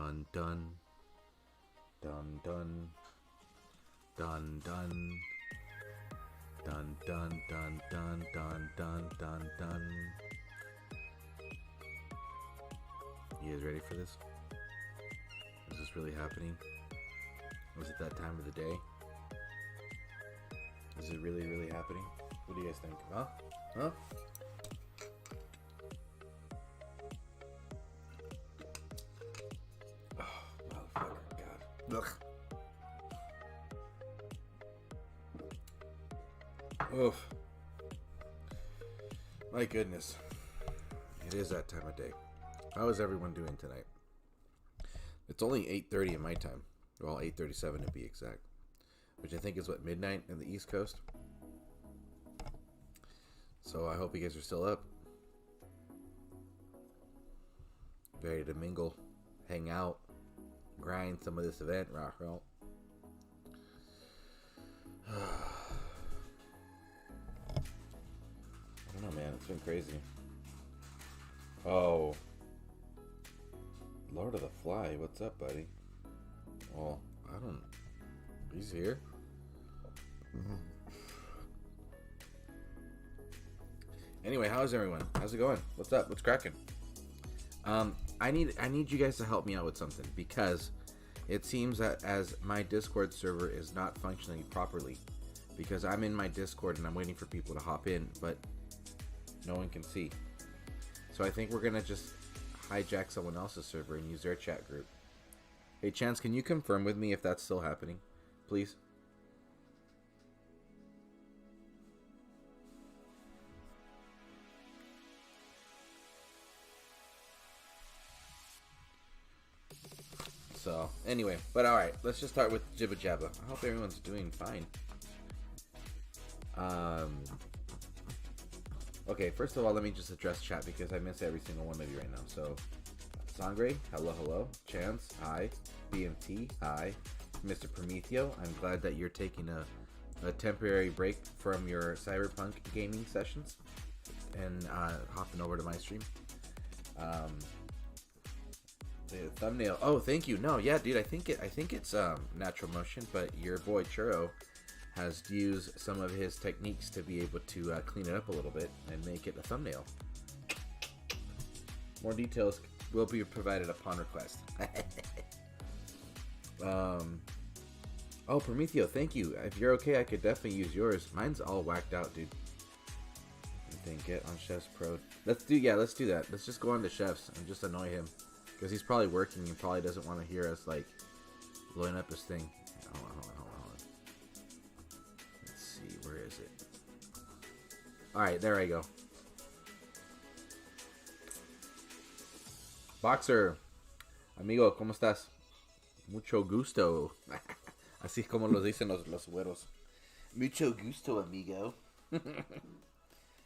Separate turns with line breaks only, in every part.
Dun dun. Dun dun. Dun dun. Dun dun dun dun dun dun dun dun. You guys ready for this? Is this really happening? Was it that time of the day? Is it really, really happening? What do you guys think? Huh? Huh? Oh, motherfucker, God. Ugh. Oof. My goodness. It is that time of day. How is everyone doing tonight? It's only 8:30 in my time. Well, 8:37 to be exact. Which I think is what, midnight in the East Coast? So I hope you guys are still up. Ready to mingle, hang out, grind some of this event, rock roll. I don't know, man. It's been crazy. Oh. Lord of the Fly, what's up, buddy? Well, I don't... He's here? Anyway, how's everyone? How's it going? What's up? What's cracking? I need you guys to help me out with something, because it seems that as my Discord server is not functioning properly, because I'm in my Discord and I'm waiting for people to hop in, but no one can see. So I think we're gonna just hijack someone else's server and use their chat group. Hey Chance, can you confirm with me if that's still happening, please? So, anyway, but alright, let's just start with Jibba Jabba. I hope everyone's doing fine. Okay, first of all, let me just address chat because I miss every single one of you right now. So, Sangre, hello, hello. Chance, hi. BMT, hi. Mr. Prometheo, I'm glad that you're taking a temporary break from your Cyberpunk gaming sessions and hopping over to my stream. The thumbnail. Oh, thank you. No, yeah, dude. I think it's natural motion, but your boy Churro has used some of his techniques to be able to clean it up a little bit and make it a thumbnail. More details will be provided upon request. Oh, Prometheo, thank you. If you're okay, I could definitely use yours. Mine's all whacked out, dude. I think get on Chef's Pro. Let's do that. Let's just go on to Chef's and just annoy him. Because he's probably working and probably doesn't want to hear us, like, blowing up his thing. Hold on. Let's see, where is it? Alright, there I go. Boxer. Amigo, ¿cómo estás? Mucho gusto. Así es como lo dicen los güeros. Mucho gusto, amigo.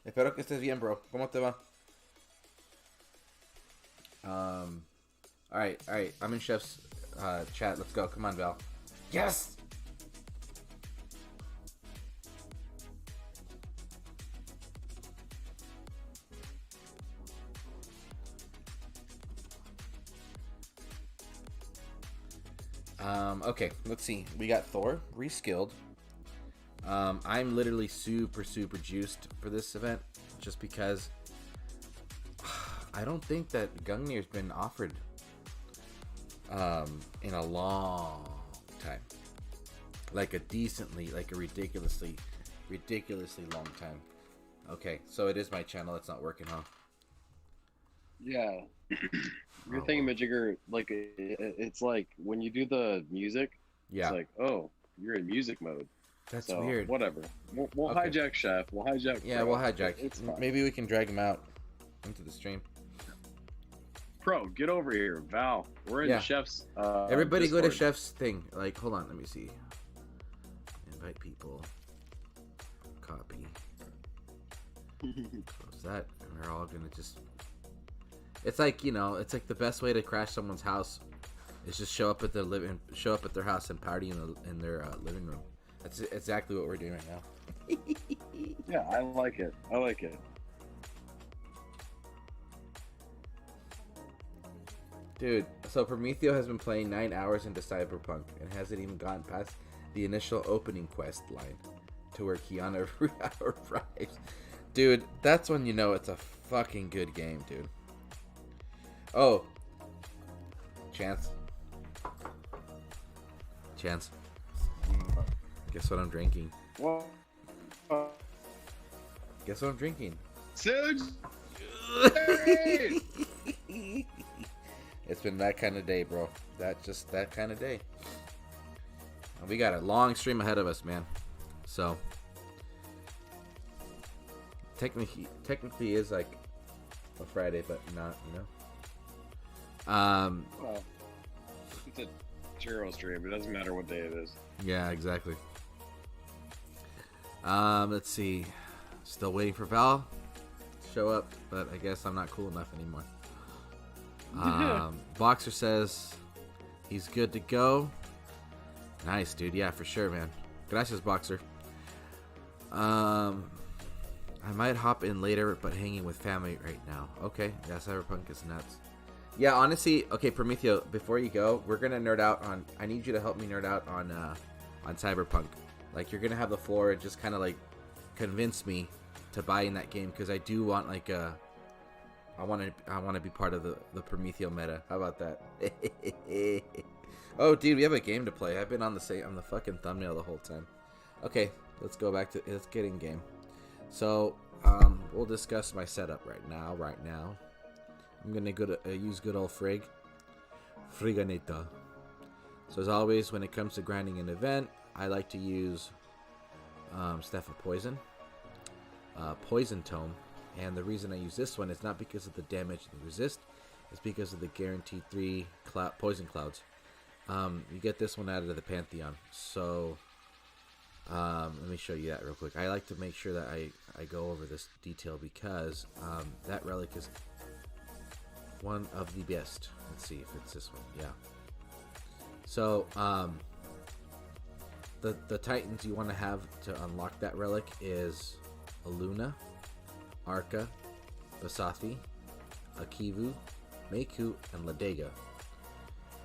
Espero que estés bien, bro. ¿Cómo te va? Alright. I'm in Chef's chat. Let's go. Come on, Val. Yes! Okay, let's see. We got Thor reskilled. I'm literally super juiced for this event just because I don't think that Gungnir's been offered in a long time. Like a ridiculously long time. Okay, so it is my channel that's not working, huh?
Yeah. Your thingamajigger, like, it's like when you do the music,
yeah.
It's like, oh, you're in music mode.
That's
so,
weird.
Whatever. We'll okay. Hijack Chef. We'll hijack.
Yeah,
Pro.
we'll hijack.
It's fine.
Maybe we can drag him out into the stream.
Pro, get over here. Val, we're in Chef's
Everybody
Discord.
go to Chef's thing. Like, hold on, let me see. Invite people. Copy. Close that. And we're all gonna just... It's like, it's like the best way to crash someone's house is just show up at their house and party in their living room. That's exactly what we're doing right now.
Yeah, I like it.
Dude, So Prometheo has been playing 9 hours into Cyberpunk and hasn't even gotten past the initial opening quest line to where Kiana arrives. Dude, that's when you know it's a fucking good game, dude. Oh. Chance. Guess what I'm drinking?
Well,
Guess what I'm drinking?
Suge.
It's been that kind of day, bro. That kind of day. We got a long stream ahead of us, man. So technically is like a Friday, but not, you know.
Well, it's a Churro stream. It doesn't matter what day it is.
Yeah, exactly. Let's see. Still waiting for Val to show up, but I guess I'm not cool enough anymore. Boxer says he's good to go. Nice, dude. Yeah, for sure, man. Gracias, Boxer. I might hop in later, but hanging with family right now. Okay. Yeah, Cyberpunk is nuts. Yeah, honestly, okay, Prometheo, before you go, we're gonna nerd out on. I need you to help me nerd out on Cyberpunk. Like, you're gonna have the floor and just kind of like convince me to buy in that game, because I do want like a. I want to be part of the Prometheo meta. How about that? Oh, dude, we have a game to play. I've been on the fucking thumbnail the whole time. Okay, let's get in game. So, we'll discuss my setup right now. I'm gonna use good old Friganeta. So as always, when it comes to grinding an event, I like to use Staff of Poison, Poison Tome, and the reason I use this one is not because of the damage and resist, it's because of the guaranteed 3 poison clouds. You get this one out of the Pantheon. So let me show you that real quick. I like to make sure that I go over this detail because that relic is one of the best. Let's see if it's this one. Yeah. So the titans you want to have to unlock that relic is Aluna, Arca, Basathi, Akivu, Meiku, and Ladega.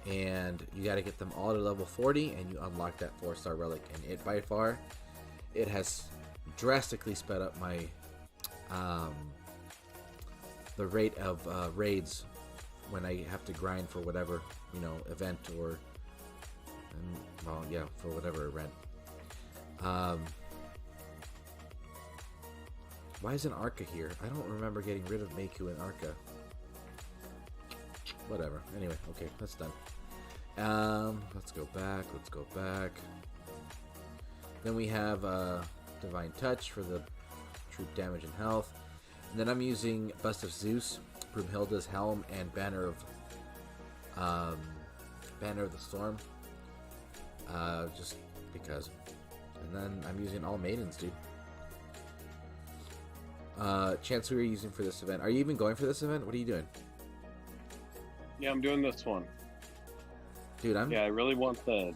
And you got to get them all to level 40 and you unlock that 4-star relic. And it by far, it has drastically sped up my the rate of raids when I have to grind for whatever, you know, event or well, yeah, for whatever event. Why isn't Arca here? I don't remember getting rid of Meiku and Arca. Whatever. Anyway, okay, that's done. Let's go back. Then we have Divine Touch for the troop damage and health. And then I'm using Bust of Zeus, Broomhilda's Helm, and Banner of the Storm. Just because. And then I'm using all maidens, dude. Chance, who are you using for this event? Are you even going for this event? What are you doing?
Yeah, I'm doing this one.
Dude,
Yeah, I really want the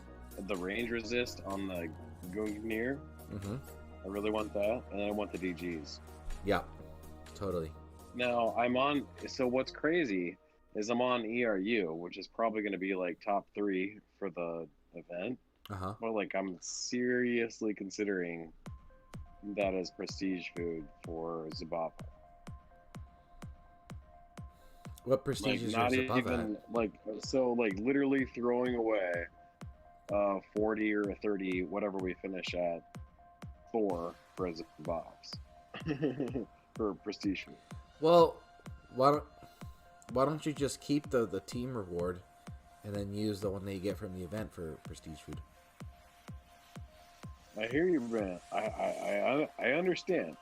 range resist on the Gungnir.
Mm-hmm.
I really want that, and I want the DGs.
Yeah, totally.
Now, so what's crazy is I'm on ERU, which is probably going to be like top 3 for the event.
Uh-huh.
But like, I'm seriously considering that as prestige food for Zababa.
What prestige is your Zababa at?
So literally throwing away 40 or 30, whatever we finish at, for Zababs. For prestige food.
Well, why don't you just keep the team reward and then use the one that you get from the event for prestige food?
I hear you, man. I understand,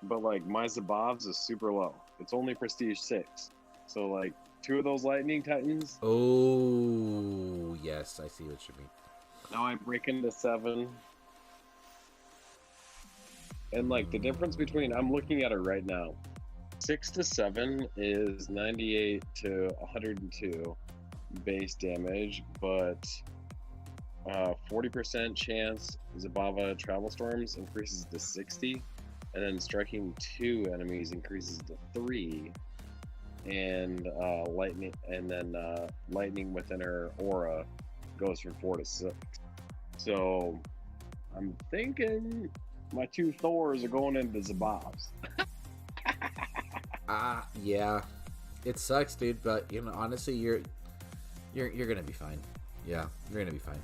but like my Zabavs is super low. It's only prestige 6, so like 2 of those lightning titans.
Oh yes, I see what you mean.
Now I break into 7, and like the difference between, I'm looking at it right now. 6 to 7 is 98 to 102 base damage, but 40% chance Zabava Travel Storms increases to 60, and then striking 2 enemies increases to 3, and lightning, and then lightning within her aura goes from 4 to 6. So I'm thinking my 2 Thors are going into Zabobs.
Yeah, it sucks, dude. But you know, honestly, you're gonna be fine. Yeah, you're gonna be fine.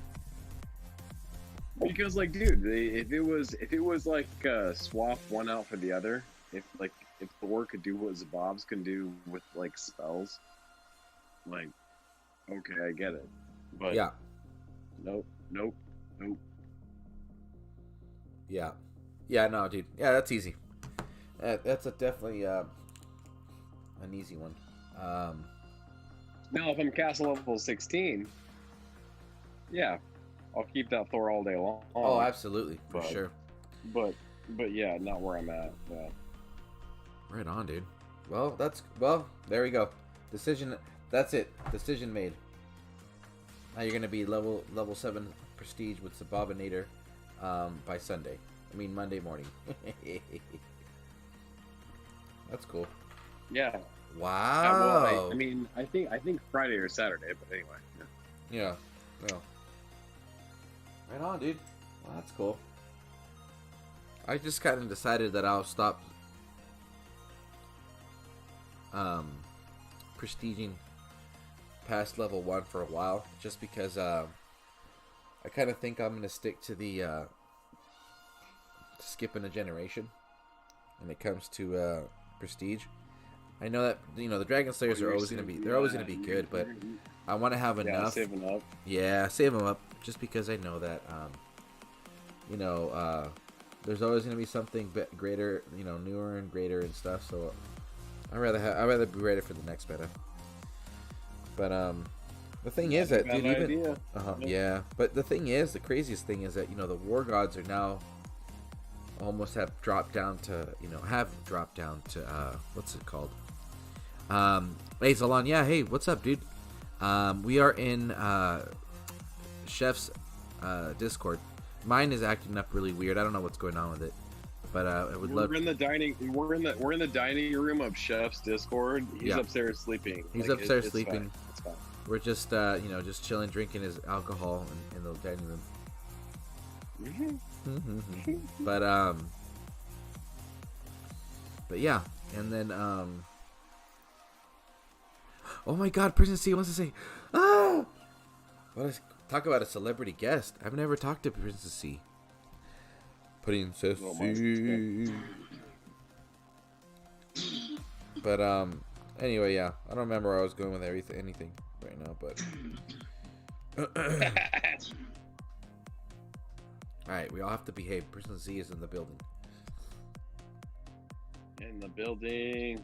Because like, dude, if it was like swap one out for the other, if Thor could do what Zabobs can do with like spells, like, okay, I get it. But
Yeah.
Nope.
Yeah. Yeah, no, dude. Yeah, that's easy. That's definitely an easy one.
Now, if I'm castle level 16, yeah, I'll keep that Thor all day long.
Oh, absolutely, for sure.
But yeah, not where I'm at. Yeah.
Right on, dude. Well, there we go. Decision. That's it. Decision made. Now you're gonna be level 7 prestige with Sabobinator by Sunday. I mean Monday morning. That's cool.
Yeah.
Wow.
Well, I mean, I think Friday or Saturday, but anyway.
Yeah. Right on, dude. Well, that's cool. I just kind of decided that I'll stop prestiging past level 1 for a while, just because I kind of think I'm gonna stick to the skipping a generation when it comes to prestige. I know that, you know, the Dragon Slayers are always gonna be good, but I want to have enough.
Save them up.
Yeah, save them up, just because I know that there's always gonna be something greater, you know, newer and greater and stuff. So I'd rather be ready for the next meta. But the thing is that, dude, even yeah. But the thing is, the craziest thing is that, you know, the war gods are now almost have dropped down to what's it called? Hey ZALON, yeah, hey, what's up, dude? We are in Chef's Discord. Mine is acting up really weird. I don't know what's going on with it, but I would love.
We're in the dining room of Chef's Discord. He's upstairs sleeping.
He's upstairs sleeping.
Fine. It's fine.
We're just just chilling, drinking his alcohol in the dining room. But yeah, and then oh my God, Princess C wants to say, talk about a celebrity guest. I've never talked to Princess C. Princess C. But anyway, yeah, I don't remember where I was going with anything right now, but all right, we all have to behave. Princess Z is in the building.
In the building.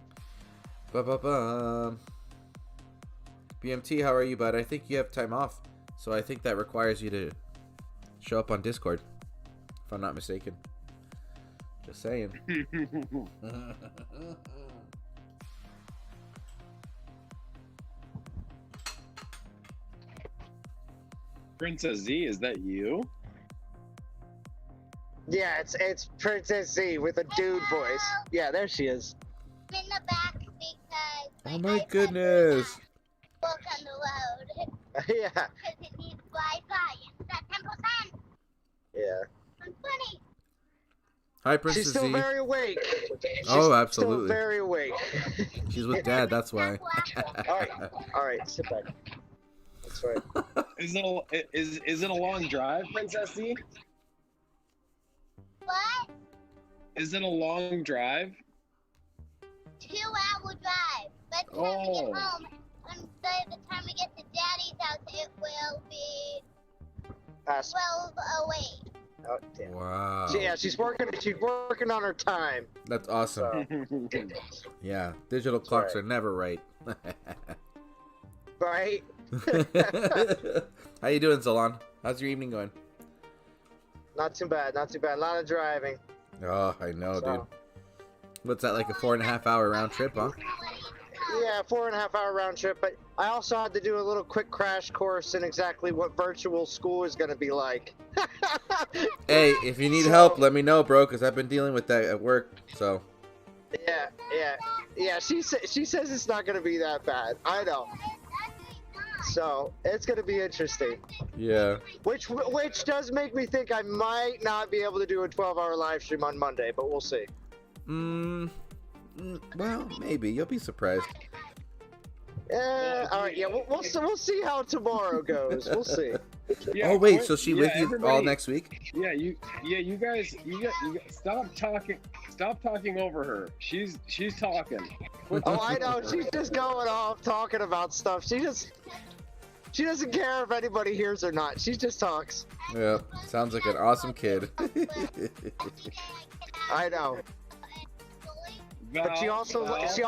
BMT, how are you, bud? I think you have time off, so I think that requires you to show up on Discord, if I'm not mistaken. Just saying.
Princess Z, is that you?
Yeah, it's Princess Z with a dude voice. Yeah, there she is.
I'm in the back because
Oh my goodness.
walk on the road
Yeah.
because it needs Wi-Fi. It's at 10%.
Yeah.
I'm funny.
Hi, Princess
She's still
Z.
very awake.
Oh, absolutely.
Still very awake.
She's with Dad, that's why.
All right, sit back. That's right.
Is it a long drive, Princess Z?
What?
Is it a long drive?
2-hour drive. By the time we get home, and by the time we get to Daddy's house, it will be
Past.
12:08.
Oh, damn.
Wow.
Yeah, she's working on her time.
That's awesome.
So,
Yeah, digital clocks are never right.
right?
How you doing, ZALON? How's your evening going?
Not too bad. Not too bad. A lot of driving.
Oh, I know,
So.
dude. What's that, like a 4.5 hour round trip, huh?
Yeah, 4.5 hour round trip. But I also had to do a little quick crash course in exactly what virtual school is going to be like.
Hey, if you need help, let me know, bro, because I've been dealing with that at work, so.
Yeah, Yeah. She says it's not gonna be that bad. I know. So it's gonna be interesting.
Yeah.
Which does make me think I might not be able to do a 12-hour live stream on Monday, but we'll see.
Well, maybe. You'll be surprised.
All right. Yeah. We'll see how tomorrow goes. We'll see.
Yeah,
Oh wait, so she with you all
everybody-
next week?
Yeah, you guys, stop talking over her. She's talking.
Oh, I know. She's just going off talking about stuff. She doesn't care if anybody hears or not. She just talks.
Yeah. Sounds like an awesome kid.
I know. But she also likes to. She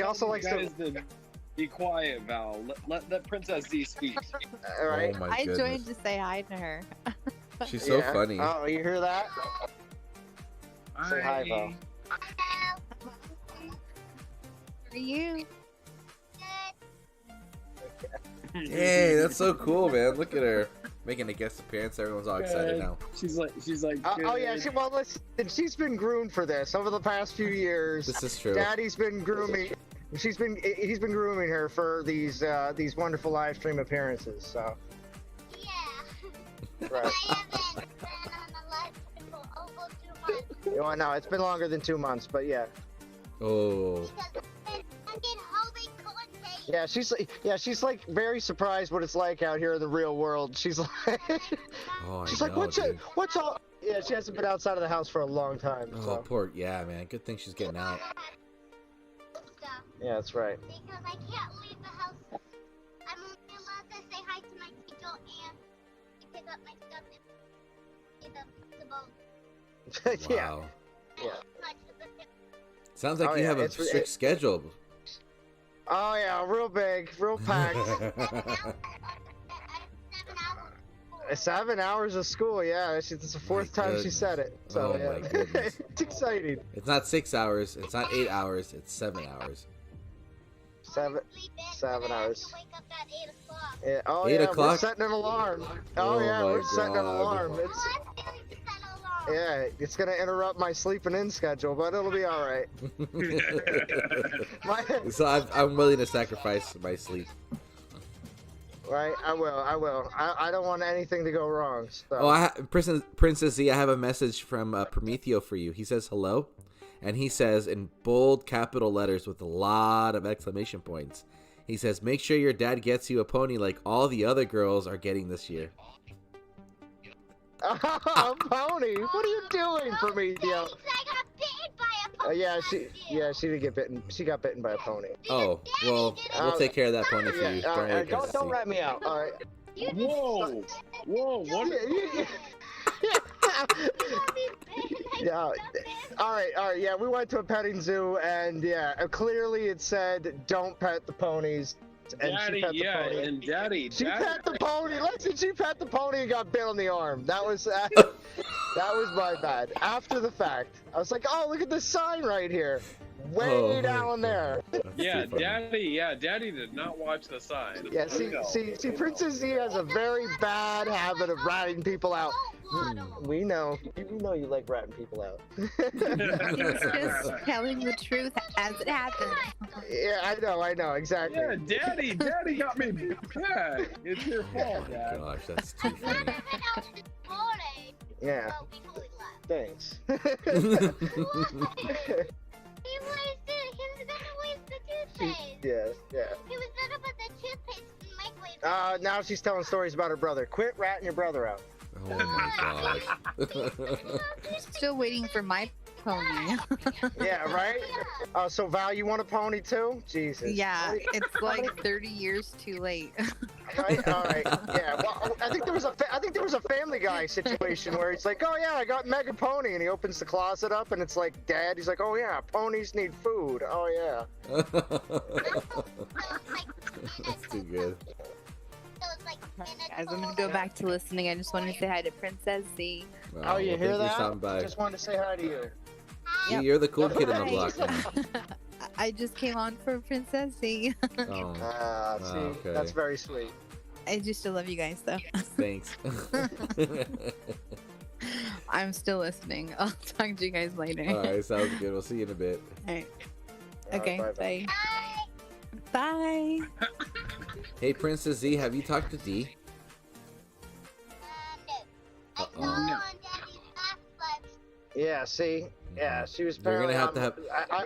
also likes to
be quiet, Val. Let Princess Z speak.
All right.
Oh my
I
goodness.
joined to say hi to her.
She's so
Yeah.
funny.
Oh, you hear that? Say hi, Val.
For you.
Hey, that's so cool, man. Look at her making a guest appearance. Everyone's all excited now.
She's like.
Oh yeah. Well, listen. She's been groomed for this over the past few years.
This is true.
Daddy's been grooming. He's been grooming her for these wonderful live stream appearances. So.
Yeah.
Right.
I haven't been on a live stream for over 2 months.
Well, no, it's been longer than 2 months, but yeah.
Oh.
Because I'm getting hoping coordinate.
Yeah, she's like very surprised what it's like out here in the real world. She's like,
Oh,
she's
I
like,
know,
what's
dude.
all? Yeah, she hasn't been outside of the house for a long time.
Oh,
So
poor. Yeah, man. Good thing she's getting out.
yeah, that's right.
Because I can't leave the house. I'm only allowed to say hi to my teacher and pick up my stuff in the boat.
Yeah.
Wow.
Yeah.
Sounds like
Oh,
you
yeah,
have a
it's-
strict schedule.
Oh yeah, real big, real packed. 7 hours of school, yeah. It's the fourth time she
goodness.
said it. So
Oh,
yeah.
my goodness.
It's exciting.
It's not 6 hours. It's not 8 hours. It's 7 hours.
7 hours.
Wake up at 8 o'clock.
Yeah. Oh
8
yeah, we're
o'clock?
setting an alarm.
Oh,
Oh yeah,
my
we're setting an
God.
alarm. It's yeah, it's gonna interrupt my sleeping in schedule, but it'll be all right. My,
So I'm willing to sacrifice my sleep.
right, I will. I don't want anything to go wrong. So.
Oh, Princess Z, I have a message from PROMETHEO for you. He says hello, and he says in bold capital letters with a lot of exclamation points. He says, make sure your dad gets you a pony like all the other girls are getting this year.
Oh, pony! What are you doing, Prometheo?
I got bitten by a pony.
She did get bitten. She got bitten by a pony.
Oh, well, we'll take care of that pony for you.
All
Don't worry,
right,
Princess
don't
Z.
rat me out. All right.
Whoa, what?
Yeah. All right. Yeah, we went to a petting zoo, and yeah, clearly it said don't pet the ponies. And
Daddy,
she pet the pony.
and Daddy.
She pet the pony. Listen, she pet the pony and got bit on the arm. That was that was my bad. After the fact, I was like, oh, look at this sign right here, way
Oh,
down there.
That's
Yeah,
too funny.
Daddy did not watch the sign.
Yeah, see, Princess Z has a very bad habit of ratting people out. We know you like ratting people out.
He was just telling the truth as it happened.
Yeah, I know, exactly.
Yeah, Daddy got me. Yeah, it's your fault, Dad.
Gosh, that's too funny.
Yeah,
Oh, we totally laughed.
thanks.
He was gonna waste the toothpaste.
Yeah.
He was gonna put the toothpaste in the microwave.
Now she's telling stories about her brother. Quit ratting your brother out.
Oh my gosh.
Still waiting for my pony.
Yeah, right? So Val, you want a pony too? Jesus.
Yeah, it's like 30 years too late.
Right? All right. Yeah. Well, I think there was a Family Guy situation where he's like, "Oh yeah, I got Mega Pony," and he opens the closet up, and it's like, "Dad," he's like, "Oh yeah, ponies need food." Oh yeah.
That's too good.
Guys, I'm gonna go back to listening. I just wanted to say hi to Princess Z.
Oh, you
well,
hear
thank
that?
for stopping by.
Just wanted to say hi to you.
See,
Yep.
you're the cool kid in the
Hi.
block now.
I just came on for Princess Z.
Oh,
See,
okay.
that's very sweet.
I just still love you guys though.
thanks.
I'm still listening. I'll talk to you guys later.
All right, sounds good. We'll see you in a bit.
All right.
All
Okay,
right,
bye. Bye.
Hey, Princess Z, have you talked to D?
No. I saw
Uh-oh.
on Daddy's last live.
Yeah, see? Yeah, she was
You're gonna
apparently
have to
on-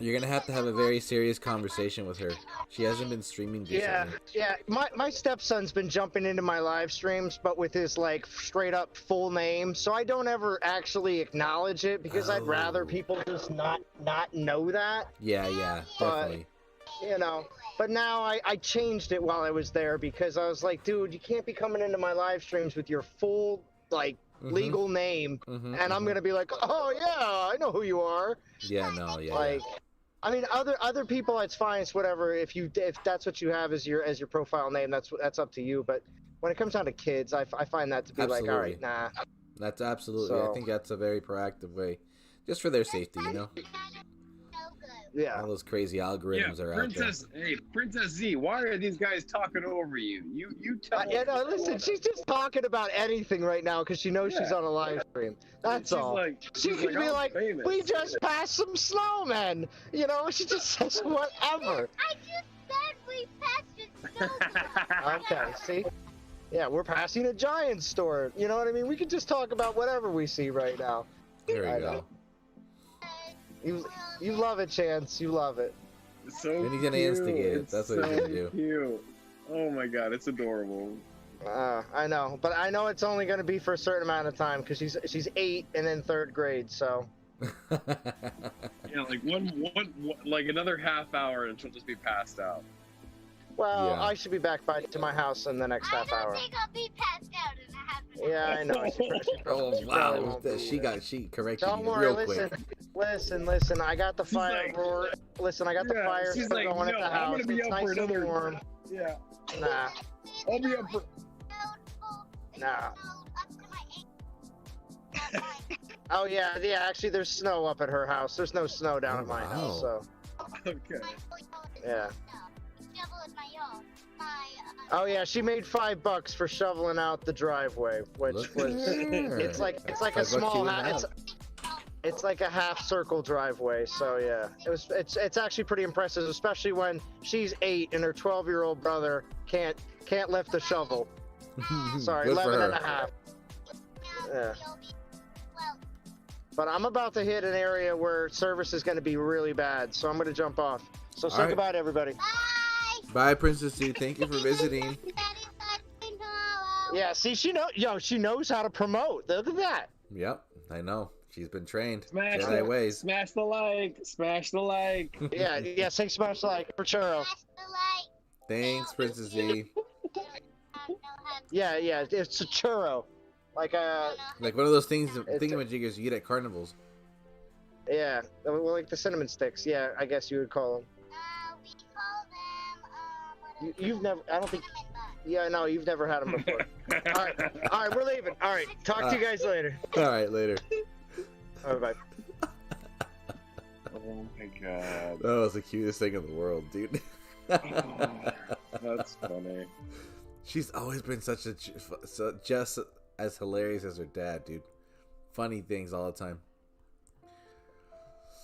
You're gonna have to have a very serious conversation with her. She hasn't been streaming recently.
Yeah. My stepson's been jumping into my live streams, but with his like straight up full name, so I don't ever actually acknowledge it because I'd rather
Oh.
people just not know that,
Yeah,
But-
definitely.
you know. But now I changed it while I was there because I was like, dude, you can't be coming into my live streams with your full like
Mhm,
legal name,
mhm,
and I'm
mhm.
gonna be like, oh yeah, I know who you are.
Yeah, no, yeah.
Like,
yeah.
I mean, other people, it's fine. It's whatever. If that's what you have as your profile name, that's up to you. But when it comes down to kids, I find that to be like, all right,
Absolutely.
nah.
That's absolutely. I
So-
think that's a very proactive way, just for their safety, you know.
So good.
Yeah.
All those crazy algorithms are out there.
Princess Z, why are these guys talking over you? You tell.
Yeah, no, listen, she's just talking about anything right now because she knows she's
Yeah.
on a live stream. That's
She's
all.
Like,
She
she's
could be
I'm
like,
famous.
we just passed some snowmen. You know, she just says whatever.
I just said we passed a snowman.
Okay, see? Yeah, we're passing a giant store. You know what I mean? We could just talk about whatever we see right now.
There
I
we
know.
go.
You love it, Chance. You love it.
So
Then he's gonna
cute.
instigate it.
It's
That's what he's
so
gonna do.
Cute. Oh my god, it's adorable.
I know, but I know it's only going to be for a certain amount of time because she's 8 and in 3rd grade. So
Yeah, like one like another half hour and she'll just be passed out.
well,
Yeah.
I should be back by to my house in the next
I
half
don't
hour.
think I'll be passed out in a half an hour.
Yeah, I know.
Oh
she probably
wow,
won't be
she
there.
corrected
Don't
you
worry.
real
Listen,
quick.
listen. I got the
She's
fire
like-
roar. Listen, I got the
Yeah,
fire
she's
still
like,
going at
"No,
the
I'm
house.
gonna be
It's
up for
nice and
another-
warm.
Yeah.
Nah,
I'll be up for
nah.
Up to my ankles.
Oh yeah. Actually, there's snow up at her house. There's no snow down
Oh,
at my
wow.
house. So
Okay.
yeah.
Shovel in my yard.
Oh yeah, she made $5 for shoveling out the driveway, which
Look
was
there.
it's like a
$5
small
you wouldn't
it's
have.
it's like a half circle driveway. So yeah, it's actually pretty impressive, especially when she's 8 and her 12-year-old brother can't lift a shovel. Sorry,
Good for
11
her.
and a half. Yeah.
Well,
But I'm about to hit an area where service is going to be really bad, so I'm going to jump off. So say
All right.
goodbye to everybody.
bye.
Bye, Princess Z. Thank you for visiting.
Daddy's talking tomorrow.
Yeah, see, she knows how to promote. Look at that.
Yep, I know. She's been trained.
Smash
Jedi ways.
Smash the like. Smash the like.
Yeah, say smash like for Churro.
Smash the light.
Thanks, Princess Z.
I don't know how to-
Yeah, it's a churro. Like
Like one of those things,
It's-
thingamajiggers you get at carnivals.
yeah, well, like the cinnamon sticks. Yeah, I guess you would call them.
We call them,
You've never, I don't think,
cinnamon buns.
yeah, no, you've never had them before. All right, we're leaving. All right, talk to you guys later.
All right, later.
All right, bye.
Oh my god.
That was the cutest thing in the world, dude.
That's funny.
She's always been such a just as hilarious as her dad, dude. Funny things all the time.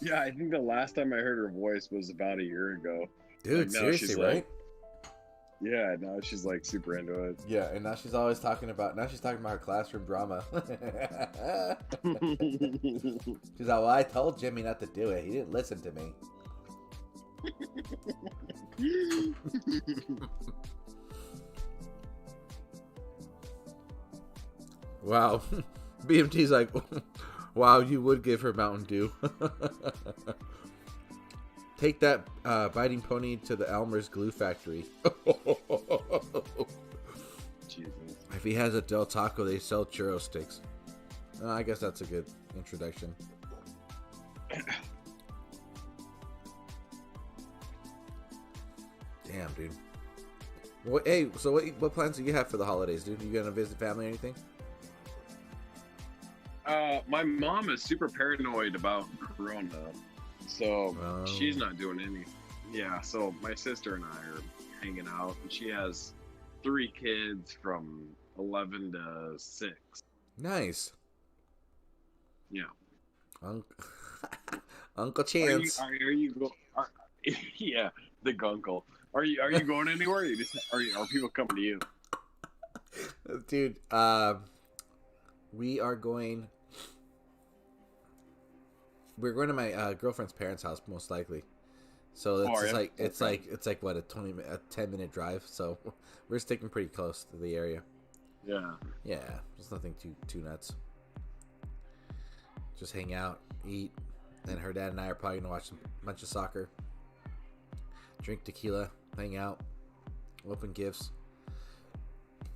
Yeah, I think the last time I heard her voice was about a year ago.
Dude,
Like, now
seriously,
she's
right?
like- Yeah, now she's like super into it.
Yeah, and now she's always talking about her classroom drama. She's like, well, I told Jimmy not to do it. He didn't listen to me. Wow. BMT's like, wow, you would give her Mountain Dew. Take that biting pony to the Elmer's glue factory.
Jesus.
If he has a Del Taco, they sell churro sticks. I guess that's a good introduction. Damn, dude. Hey, so what plans do you have for the holidays, dude? You gonna visit family or anything?
My mom is super paranoid about Corona, so
Oh.
she's not doing any. Yeah, so my sister and I are hanging out, and she has 3 kids from 11 to 6.
Nice.
Yeah.
Uncle Chance.
Are you yeah, the gunkle. Are you going anywhere? Or you just are people coming to you?
Dude, we are going. We're going to my girlfriend's parents' house, most likely. So it's like what, a 10-minute drive. So we're sticking pretty close to the area.
Yeah.
Yeah, there's nothing too nuts. Just hang out, eat, and her dad and I are probably gonna watch a bunch of soccer, drink tequila, hang out, open gifts.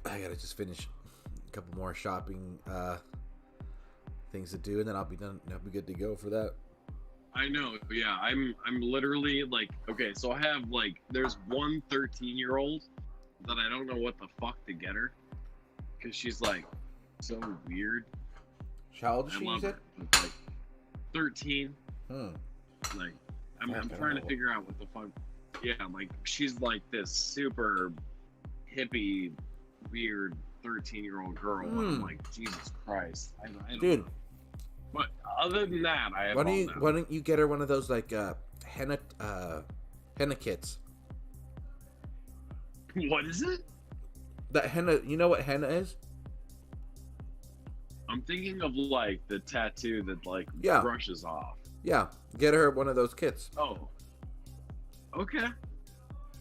I gotta just finish a couple more shopping things to do, and then I'll be done. I'll be good to go for that.
I know. Yeah, I'm literally like, okay, so I have like, there's one 13-year-old that I don't know what the fuck to get her, because she's like so weird.
How old is she?
I love her. But, like 13. Like I'm trying to figure out what the fuck. Yeah, like she's like this super hippie, weird 13-year-old girl. And I'm like, Jesus Christ. I don't
Dude.
know. But other than that, I have
why don't you get her one of those like henna kits?
What is it?
That henna. You know what henna is?
I'm thinking of like the tattoo that like brushes off.
Yeah, get her one of those kits.
Oh. Okay.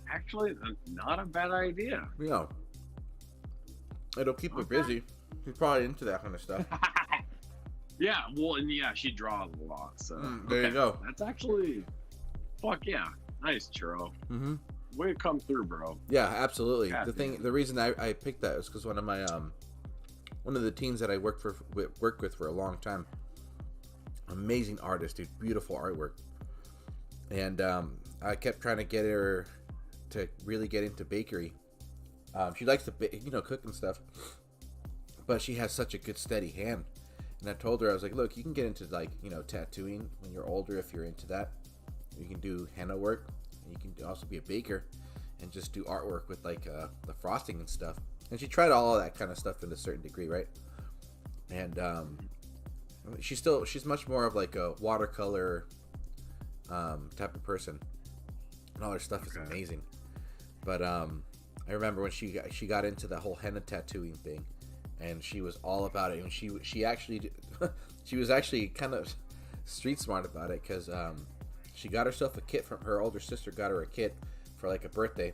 Actually, not a bad idea.
Yeah. It'll keep her busy. She's probably into that kind of stuff.
Yeah, well, and yeah, she draws a lot, so
there you go.
That's actually, fuck yeah, nice, Churro.
Mm-hmm.
Way to come through, bro.
Yeah, absolutely.
God,
The reason I picked that is because one of my one of the teens that I worked with for a long time, amazing artist, dude, beautiful artwork, and I kept trying to get her to really get into bakery. She likes to cook and stuff, but she has such a good steady hand. And I told her, I was like, look, you can get into like tattooing when you're older if you're into that. You can do henna work, and you can also be a baker and just do artwork with like the frosting and stuff. And she tried all of that kind of stuff to a certain degree, right? And she's much more of like a watercolor type of person, and all her stuff is amazing. But I remember when she got into the whole henna tattooing thing, and she was all about it. And she actually she was actually kind of street smart about it, because she got herself a kit from her older sister. Got her a kit for like a birthday.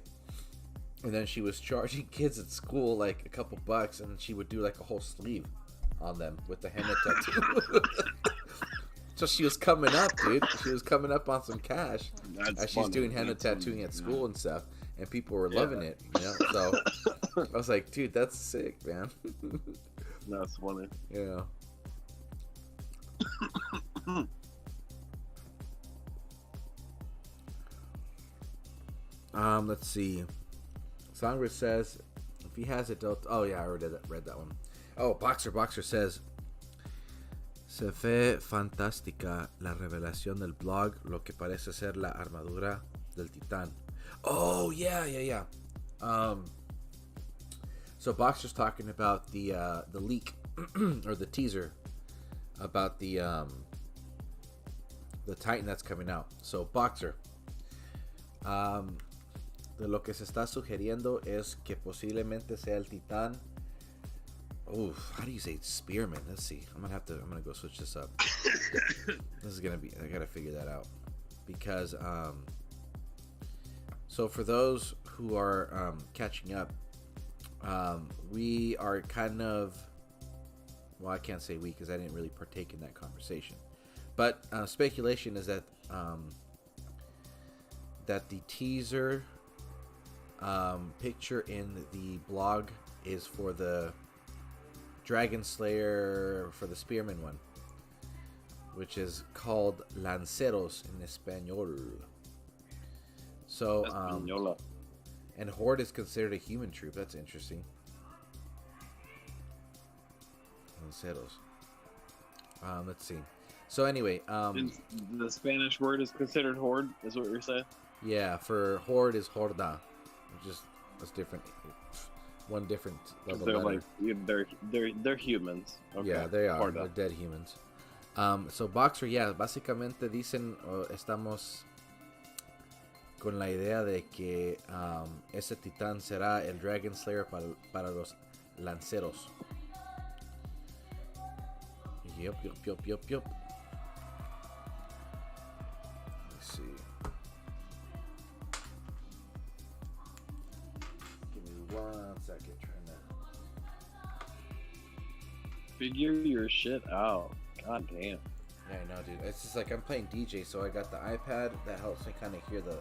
And then she was charging kids at school like a couple bucks, and she would do like a whole sleeve on them with the henna tattoo. So she was coming up, dude. She was coming up on some cash as she's doing henna tattooing at school and stuff, and people were loving it, So I was like, dude, that's sick, man.
That's funny.
Yeah. Let's see. Sangre says, if he has it, oh yeah, I already read that one. Oh, Boxer says, se fe fantástica la revelación del blog, lo que parece ser la armadura del titán. Oh yeah. So Boxer's talking about the leak or the teaser about the Titan that's coming out. So Boxer, de lo que se está sugiriendo es que posiblemente sea el titán. Oh, how do you say spearman? Let's see. I'm gonna go switch this up. This is gonna be. I gotta figure that out, because so for those who are catching up, we are kind of. Well, I can't say we because I didn't really partake in that conversation, but speculation is that that the teaser picture in the blog is for the Dragon Slayer, for the Spearman one, which is called Lanceros in Español. So, and Horde is considered a human troop. That's interesting. Lanceros. Let's see. So anyway,
the Spanish word is considered horde, is what you're saying?
Yeah, for horde is horda, which is that's different. One different level.
They're like they're humans. Okay.
Yeah, they are.
Horda.
They're dead humans. So Boxer, yeah, básicamente dicen, estamos con la idea de que ese titán será el Dragon Slayer para los lanceros. Yup. Let's see. Give me 1 second. Trying to.
Figure your shit out. God damn.
Yeah, I know, dude. It's just like I'm playing DJ, so I got the iPad that helps me kind of hear the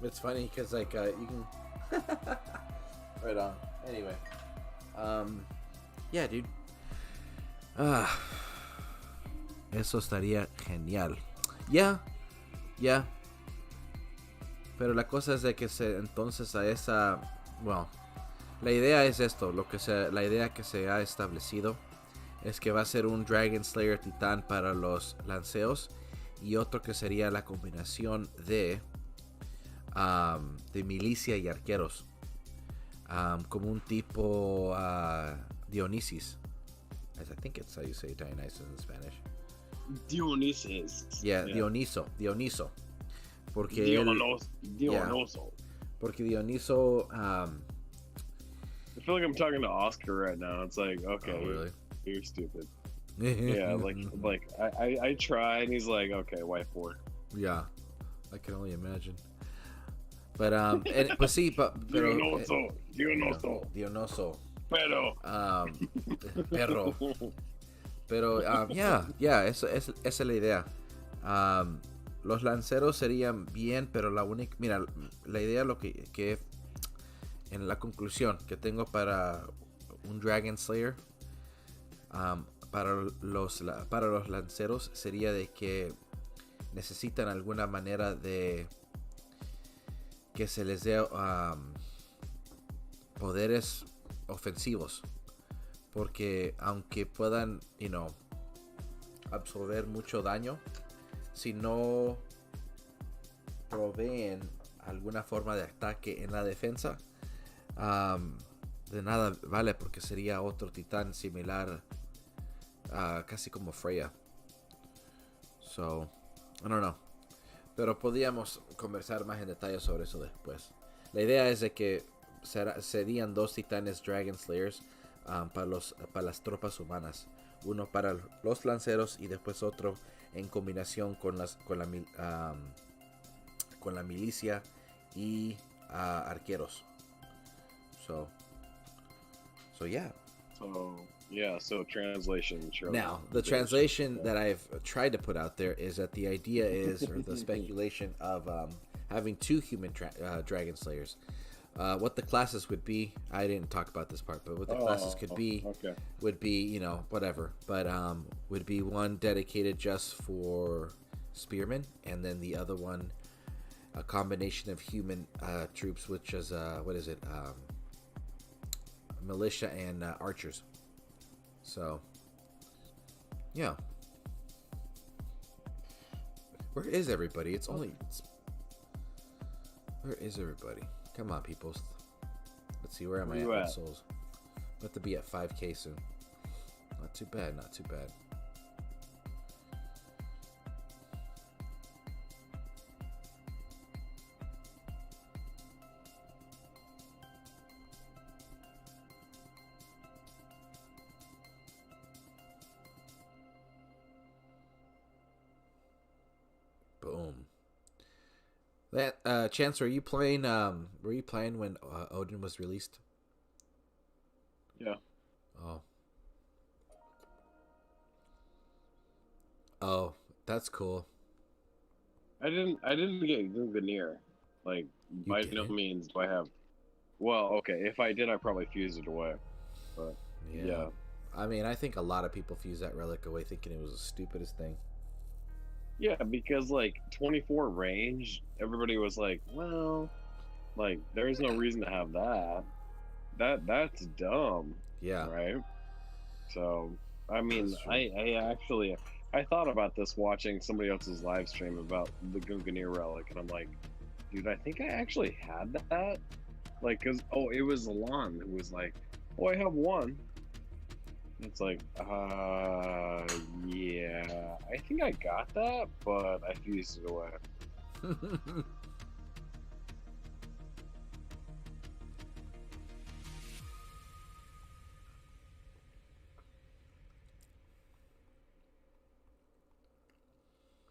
It's funny because like you can right on. Anyway, yeah, dude. Eso estaría genial. Ya. Pero la cosa es de que entonces a esa, bueno, la idea es esto, la idea que se ha establecido es que va a ser un Dragon Slayer Titán para los lanceos y otro que sería la combinación de milicia y arqueros, como un tipo Dionysus. I think it's how you say Dionysus in Spanish.
Dionysus.
Yeah, Dioniso. Porque
Dionyso.
Yeah. Porque Dioniso.
I feel like I'm talking to Oscar right now. It's like, okay,
Oh, really?
you're stupid. Yeah, like I try, and he's like, okay, white 4.
Yeah, I can only imagine. But pues sí, pero Dionoso.
Pero.
Perro. Pero esa es la idea. Los lanceros serían bien, pero mira, la idea lo que en la conclusión que tengo para un Dragon Slayer, para los lanceros sería de que necesitan alguna manera de que se les dé poderes ofensivos, porque aunque puedan absorber mucho daño, si no proveen alguna forma de ataque en la defensa, de nada vale, porque sería otro titán similar, casi como Freya. So, I don't know. Pero podríamos conversar más en detalle sobre eso después. La idea es de que serían 2 titanes Dragon Slayers para las tropas humanas. Uno para los lanceros y después otro en combinación con la milicia y arqueros. So yeah.
So translation.
Now, the translation that I've tried to put out there is that the idea is, or the speculation of having 2 human Dragon Slayers. What the classes would be, I didn't talk about this part, but what the classes could be would be, whatever. But would be one dedicated just for spearmen, and then the other one a combination of human troops, which is militia and archers. So yeah, where is everybody? Where is everybody? Come on, people. Let's see, where am I at, souls? About to be at 5K soon. Not too bad. Boom. That Chance, were you playing when Odin was released?
Yeah.
Oh, that's cool.
I didn't get Gungnir. Like, by no means do I have. Well, okay, if I did, I probably fused it away. But yeah.
I mean, I think a lot of people fused that relic away thinking it was the stupidest thing.
Yeah, because like 24 range, everybody was like, well, like there's no reason to have that. That's dumb.
Yeah.
Right. So I mean, I I thought about this watching somebody else's live stream about the Gunganir relic, and I'm like, dude, I think I actually had that. Like, cause it was ZALON who was like, oh, I have one. It's like, yeah, I think I got that, but I fused it away.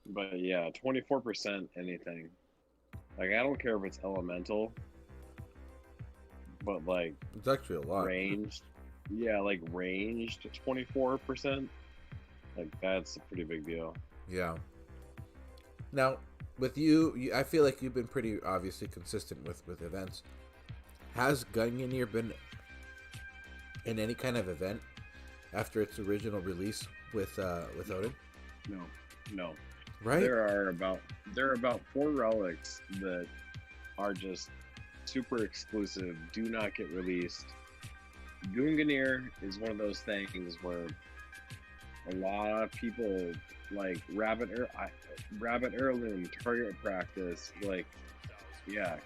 But yeah, 24% anything. Like, I don't care if it's elemental, but like,
It's actually a lot.
ranged. Yeah, like ranged 24%. Like, that's a pretty big deal.
Yeah. Now, with you, I feel like you've been pretty obviously consistent with events. Has Gunganir been in any kind of event after its original release with Odin?
No.
Right.
There are about 4 relics that are just super exclusive, do not get released. Gunganir is one of those things where a lot of people like rabbit heirloom, target practice, like, yeah,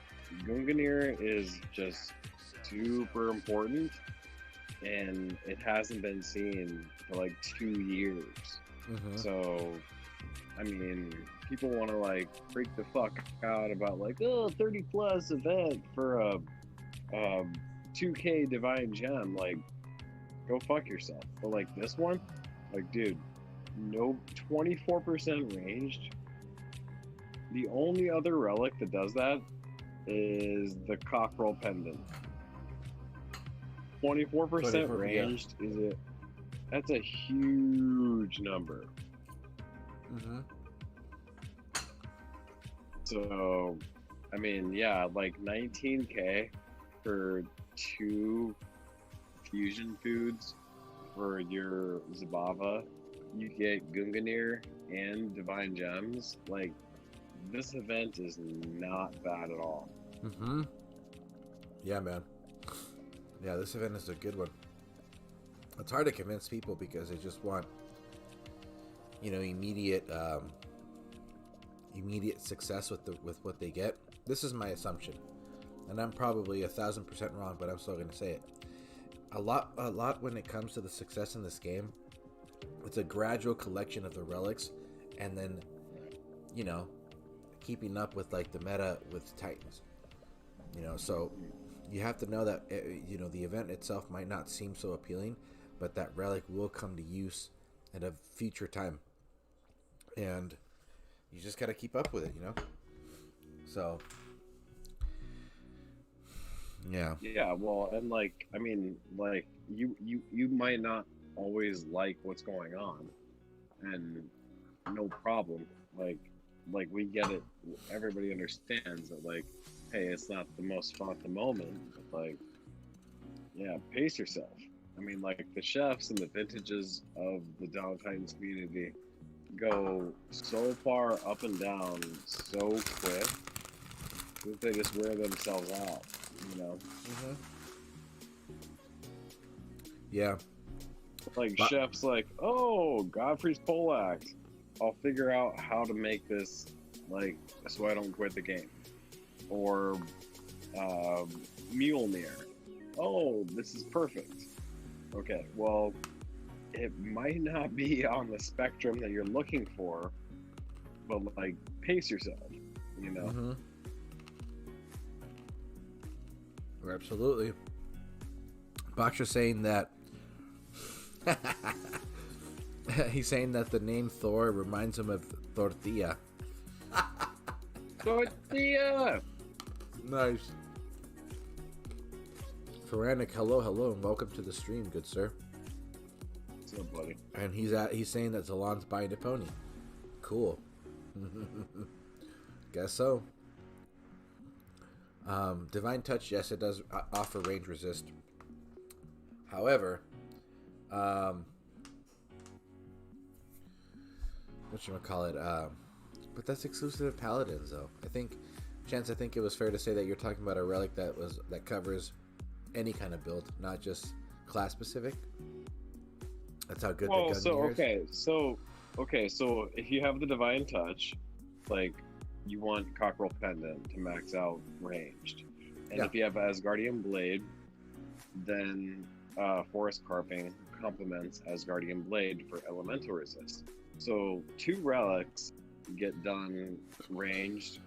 Gunganir is just super important, and it hasn't been seen for like 2 years.
Mm-hmm.
So, I mean, people want to like freak the fuck out about like, 30 plus event for a 2K divine gem. Like, go fuck yourself. But like this one, like, dude, no, 24% ranged. The only other relic that does that is the cockerel pendant. 24% ranged, yeah. Is it? That's a huge number.
Mm-hmm.
So, I mean, yeah, like 19K for 2 fusion foods for your Zabava. You get Gunganir and Divine Gems. Like, this event is not bad at all.
Mm-hmm. Yeah, man. Yeah, this event is a good one. It's hard to convince people because they just want, immediate success with what they get. This is my assumption, and I'm probably 1,000% wrong, but I'm still going to say it. A lot when it comes to the success in this game, it's a gradual collection of the relics, and then, keeping up with like the meta with Titans. So you have to know that the event itself might not seem so appealing, but that relic will come to use at a future time, and you just got to keep up with it, So yeah,
well, and like, I mean, like, you might not always like what's going on, and no problem, like we get it. Everybody understands that, like, hey, it's not the most fun at the moment, but like, yeah, pace yourself. I mean, like, the chefs and the vintages of the Dawn Titans community go so far up and down so quick that they just wear themselves out,
Mm-hmm. Yeah.
Like, chefs like, oh, Godfrey's Poleaxe. I'll figure out how to make this, like, so I don't quit the game. Or Mjolnir. Oh, this is perfect. Okay, well, it might not be on the spectrum that you're looking for, but, like, pace yourself,
Mm-hmm. Absolutely. Botcher's saying that he's saying that the name Thor reminds him of tortilla.
Tortilla!
Nice. Feranic, hello, and welcome to the stream, good sir.
What's up, buddy?
And he's saying that Zalon's buying a pony. Cool. Guess so. Divine Touch, yes, it does offer range resist. However, whatchamacallit, but that's exclusive to Paladins, though. I think it was fair to say that you're talking about a relic that covers any kind of build, not just class specific. That's how good the gun is.
Okay, so okay, so if you have the Divine Touch, like, you want Cockerel Pendant to max out ranged. And
Yeah.
if you have Asgardian Blade, then Forest Carping complements Asgardian Blade for elemental resist. So 2 relics get done ranged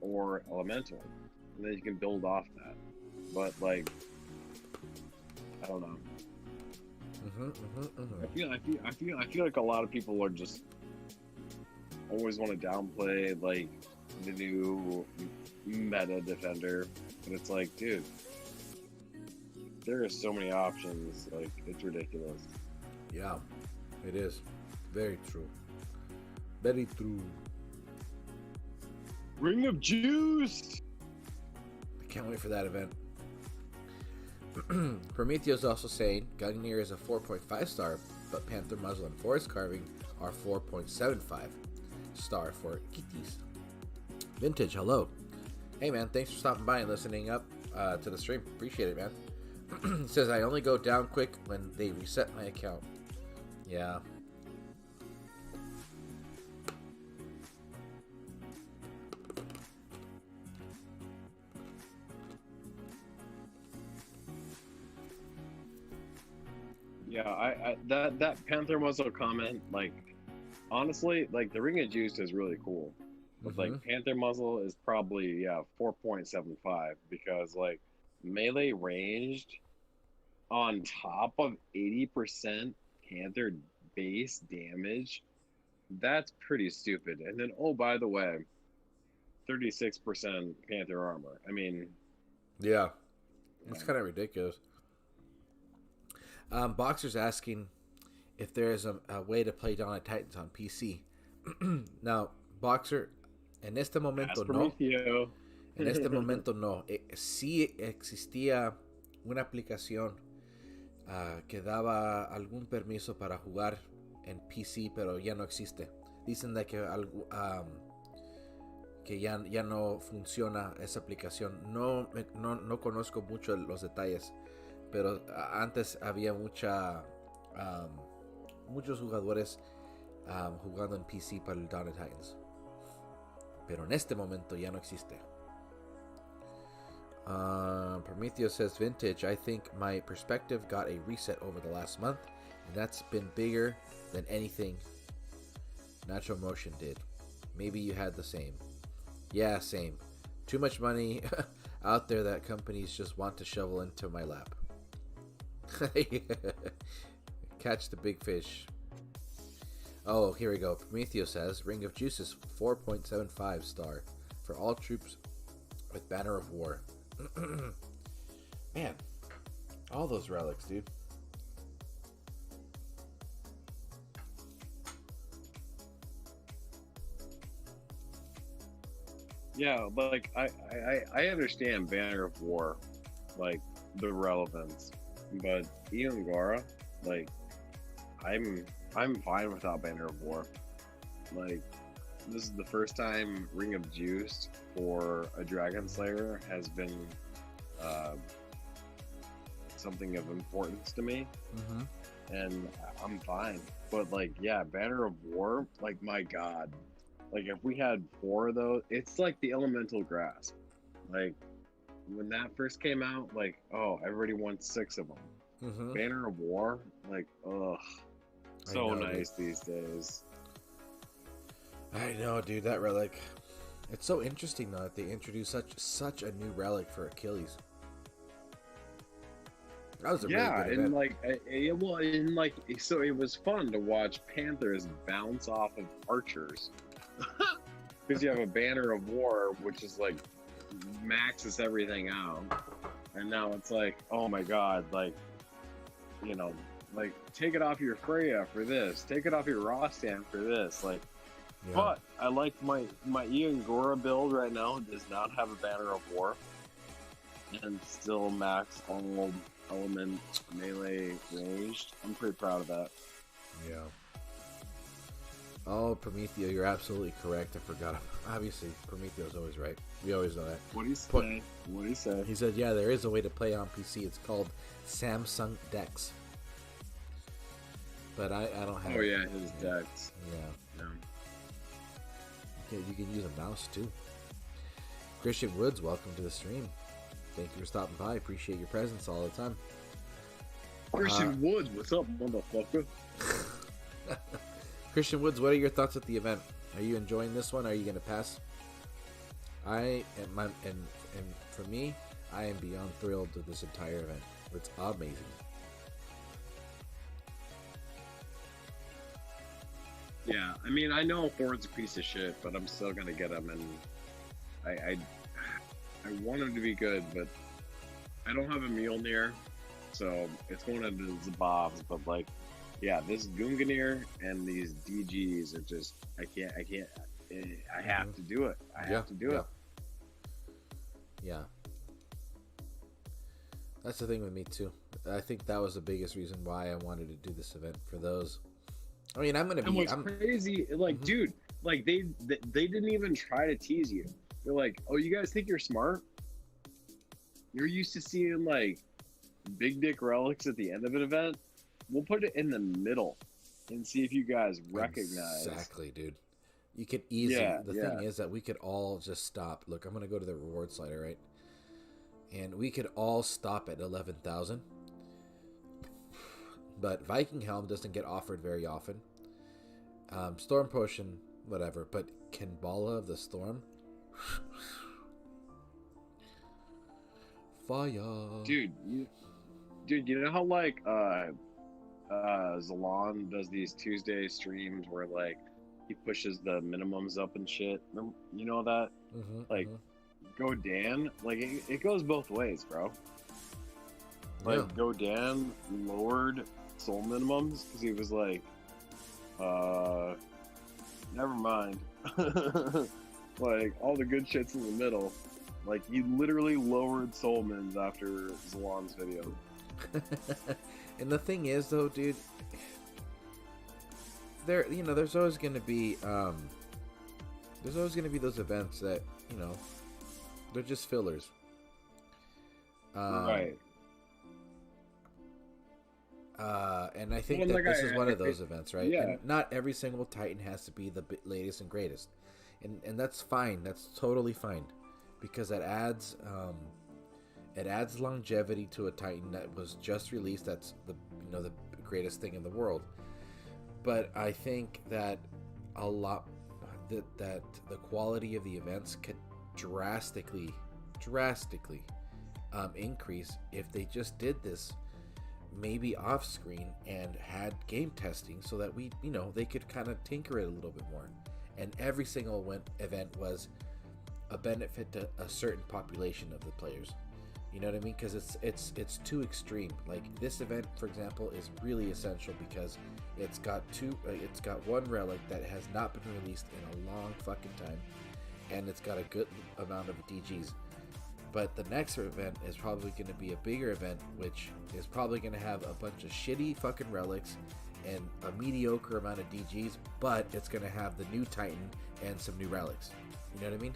or elemental. And then you can build off that. But, like, I don't know. I feel like a lot of people are just always want to downplay like the new meta defender, but it's like, dude, there are so many options. Like, it's ridiculous.
Yeah, it is. Very true. Very true.
Ring of Juice.
I can't wait for that event. Prometheo's also saying Gungnir is a 4.5 star, but Panther Muzzle and Forest Carving are 4.75 star for kitties. Vintage, hello. Hey man, thanks for stopping by and listening up to the stream. Appreciate it, man. It says I only go down quick when they reset my account. Yeah.
Yeah, I that Panther Muzzle comment, like, honestly, like, the Ring of Juice is really cool. But like, Panther Muzzle is probably 4.75 because, like, melee ranged on top of 80% Panther base damage, that's pretty stupid. And then, oh, by the way, 36% Panther armor. I mean,
Yeah. It's kind of ridiculous. Boxer's asking if there is a way to play Dawn of Titans on PC. Now, Boxer, en este momento no.
PROMETHEO.
En este momento no. Sí existía una aplicación que daba algún permiso para jugar en PC, pero ya no existe. Dicen de que ya no funciona esa aplicación. No conozco mucho los detalles, pero antes había muchos jugadores jugando en PC para el Dawn of Titans, pero en este momento ya no existe. Prometheo says, Vintage, I think my perspective got a reset over the last month, and that's been bigger than anything Natural Motion did. Maybe you had the same. Yeah, same. Too much money out there that companies just want to shovel into my lap. Catch the big fish. Oh, here we go. Prometheo says, Ring of Juice is 4.75 star for all troops with Banner of War. Man, all those relics, dude.
Yeah, like, I understand Banner of War, like, the relevance, but Ian Gora, like, I'm fine without Banner of War. Like, this is the first time Ring of Juice for a Dragon Slayer has been something of importance to me, and I'm fine. But, like, yeah, Banner of War, like, my god. Like, if we had 4 of those, it's like the Elemental Grasp. Like, when that first came out, like, oh, everybody wants 6 of them. Banner of War, like, ugh. So nice, dude. These days.
I know, dude, that relic. It's so interesting, though, that they introduced such a new relic for Achilles. That was a really good event.
So it was fun to watch Panthers bounce off of archers. Because you have a Banner of War, which is like maxes everything out, and now it's like, oh my god, like, you know, like, take it off your Freya for this, take it off your Rostam for this, like. Yeah. But I like my Ian Gora build right now does not have a Banner of War, and still max all element melee ranged. I'm pretty proud of that.
Yeah. Oh, Prometheo, you're absolutely correct. I forgot. Obviously, Prometheo's always right. We always know that.
What do you say? What do you say?
He said, yeah, there is a way to play on PC. It's called Samsung Dex. but I don't have.
Oh yeah, his decks.
Yeah.
Yeah.
You can use a mouse too. Christian Woods, welcome to the stream. Thank you for stopping by. Appreciate your presence all the time.
Christian Woods, what's up, motherfucker?
Christian Woods, what are your thoughts at the event? Are you enjoying this one? Are you going to pass? And for me, I am beyond thrilled with this entire event. It's amazing.
Yeah, I mean, I know Ford's a piece of shit, but I'm still gonna get him, and I want him to be good, but I don't have a Mjolnir, so it's going into the Bobs. But like, yeah, this Gungnir and these DGs are just I have to do it. I have to do it.
Yeah. That's the thing with me too. I think that was the biggest reason why I wanted to do this event for those. I mean, I'm gonna be.
And what's crazy, like, dude, like they didn't even try to tease you. They're like, "Oh, you guys think you're smart? You're used to seeing like big dick relics at the end of an event. We'll put it in the middle and see if you guys recognize."
Exactly, dude. You could easily. The thing is that we could all just stop. Look, I'm gonna go to the reward slider, right? And we could all stop at 11,000. But Viking Helm doesn't get offered very often. Storm Potion, whatever. But Kanbala of the Storm? Fire.
Dude, you know how like ZALON does these Tuesday streams where like he pushes the minimums up and shit? You know that? Like, GODAN, like it goes both ways, bro. Like GODAN lowered soul minimums because he was like, never mind. Like all the good shit's in the middle. Like he literally lowered soul mins after ZALON's video.
And the thing is, though, dude, there's always gonna be those events that they're just fillers.
Right.
And I think this is one of those events, right? Yeah. And not every single Titan has to be the latest and greatest, and that's fine. That's totally fine, because it adds longevity to a Titan that was just released. That's the greatest thing in the world. But I think that that the quality of the events could drastically increase if they just did this maybe off screen and had game testing, so that they could kind of tinker it a little bit more, and every single event was a benefit to a certain population of the players. You know what I mean? Because it's too extreme. Like this event, for example, is really essential because it's got one relic that has not been released in a long fucking time, and it's got a good amount of DGs. But the next event is probably going to be a bigger event, which is probably going to have a bunch of shitty fucking relics and a mediocre amount of DGs, but it's going to have the new Titan and some new relics. You know what I mean?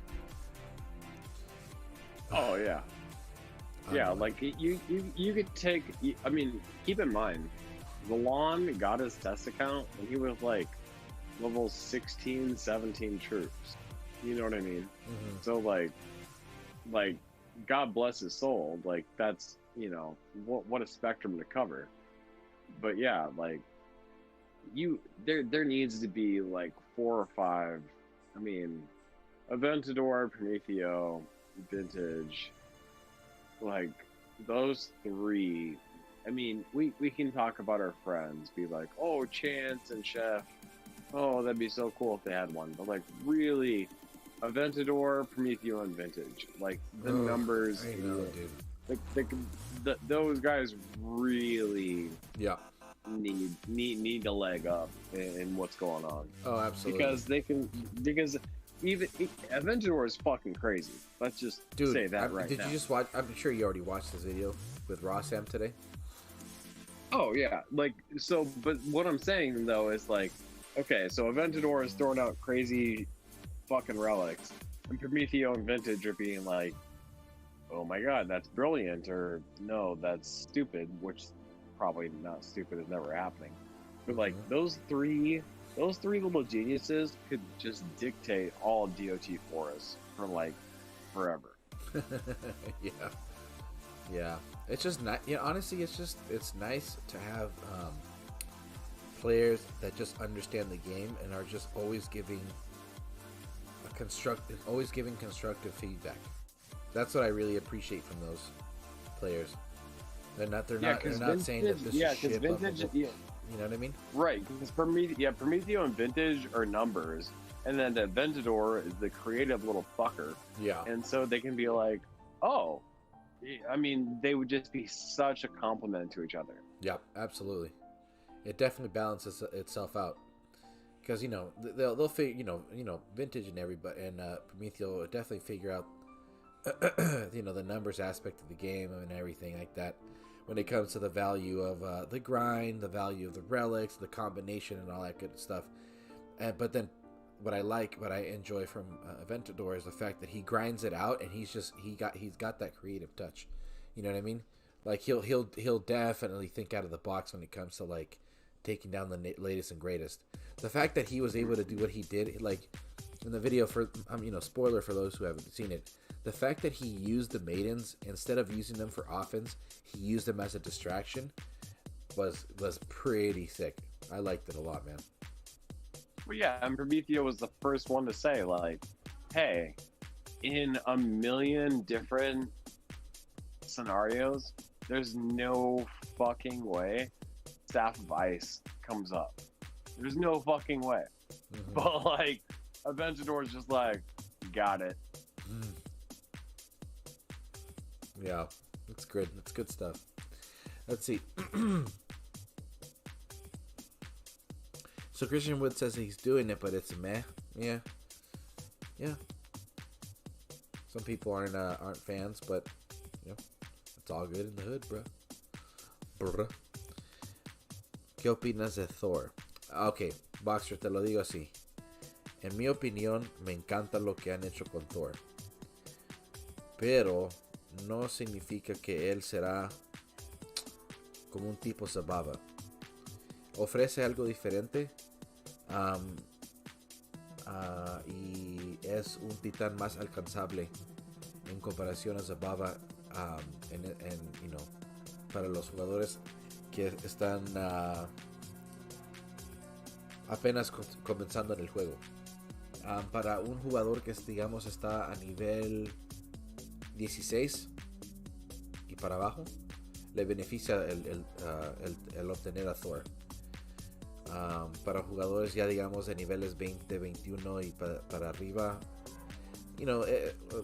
Oh yeah. Yeah, like you could take. I mean, keep in mind, ZALON got his test account when he was like level 16, 17 troops. You know what I mean? So like God bless his soul. Like that's what a spectrum to cover. But yeah, like there needs to be like 4 or 5. I mean, Aventador, PROMETHEO, Vintage. Like those 3, I mean, we can talk about our friends, be like, oh, Chance and Chef, oh, that'd be so cool if they had one. But like really, Aventador, PROMETHEO, and Vintage, like the numbers,
I know, dude.
Those guys really need to leg up in what's going on.
Oh, absolutely.
Because even Aventador is fucking crazy. Let's just say that right now.
Did you just watch? I'm sure you already watched this video with Rossam today.
Oh yeah, like so. But what I'm saying though is like, okay, so Aventador is throwing out crazy fucking relics, and PROMETHEO and Vintage are being like, oh my god, that's brilliant, or no, that's stupid, which probably not stupid is never happening. But like those three little geniuses could just dictate all DOT for us for like forever.
Yeah. It's just not. Honestly, it's nice to have players that just understand the game and are just always giving constructive feedback. That's what I really appreciate from those players. They're not saying that this is shit.
Vintage,
you know what I mean?
Right, because Prometheo and Vintage are numbers, and then the Aventador is the creative little fucker.
Yeah.
And so they can be like, oh, I mean, they would just be such a compliment to each other.
Yeah, absolutely. It definitely balances itself out, because they'll figure Vintage and everybody and Prometheo will definitely figure out the numbers aspect of the game and everything like that. When it comes to the value of the grind, the value of the relics, the combination, and all that good stuff. But then, what I enjoy from Aventador is the fact that he grinds it out, and he's got that creative touch. You know what I mean? Like he'll definitely think out of the box when it comes to like taking down the latest and greatest. The fact that he was able to do what he did, like in the video for spoiler for those who haven't seen it. The fact that he used the maidens instead of using them for offense, he used them as a distraction, was pretty sick. I liked it a lot, man.
Well, yeah, and Prometheo was the first one to say, like, hey, in a million different scenarios, there's no fucking way Staff of Ice comes up. There's no fucking way. Mm-hmm. But, like, Aventador is just like, got it.
Mm. Yeah, that's good. That's good stuff. Let's see. So Christian Wood says he's doing it, but it's a meh. Yeah. Some people aren't fans, but it's all good in the hood, bro. ¿Qué opinas de Thor? Okay, Boxer, te lo digo así. En mi opinión, me encanta lo que han hecho con Thor. Pero no significa que él será como un tipo Zababa. Ofrece algo diferente y es un titán más alcanzable en comparación a Zababa para los jugadores que están apenas comenzando en el juego. Para un jugador que digamos está a nivel 16 y para abajo, le beneficia el obtener a Thor. Para jugadores ya digamos de niveles 20, 21 y para arriba,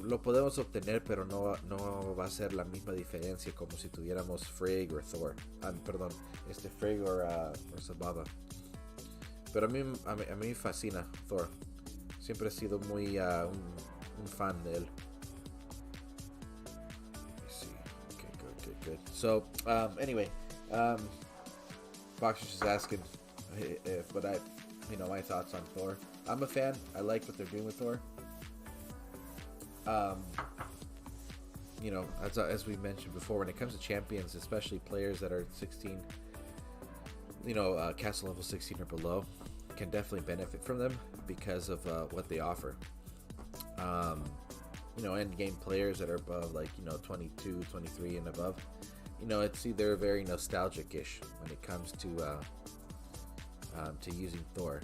lo podemos obtener, pero no va a ser la misma diferencia como si tuviéramos Frigg o Thor. Frigg o Zababa. Pero a mí me fascina Thor. Siempre he sido muy un fan de él. Okay, good. So, anyway, Boxer's just asking what my thoughts on Thor. I'm a fan. I like what they're doing with Thor. As we mentioned before, when it comes to champions, especially players that are 16, castle level 16 or below, can definitely benefit from them because of what they offer. End game players that are above 22, 23 and above, they're very nostalgic-ish when it comes to using Thor.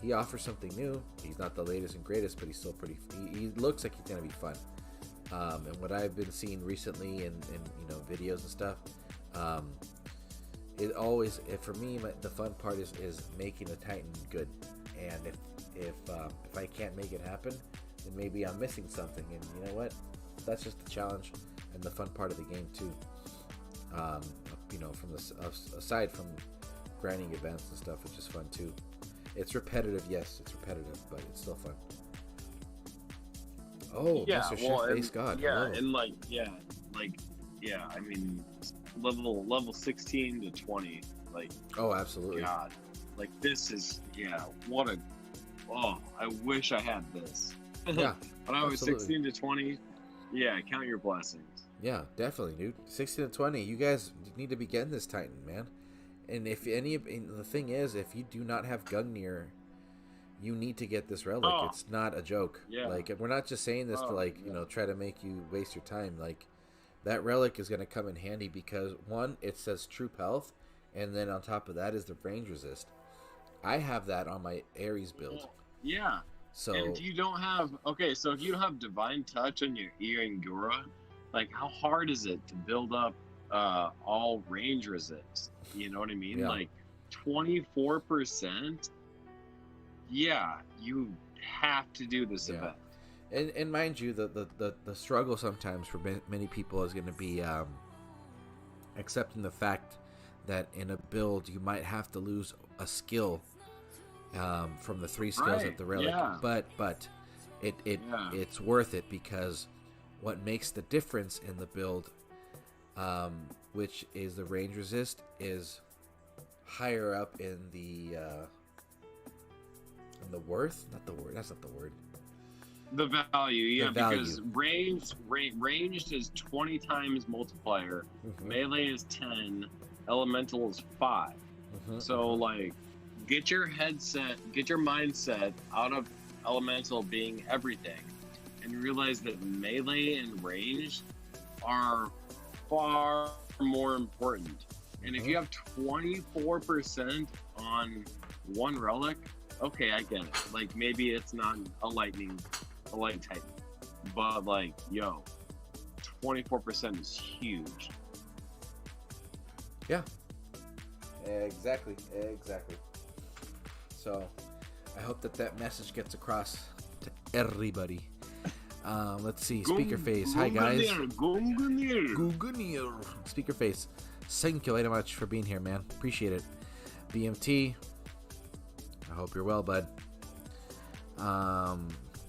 He offers something new. He's not the latest and greatest, but he's still he looks like he's gonna be fun. And what I've been seeing recently in videos and stuff, it always, for me, the fun part is making a Titan good. And if I can't make it happen, then maybe I'm missing something. And you know what? That's just the challenge and the fun part of the game too. From aside from grinding events and stuff, which is fun too. It's repetitive, yes, but it's still fun. Oh, yeah, Mr. Chef-Based God.
Yeah, and I mean, level 16 to 20,
oh, absolutely.
God, this is, I wish I had this.
Yeah,
when I was 16 to 20, count your blessings.
Yeah, definitely, dude. 16 to 20, you guys need to be getting this Titan, man. And the thing is, if you do not have Gungnir, you need to get this relic.
Oh.
It's not a joke.
Yeah.
Like, we're not just saying this to like, you know, try to make you waste your time. Like, that relic is going to come in handy because one, it says troop health, and then on top of that is the range resist. I have that on my Ares build.
Yeah.
So
And if you don't have so if you don't have divine touch on your Iangura, like how hard is it to build up all range resist? You know what I mean?
Yeah.
Like 24%. Yeah, you have to do this event.
And mind you, the struggle sometimes for many people is going to be accepting the fact that in a build you might have to lose a skill from the 3 skills at the relic, but it's worth it because what makes the difference in the build, which is the range resist, is higher up in the worth, not the word. That's not the word.
The value,
The value.
because ranged is 20 times multiplier, melee is 10, elemental is 5. So like, get your mindset out of elemental being everything, and realize that melee and ranged are far more important. And if you have 24% on one relic, okay, I get it. Like, maybe it's not a light titan, but like, 24% is huge.
Yeah. Exactly. So, I hope that message gets across to everybody. Let's see. Speaker face. Hi guys. Gungnir. Speaker face. Thank you very much for being here, man. Appreciate it. BMT. I hope you're well, bud.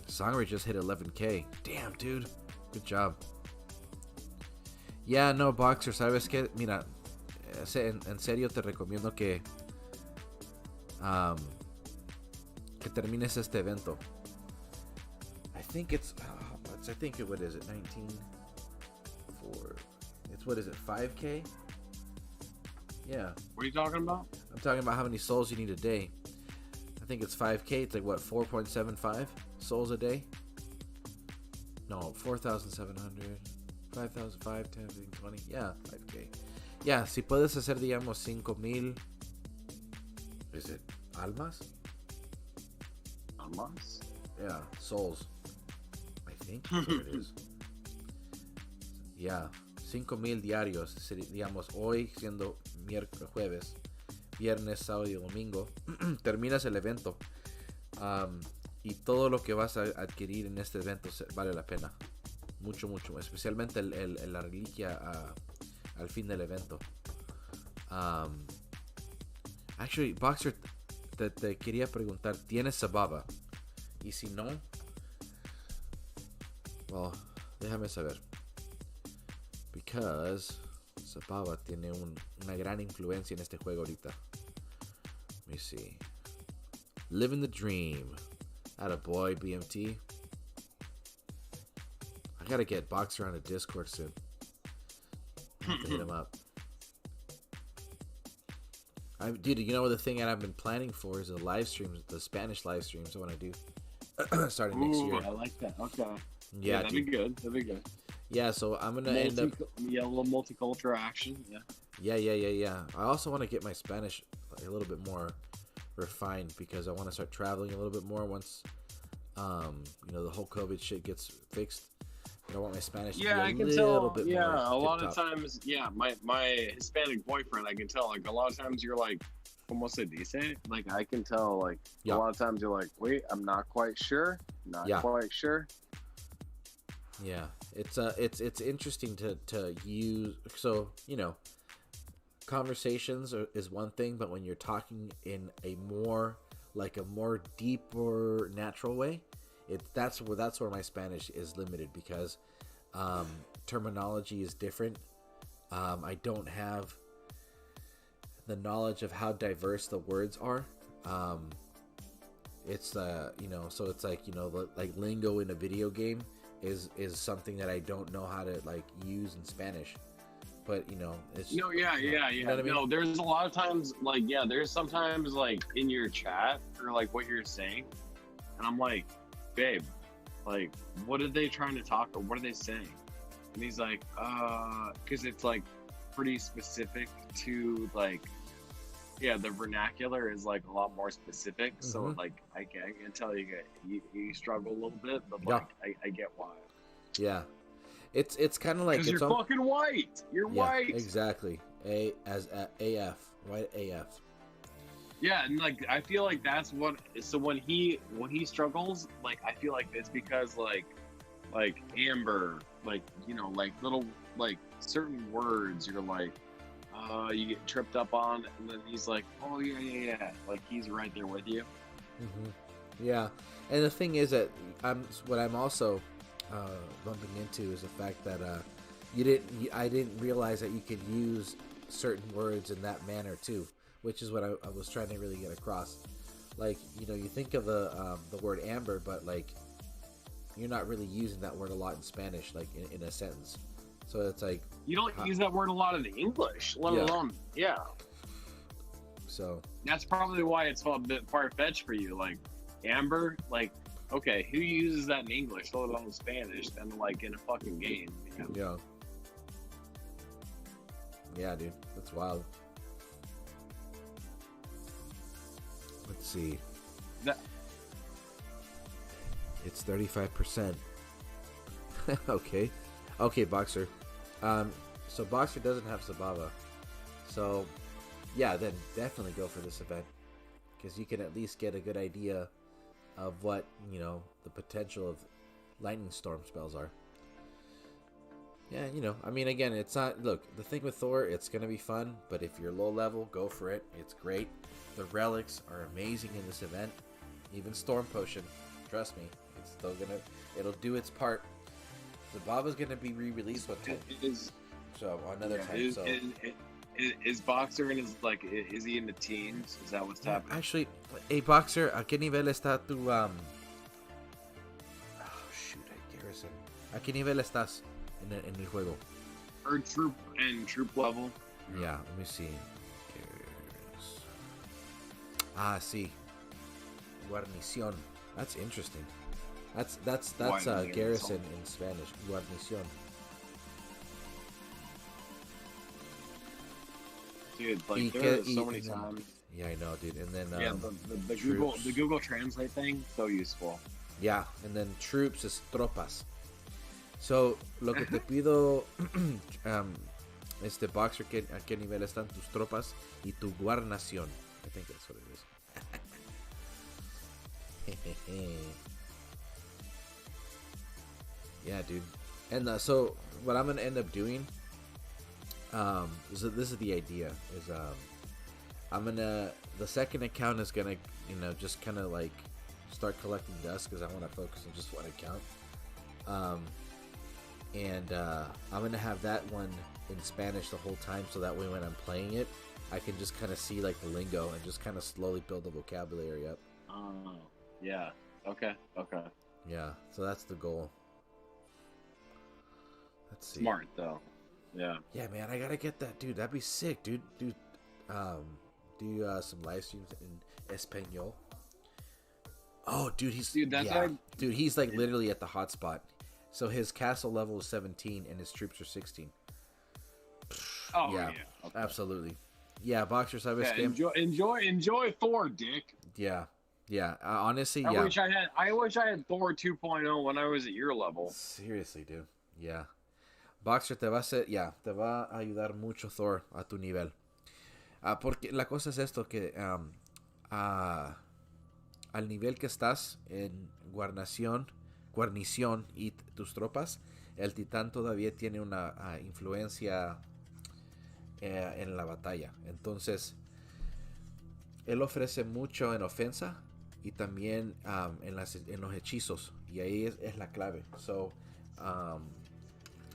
Sangre just hit 11K. Damn, dude. Good job. Yeah, no, Boxer, ¿sabes qué? Mira, en serio te recomiendo que termines este evento. I think what is it, 19 for, it's, what is it, 5K? Yeah.
What are you talking about?
I'm talking about how many souls you need a day. I think it's 5K. It's like, what, 4.75 souls a day? No, 4,700, 5,005, 10, 15, 20. Yeah, 5K. Yeah, si puedes hacer, digamos, 5,000. Is it almas?
Almas?
Yeah, souls. I think that's what it is. Yeah, 5,000 diarios. Digamos, hoy siendo jueves, viernes, sábado y domingo, terminas el evento. Y todo lo que vas a adquirir en este evento vale la pena. Mucho, mucho. Especialmente la reliquia al fin del evento. Actually, Boxer, te quería preguntar, ¿tienes Sababa? Y si no, well, déjame saber. Because Sababa tiene una gran influencia en este juego ahorita. Let me see. Living the dream. Attaboy, BMT. I gotta get Boxer on a Discord soon. I have to hit him up. Dude, you know what the thing that I've been planning for is the live streams, the Spanish live streams I want to do starting next year.
I like that. Okay.
Yeah,
that'd be good.
Yeah, so I'm gonna end up.
Yeah, a little multicultural action. Yeah.
Yeah. I also want to get my Spanish a little bit more refined because I want to start traveling a little bit more once, the whole COVID shit gets fixed. I want my Spanish to be
I can
little
tell.
bit
Yeah,
more
a lot of
tip-top.
times. Yeah, my Hispanic boyfriend, I can tell. Like a lot of times, you're like, "Como se dice?" Like I can tell. Like
Yeah.
a lot of times, you're like, "Wait, I'm not quite sure. Not quite sure."
Yeah, it's interesting to use. So conversations is one thing, but when you're talking in a more deeper, natural way, that's where my Spanish is limited because terminology is different. I don't have the knowledge of how diverse the words are. It's so it's like like lingo in a video game is something that I don't know how to use in Spanish. but you know, it's
No, yeah.
You know what I mean?
No, there's a lot of times, like, yeah, there's sometimes, like, in your chat, or, like, what you're saying, and I'm like, babe, like, what are they trying to talk, or what are they saying? And he's like, because it's, like, pretty specific to, like, yeah, the vernacular is, like, a lot more specific, so, like, I can tell you struggle a little bit, but, like, I get why.
Yeah. It's kind of like
because you're fucking white. You're white.
Exactly. AF, white AF.
Yeah, and like I feel like that's what. So when he struggles, like I feel like it's because like amber, like you know, like little like certain words you're like, you get tripped up on, and then he's like, oh yeah, like he's right there with you.
Yeah, and the thing is that what I'm also bumping into is the fact that I didn't realize that you could use certain words in that manner too, which is what I was trying to really get across. Like, you know, you think of the word amber, but like you're not really using that word a lot in Spanish, like in a sentence. So it's like
you don't use that word a lot in English, let alone
So
that's probably why it's a bit far-fetched for you. Like amber, like. Okay, who uses that in English, let alone Spanish, and like in a fucking game? You know?
Yeah, dude, that's wild. Let's see. It's 35%. Okay, Boxer. So Boxer doesn't have Sababa. So, yeah, then definitely go for this event because you can at least get a good idea of what, you know, the potential of lightning storm spells are. Yeah, you know, I mean, again, it's not, look, the thing with Thor, it's going to be fun, but if you're low level, go for it. It's great. The relics are amazing in this event. Even Storm Potion, trust me, it's still going to, it'll do its part. The Baba's going to be re-released one time. So, another time, so.
Is Boxer in his, like, is he in the teens? Is that what's happening?
Actually, hey, Boxer, ¿a qué nivel está tu, Oh, shoot, Garrison. ¿A qué nivel estás en el juego?
Or troop level?
Yeah, let me see. Sí. Guarnición. That's interesting. That's Garrison in Spanish. Guarnición.
Dude, like there are so many times.
Yeah, I know, dude. And then
the Google Translate thing, so useful.
Yeah, and then troops is tropas. So lo que te pido, Boxer, a qué nivel están tus tropas y tu guarnición. I think that's what it is. Yeah, dude. And so what I'm gonna end up doing. So this is the idea. Is the second account is gonna, you know, just kind of like start collecting dust because I want to focus on just one account. And I'm gonna have that one in Spanish the whole time, so that way when I'm playing it, I can just kind of see like the lingo and just kind of slowly build the vocabulary up.
Oh, yeah. Okay.
Yeah. So that's the goal. Let's see.
Smart though. Yeah.
Yeah, man, I gotta get that, dude. That'd be sick, dude. Do some live streams in Espanol. Oh, dude, he's like literally at the hotspot. So his castle level is 17 and his troops are 16.
Oh
yeah,
okay.
Absolutely. Yeah, Boxer, sabes
que enjoy Thor, Dick.
Yeah. Honestly,
I wish I had Thor 2.0 when I was at your level.
Seriously, dude. Yeah. Boxer te va a ayudar mucho Thor a tu nivel. Porque la cosa es esto, que al nivel que estás en guarnición y tus tropas, el titán todavía tiene una influencia en la batalla. Entonces, él ofrece mucho en ofensa y también en los hechizos. Y ahí es la clave.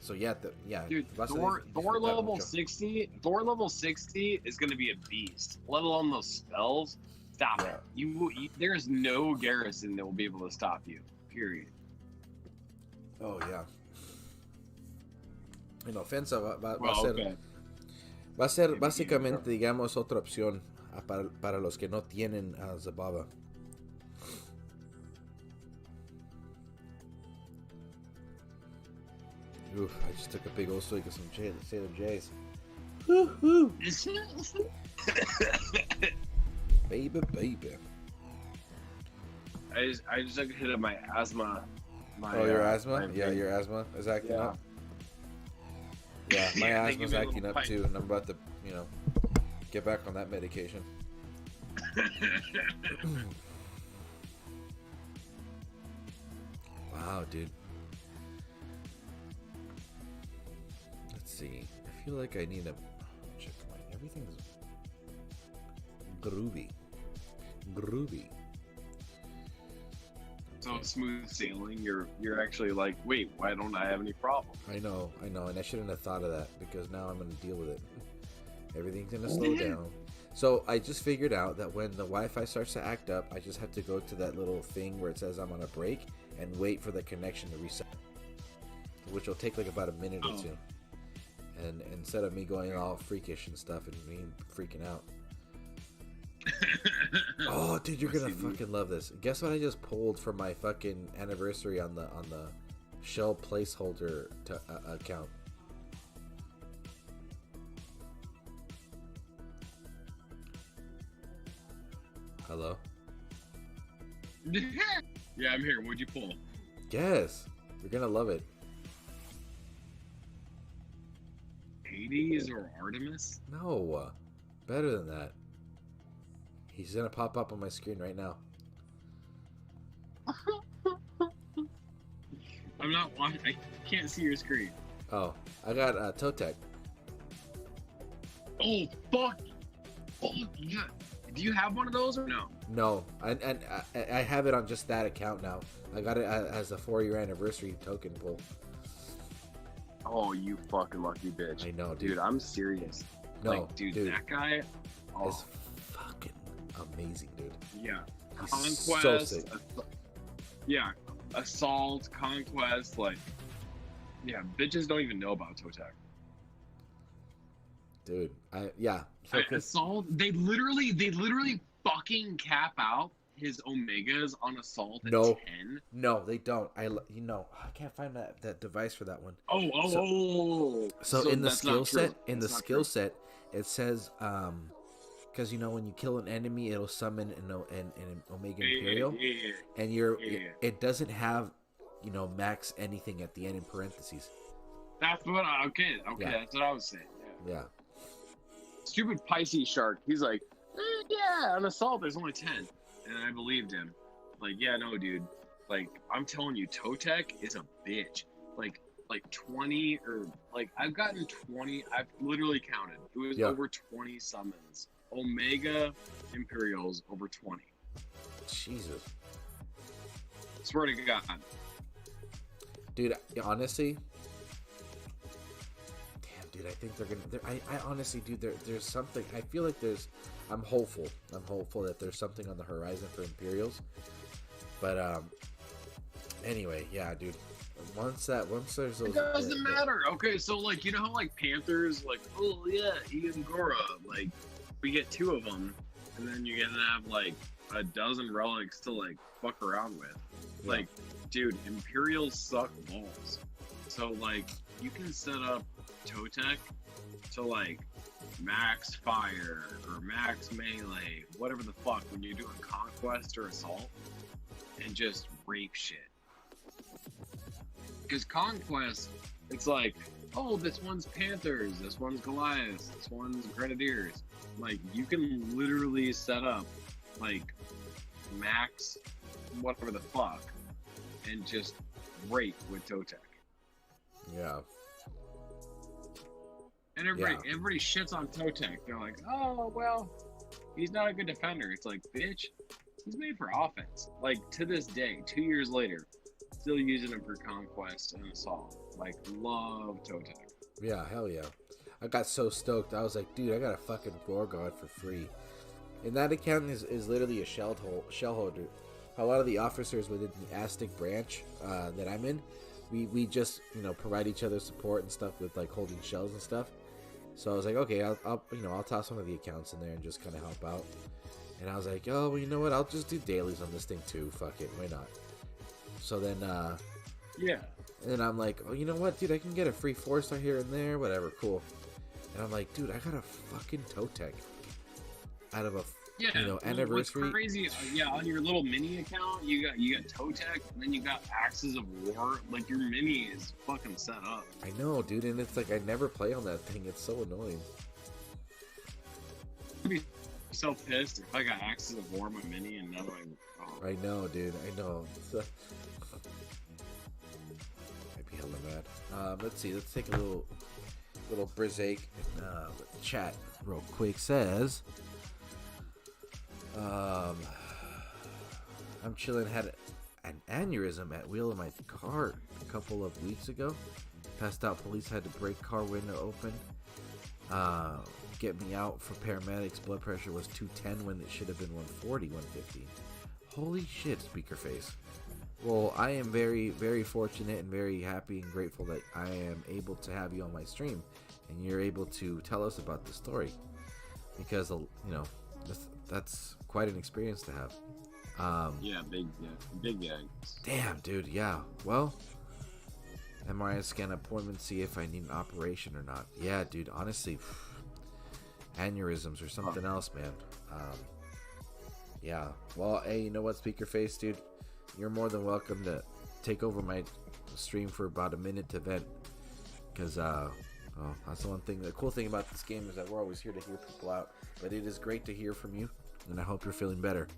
So yeah,
dude, Thor level 60. Thor level 60 is going to be a beast. Let alone those spells. Stop it. You there's no garrison that will be able to stop you. Period.
Oh yeah. En ofensa va
Well,
a ser...
okay.
Va a ser básicamente, digamos, otra opción para los que no tienen Zababa. Oof, I just took a big old swig of some Sailor J's. Woo-hoo! Baby, baby.
I just took a hit of my asthma.
Your asthma? Yeah, your asthma is acting up. Yeah, my asthma's acting up too, and I'm about to, get back on that medication. Wow, dude. Let's see. I feel like I need to check everything's groovy.
So smooth sailing. You're actually like, wait, why don't I have any problem?
I know, and I shouldn't have thought of that because now I'm gonna deal with it. Everything's gonna slow down. So I just figured out that when the Wi-Fi starts to act up, I just have to go to that little thing where it says I'm on a break and wait for the connection to reset, which will take like about a minute or two. And instead of me going all freakish and stuff and me freaking out. Oh, dude, you're gonna fucking love this. Guess what I just pulled for my fucking anniversary on the Shell placeholder account. Hello?
Yeah, I'm here. What'd you pull?
Yes, you're gonna love it.
Hades or Artemis?
No, better than that. He's gonna pop up on my screen right now.
I'm not watching. I can't see your screen.
Oh, I got Totec.
Oh fuck! Oh yeah. Do you have one of those or no?
No, I have it on just that account now. I got it as a 4-year anniversary token pull.
Oh, you fucking lucky bitch!
I know, dude.
Dude, I'm serious.
No,
like, dude, that guy
is fucking amazing, dude.
Yeah,
He's
Conquest.
so sick.
Yeah, Assault, Conquest, like, yeah, bitches don't even know about Totec.
Dude, So
Assault, they literally fucking cap out his Omegas on Assault at 10.
No, they don't. I can't find that device for that one.
So
in the skill set, it says because when you kill an enemy, it'll summon an Omega Imperial, and it doesn't have max anything at the end in parentheses.
That's what. Okay, that's what I was saying.
Yeah.
Stupid Pisces shark. He's like, yeah, on Assault there's only 10, and I believed him. Like, yeah, no, dude. Like, I'm telling you, Totec is a bitch. Like 20 or like I've gotten 20. I've literally counted. It was over 20 summons. Omega Imperials over 20.
Jesus.
Swear to God.
Dude, honestly. Damn, dude, I think they're gonna. I honestly, dude, there's something. I feel like I'm hopeful. I'm hopeful that there's something on the horizon for Imperials. But anyway, yeah, dude. Once there's those.
It doesn't matter. Okay, so like how like Panthers, like, oh yeah, Ian Gora, like we get 2 of them, and then you're gonna have like a dozen relics to like fuck around with.
Yeah.
Like, dude, Imperials suck balls. So like you can set up Totec to like max fire or max melee, whatever the fuck, when you're doing Conquest or Assault, and just rape shit. Because Conquest, it's like, oh, this one's Panthers, this one's Goliaths, this one's Grenadiers. Like, you can literally set up, like, max whatever the fuck, and just rape with Totec.
Yeah.
And everybody shits on Totec. They're like, oh, well, he's not a good defender. It's like, bitch, he's made for offense. Like, to this day, 2 years later, still using him for Conquest and Assault. Like, love Totec.
Yeah, hell yeah. I got so stoked. I was like, dude, I got a fucking Gorgon for free. And that account is literally a shell holder. A lot of the officers within the Aztec branch that I'm in, we just provide each other support and stuff with like holding shells and stuff. So I was like, okay, I'll toss one of the accounts in there and just kind of help out. And I was like, oh, well, you know what? I'll just do dailies on this thing too. Fuck it, why not? So then,
Yeah.
and I'm like, oh, you know what, dude? I can get a free 4-star here and there, whatever, cool. And I'm like, dude, I got a fucking toe tech out of a anniversary.
What's crazy? Yeah, on your little mini account, you got toe tech, and then you got Axes of War. Like your mini is fucking set up.
I know, dude, and it's like I never play on that thing. It's so annoying.
I'd be so pissed if I got Axes of War on my mini and now
I know, dude. I know. I'd be hella mad. Let's see. Let's take a little break. Chat real quick says, I'm chilling. Had an aneurysm at wheel of my car a couple of weeks ago. Passed out. Police had to break car window open. Get me out for paramedics. Blood pressure was 210 when it should have been 140, 150. Holy shit, speaker face. Well, I am very, very fortunate and very happy and grateful that I am able to have you on my stream and you're able to tell us about the story, because that's quite an experience to have.
big
Damn, dude. Yeah. Well, MRI scan appointment, see if I need an operation or not. Yeah, dude. Honestly, aneurysms or something else, man. Yeah. Well, hey, you know what, speaker face, dude? You're more than welcome to take over my stream for about a minute to vent, because that's the one thing. The cool thing about this game is that we're always here to hear people out, but it is great to hear from you, and I hope you're feeling better.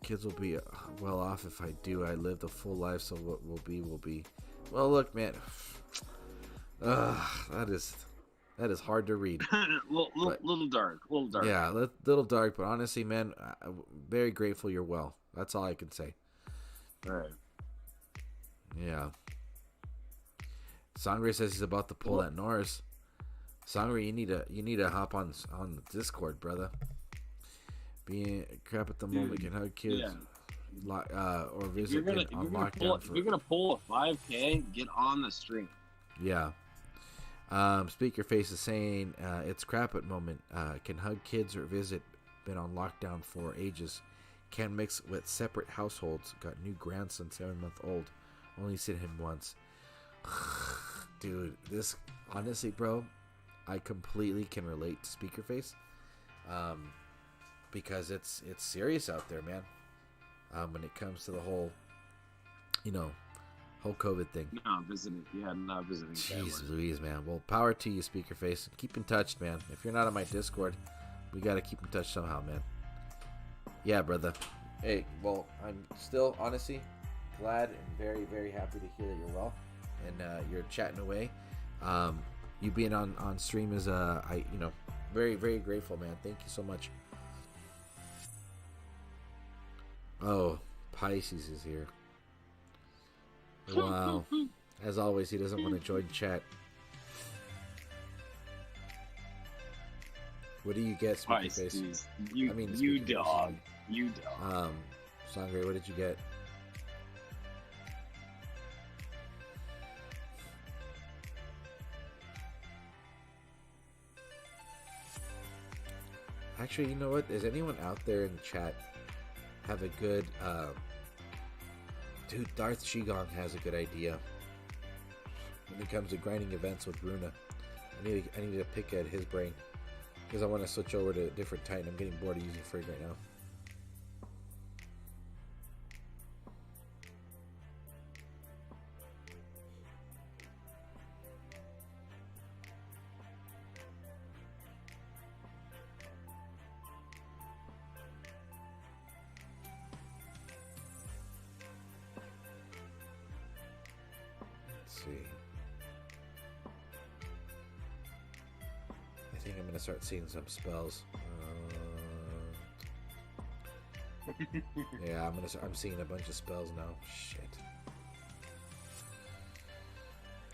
Kids will be well off if I do. I lived a full life, so what will be will be. Well, look, man, that is hard to read.
little dark.
Yeah, little dark, but honestly, man, I'm very grateful you're well. That's all I can say.
All right.
Yeah. Sangre says he's about to pull that Norris. Sangre, you need to hop on the Discord, brother. Being crap at the moment can hug kids.
Yeah.
Or visit on lockdown.
If you're gonna pull a 5K, get on the stream.
Yeah. Speaker face is saying it's crap at moment. Can hug kids or visit. Been on lockdown for ages. Can't mix with separate households. Got new grandson, 7-month-old. Only seen him once. Dude, this honestly, bro, I completely can relate to speaker face. Because it's serious out there, man. When it comes to the whole, whole COVID thing.
Not visiting.
Jeez Louise, man. Well, power to you, speaker face. Keep in touch, man. If you're not on my Discord, we gotta keep in touch somehow, man. Yeah, brother. Hey, well, I'm still honestly glad and very, very happy to hear that you're well and you're chatting away. You being on stream is very, very grateful, man. Thank you so much. Oh, Pisces is here. Wow. As always, he doesn't want to join chat. What do you get, speaker face?
You dog.
Sangre, what did you get? Actually, you know what? Is anyone out there in the chat have a good dude? Darth Shigong has a good idea when it comes to grinding events with Runa. I need to pick at his brain because I want to switch over to a different Titan. I'm getting bored of using Frigg right now. I think I'm gonna start seeing some spells. Yeah, I'm seeing a bunch of spells now. Shit.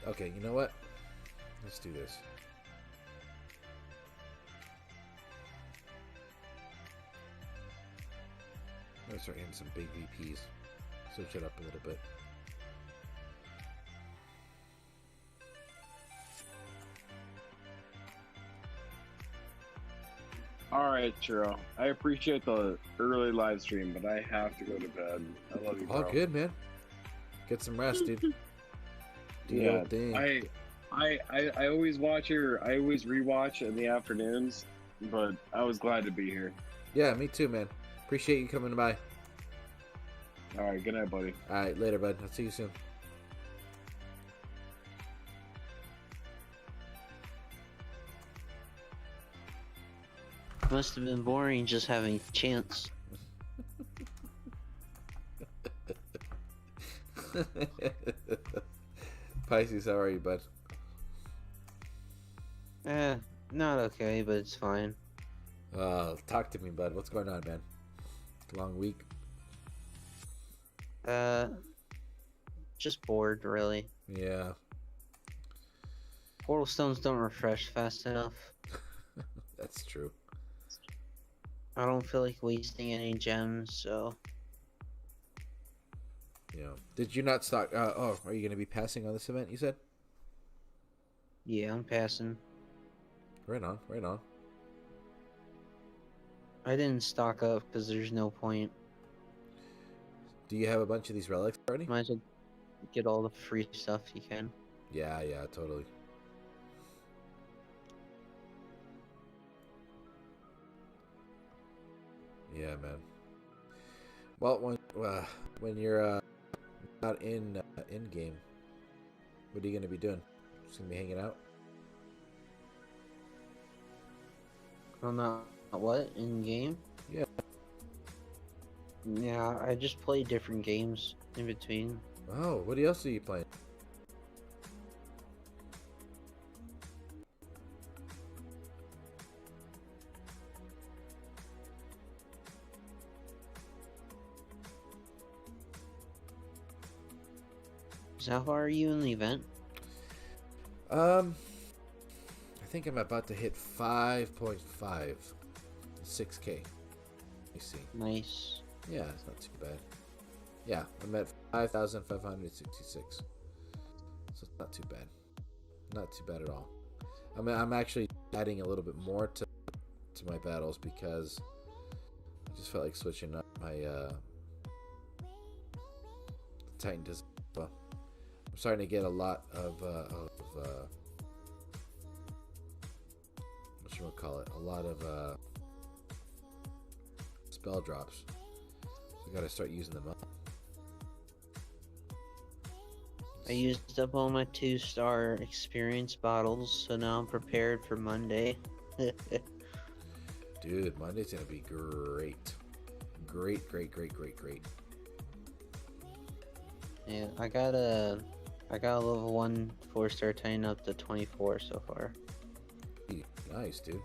Okay, you know what? Let's do this. I'm gonna start hitting some big VPs. Switch it up a little bit.
All right, Churro. I appreciate the early live stream, but I have to go to bed. I love you, bro.
All good, man. Get some rest, dude. Do your
Yeah,
old thing.
I always watch I always rewatch in the afternoons, but I was glad to be here.
Yeah, me too, man. Appreciate you coming by.
All right, good night, buddy.
All right, later, bud. I'll see you soon.
Must have been boring just having chance.
Pisces, how are you, bud?
Not okay, but it's fine.
Talk to me, bud. What's going on, man? Long week.
Just bored, really.
Yeah.
Portal stones don't refresh fast enough.
That's true.
I don't feel like wasting any gems, so...
Yeah. Did you not stock... are you going to be passing on this event, you said?
Yeah, I'm passing.
Right on, right on.
I didn't stock up because there's no point.
Do you have a bunch of these relics already?
Might as well get all the free stuff you can.
Yeah, totally. Yeah, man. Well, when you're not in game, what are you gonna be doing? Just gonna be hanging out?
I'm not what in game.
Yeah.
Yeah, I just play different games in between.
Oh, what else are you playing?
So how far are you in the event?
I think I'm about to hit 5.5, 6K. Let me see.
Nice.
Yeah, it's not too bad. Yeah, I'm at 5,566. So it's not too bad. Not too bad at all. I mean, I'm actually adding a little bit more to my battles because I just felt like switching up my Titan design. Well, I'm starting to get a lot of what you want to call it? A lot of spell drops. So I gotta start using them up.
I used up all my 2-star experience bottles, so now I'm prepared for Monday.
Dude, Monday's gonna be great. Great.
Yeah, I got a level 1 4-star Titan up to 24 so far.
Nice, dude.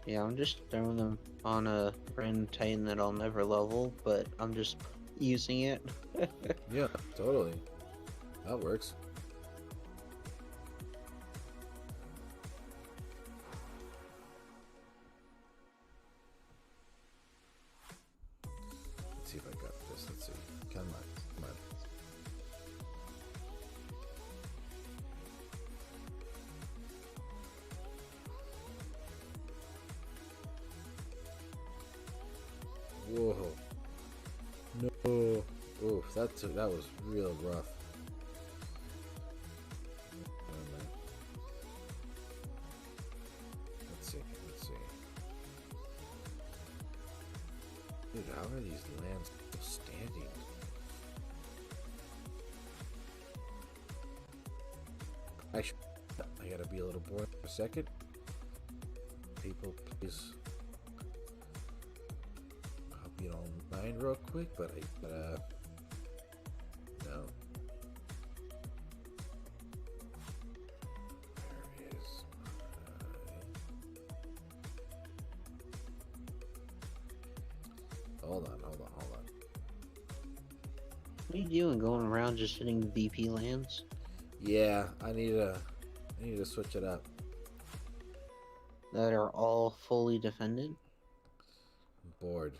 Yeah, I'm just throwing them on a random Titan that I'll never level, but I'm just using it.
Yeah, totally. That works. Let's see if I got this. Let's see. Come on. Whoa. No. Oof, that was real rough. Oh, man. Let's see. Dude, how are these lands still standing? Actually, I gotta be a little bored for a second. People, please. Hope you don't mind real quick, but I gotta. No. There it is. Hold on.
What are you doing going around just hitting VP lands?
Yeah, I need to switch it up.
That are all fully defended?
I'm bored.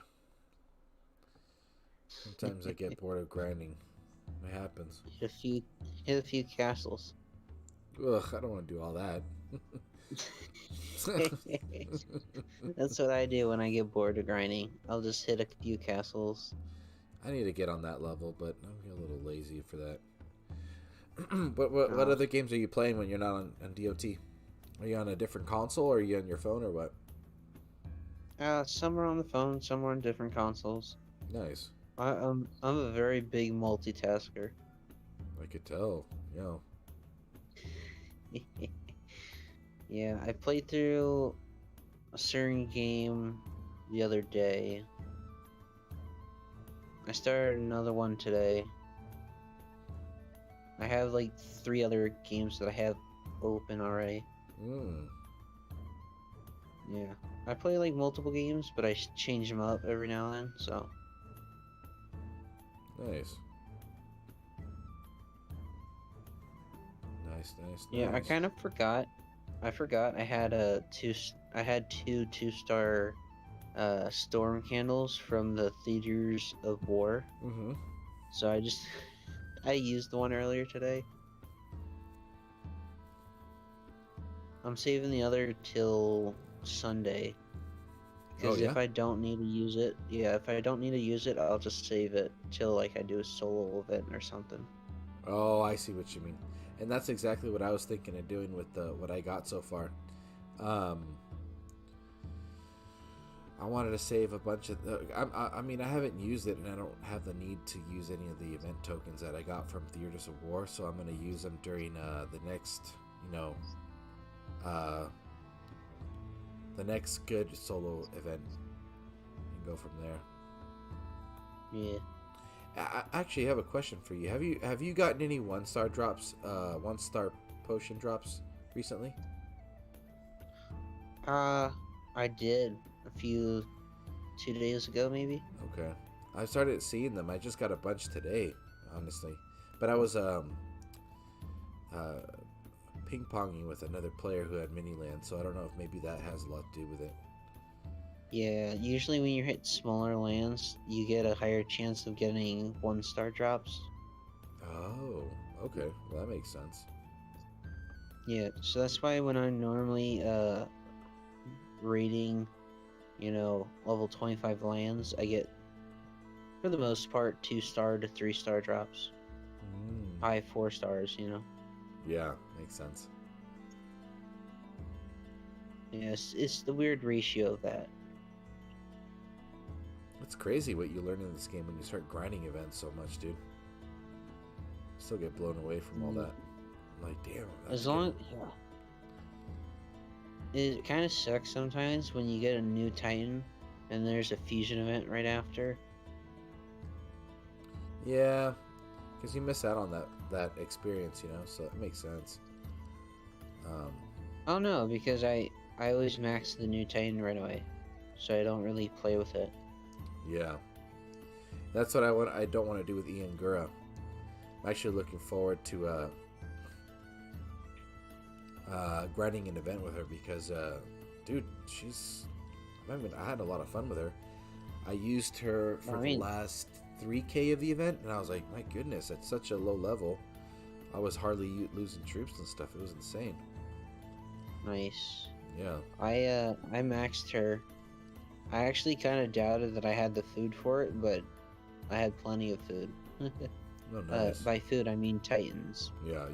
Sometimes I get bored of grinding. It happens.
Hit a few castles.
Ugh, I don't want to do all that.
That's what I do when I get bored of grinding. I'll just hit a few castles.
I need to get on that level, but I'm a little lazy for that. What other games are you playing when you're not on DOT? Are you on a different console, or are you on your phone, or what?
Some are on the phone, some are on different consoles.
Nice.
I'm a very big multitasker.
I could tell. Yeah.
Yeah, I played through a certain game the other day. I started another one today. I have like 3 other games that I have open already. Yeah, I play like multiple games, but I change them up every now and then, so.
Nice. Nice.
Yeah, I kind of forgot. I forgot I had two 2-star storm candles from the Theaters of War.
Mm-hmm.
So I used the one earlier today. I'm saving the other till Sunday. Because if I don't need to use it, I'll just save it till like I do a solo event or something.
Oh, I see what you mean. And that's exactly what I was thinking of doing with what I got so far. I wanted to save a bunch of... I mean, I haven't used it, and I don't have the need to use any of the event tokens that I got from Theaters of War, so I'm going to use them during the next, the next good solo event, and go from there.
Yeah.
I actually have a question for you. Have you gotten any 1-star drops, 1-star potion drops recently?
I did a few 2 days ago, maybe.
Okay. I started seeing them. I just got a bunch today, honestly. But I was ping-ponging with another player who had mini-land, so I don't know if maybe that has a lot to do with it.
Yeah, usually when you hit smaller lands, you get a higher chance of getting 1-star drops.
Oh, okay. Well, that makes sense.
Yeah, so that's why when I'm normally raiding, level 25 lands, I get, for the most part, 2-star to 3-star drops. High 4 stars,
Yeah, makes sense.
Yes, it's the weird ratio of that.
It's crazy what you learn in this game when you start grinding events so much, dude. Still get blown away from all that. I'm like, damn.
It kind of sucks sometimes when you get a new Titan and there's a fusion event right after.
Yeah, because you miss out on that experience, so it makes sense.
Oh no, because I always max the new Titan right away, so I don't really play with it.
Yeah, that's what I don't want to do with Ian Gura. I'm actually looking forward to grinding an event with her because, dude, I had a lot of fun with her. I used her for the last 3K of the event, and I was like, my goodness, at such a low level, I was hardly losing troops and stuff. It was insane.
Nice.
Yeah.
I maxed her. I actually kind of doubted that I had the food for it, but I had plenty of food.
Oh, nice.
By food, I mean Titans.
Yeah,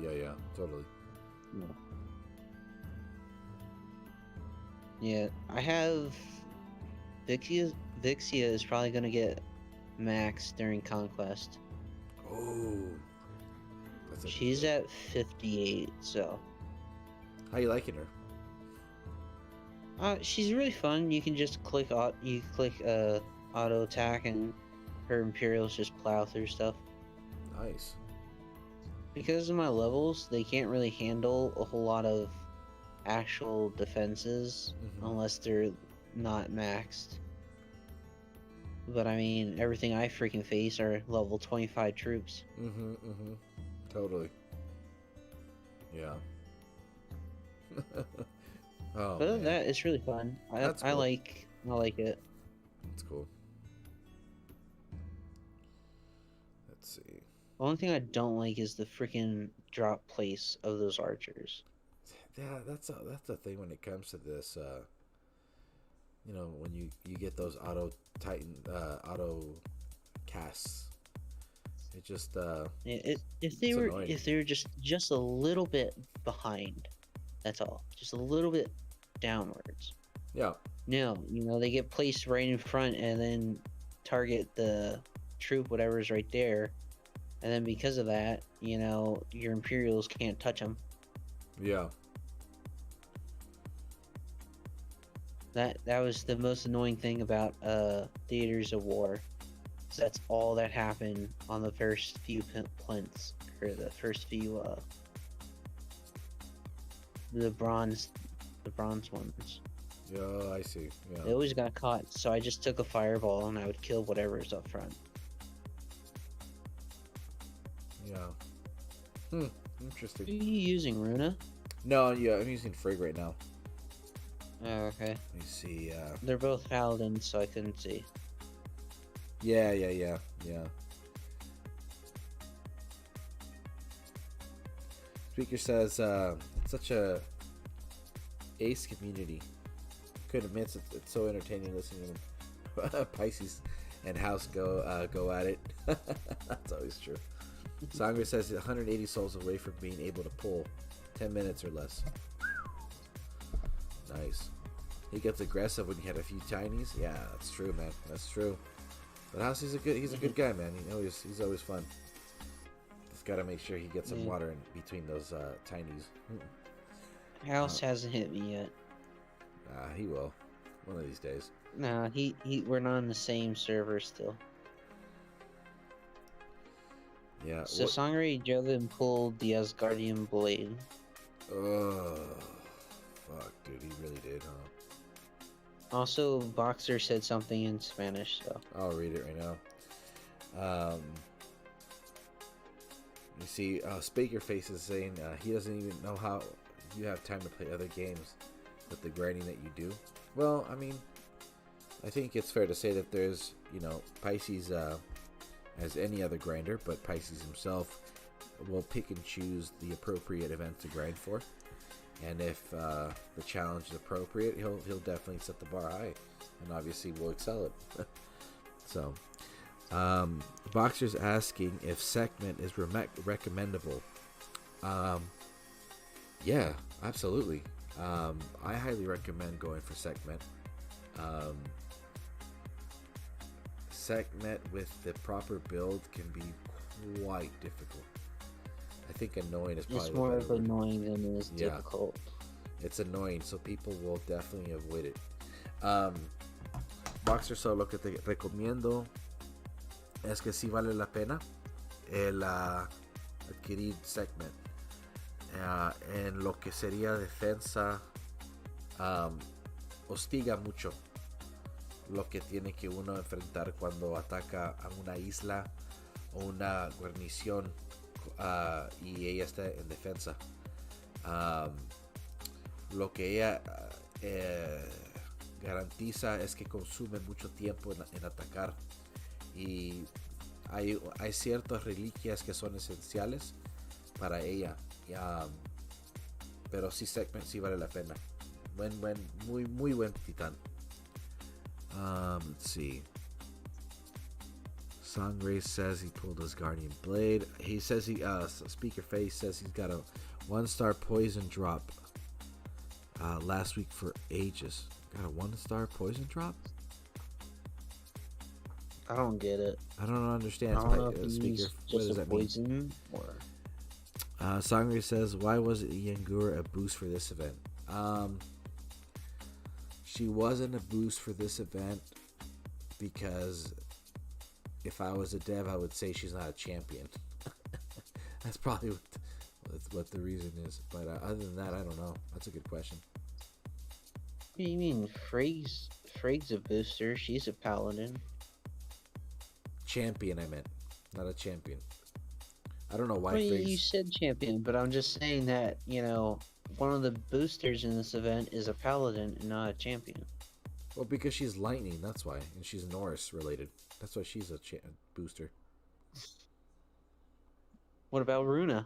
totally.
Yeah, I have... Vixia is probably going to get maxed during Conquest.
Oh.
She's at 58, so...
How you liking her?
She's really fun. You can just click auto attack, and her Imperials just plow through stuff.
Nice.
Because of my levels, they can't really handle a whole lot of actual defenses unless they're not maxed. But I mean, everything I freaking face are level 25 troops.
Totally. Yeah.
Oh, but other than that, it's really fun. I like it.
It's cool. Let's see.
The only thing I don't like is the freaking drop place of those archers.
Yeah, that's a thing when it comes to this. You know, when you get those auto casts, it just
If they were just a little bit behind, that's all. Just a little bit downwards.
yeah.
No, they get placed right in front and then target the troop, whatever's right there, and then because of that, your Imperials can't touch them.
Yeah.
That was the most annoying thing about Theaters of War. So that's all that happened on the first few plinths, or the first few the bronze ones.
Yeah, I see. Yeah.
They always got caught, so I just took a fireball and I would kill whatever's up front.
Yeah. Interesting.
Are you using Runa?
No, yeah, I'm using Frig right now.
Oh, okay.
Let me see.
They're both paladins, so I couldn't see.
Yeah. Speaker says, such a ace community. Could admit it's so entertaining listening to Pisces and House go at it. That's always true. Sangre says 180 souls away from being able to pull 10 minutes or less. Nice. He gets aggressive when you had a few tinies. Yeah, that's true, man. That's true. But House, he's a good guy, man. He's always fun. Just gotta make sure he gets some water in between those tinies.
House hasn't hit me yet.
He will. One of these days.
Nah, we're not on the same server still.
Yeah.
So Sangre Joven pulled the Asgardian blade.
Oh, fuck, dude. He really did, huh?
Also, Boxer said something in Spanish, so
I'll read it right now. You see, Speaker Face is saying he doesn't even know how you have time to play other games with the grinding that you do. Well, I mean, I think it's fair to say that there's, Pisces as any other grinder, but Pisces himself will pick and choose the appropriate event to grind for. And if the challenge is appropriate, he'll definitely set the bar high, and obviously will excel it. So, Boxer's asking if segment is recommendable. Yeah, absolutely. I highly recommend going for segment. Segment with the proper build can be quite difficult. I think annoying is probably
it's more of
word.
Annoying than it is difficult.
It's annoying, so people will definitely avoid it. Boxer, so lo que te recomiendo es que sí vale la pena el adquirir segment. En lo que sería defensa, hostiga mucho lo que tiene que uno enfrentar cuando ataca a una isla o una guarnición y ella está en defensa. Lo que ella garantiza es que consume mucho tiempo en atacar, y hay ciertas reliquias que son esenciales para ella. Pero sí, segment sí vale la pena. Muy buen titán. Let's see. Sangre says he pulled his Guardian Blade. He says Speaker Face says he's got a 1-star poison drop last week for ages. Got a 1-star poison drop?
I don't get it.
I don't understand.
I don't know if
Speaker,
just
what does
a
that mean?
poison or...
Sangre says, why was Yangura a boost for this event? She wasn't a boost for this event because if I was a dev, I would say she's not a champion. That's probably what the reason is. But other than that, I don't know. That's a good question.
What do you mean? Frig's a booster. She's a paladin.
Champion, I meant. Not a champion. I don't know why
You said champion, but I'm just saying that, one of the boosters in this event is a paladin and not a champion.
Well, because she's lightning, that's why, and she's Norse related. That's why she's a booster.
What about Runa?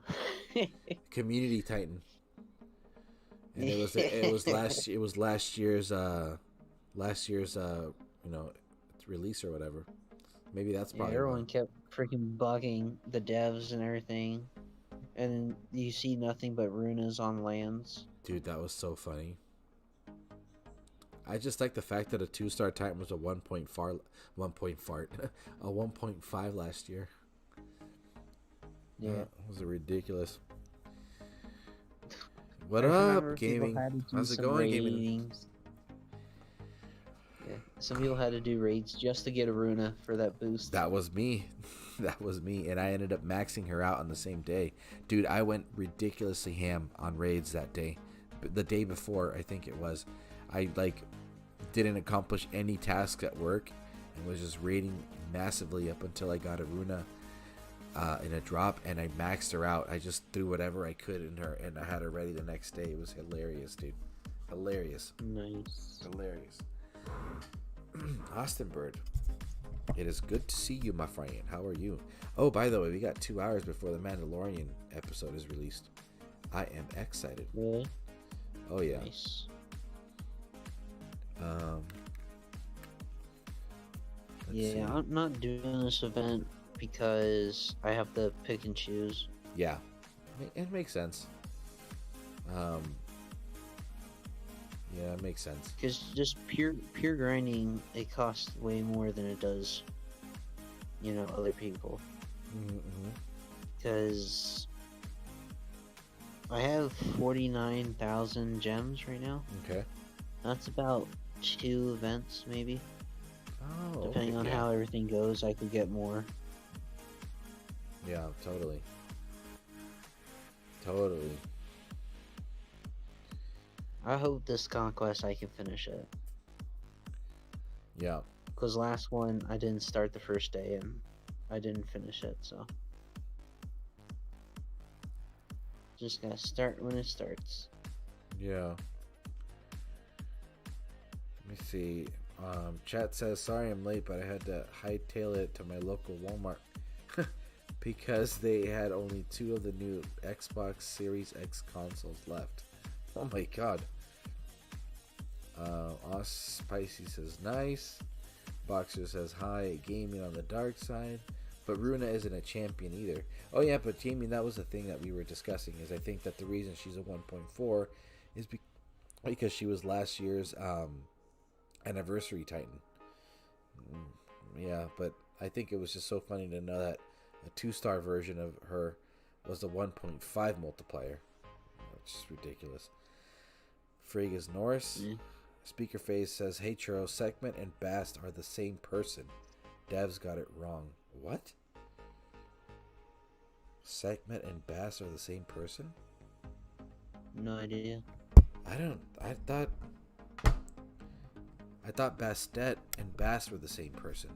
Community Titan. And it was last year's release or whatever. Maybe that's
Yeah,
probably
everyone
why.
kept freaking bugging the devs and everything, and you see nothing but Runas on lands.
Dude, that was so funny. I just like the fact that a 2-star Titan was a 1.5 last year.
Yeah.
It was ridiculous. What
I
up,
remember people
gaming?
had to do
How's it
some
going, gaming?
raidings. Yeah, some people had to do raids just to get a Runa for that boost.
That was me. That was me. And I ended up maxing her out on the same day. Dude, I went ridiculously ham on raids that day. The day before, I think it was. I, didn't accomplish any tasks at work and was just raiding massively up until I got a Runa in a drop, and I maxed her out. I just threw whatever I could in her, and I had her ready the next day. It was hilarious, dude. Hilarious.
Nice.
Hilarious. Austin Bird, it is good to see you, my friend. How are you? Oh, by the way, we got 2 hours before the Mandalorian episode is released. I am excited.
Really?
Oh yeah.
Nice.
Let's see.
I'm not doing this event because I have to pick and choose.
Yeah, it makes sense. Yeah, it makes sense.
Because just pure grinding, it costs way more than it does, other people.
Mm-hmm.
Because I have 49,000 gems right now.
Okay.
That's about 2 events, maybe.
Oh,
Depending on
yeah.
how everything goes, I could get more.
Yeah, totally. Totally.
I hope this conquest I can finish it.
Yeah.
Because last one, I didn't start the first day and I didn't finish it, so. Just gotta start when it starts.
Yeah. Let me see. Chat says, sorry I'm late, but I had to hightail it to my local Walmart because they had only 2 of the new Xbox Series X consoles left. Oh my god. Spicy says, nice. Boxer says, hi, gaming on the dark side. But Runa isn't a champion either. Oh yeah, but Jamie, that was the thing that we were discussing, is I think that the reason she's a 1.4 is because she was last year's anniversary Titan. Yeah, but I think it was just so funny to know that a 2-star version of her was a 1.5 multiplier. Which is ridiculous. Frigg is Norse. Speaker Phase says, hey Churro, Segment and Bast are the same person. Devs got it wrong. What? Segment and Bast are the same person?
No idea.
I thought Bastet and Bast were the same person.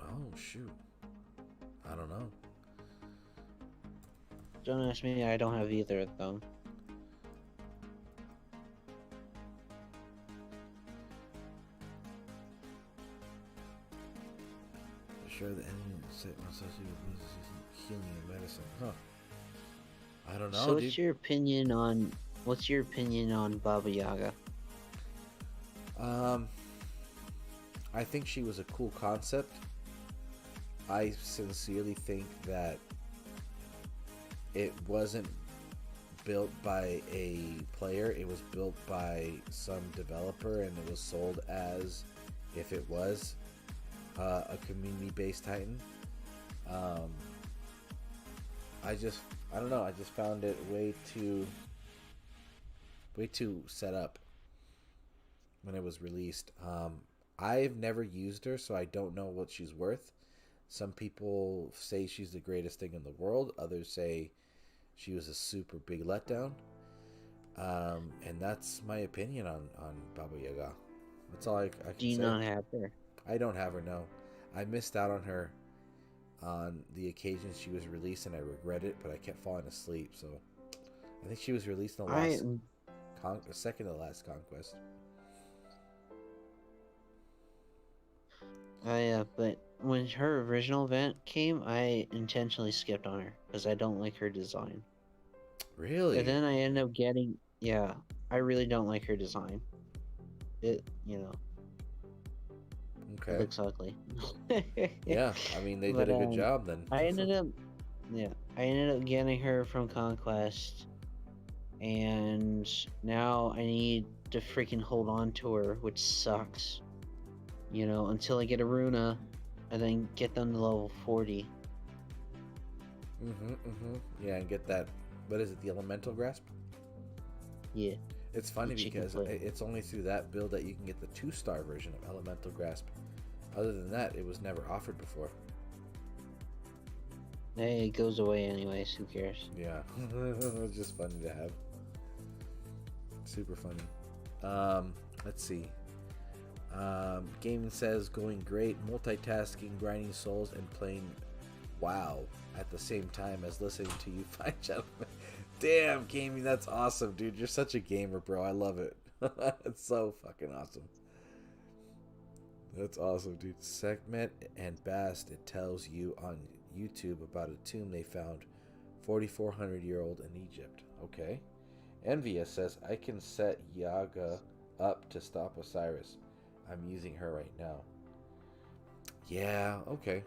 Oh shoot. I don't know.
Don't ask me, I don't have either of them.
Sure, the enemy set myself healing and medicine. Huh. I don't know.
So
dude.
what's your opinion on Baba Yaga?
I think she was a cool concept. I sincerely think that it wasn't built by a player. It was built by some developer, and it was sold as if it was a community-based Titan. I don't know. I just found it way too set up when it was released. I've never used her, so I don't know what she's worth. Some people say she's the greatest thing in the world. Others say she was a super big letdown. And that's my opinion on Baba Yaga. That's all I can say.
Do you not have her?
I don't have her, no. I missed out on her on the occasions she was released, and I regret it, but I kept falling asleep, so I think she was released in the last second to last conquest.
Oh yeah, but when her original event came, I intentionally skipped on her because I don't like her design.
Really?
And then I ended up getting, yeah, I really don't like her design. It, it
Okay.
looks ugly.
Yeah, I mean they
But
did a good job then.
I ended up, yeah, I ended up getting her from Conquest, and now I need to freaking hold on to her, which sucks. Until I get a Runa, and then get them to level 40.
Yeah, and get that. What is it? The elemental grasp.
Yeah.
It's funny
The chicken
because
plate.
it's only through that build that you can get the 2-star version of elemental grasp. Other than that, it was never offered before.
Hey, it goes away anyways. Who cares?
Yeah, it's just funny to have. Super funny. Let's see. Gaming says going great, multitasking, grinding souls, and playing WoW at the same time as listening to you fine gentlemen. Damn, Gaming, that's awesome, dude. You're such a gamer, bro. I love it. It's so fucking awesome. That's awesome, dude. Sekhmet and Bast, it tells you on YouTube about a tomb they found 4,400-year-old in Egypt. Okay. Envious says, I can set Yaga up to stop Osiris. I'm using her right now. Yeah, okay.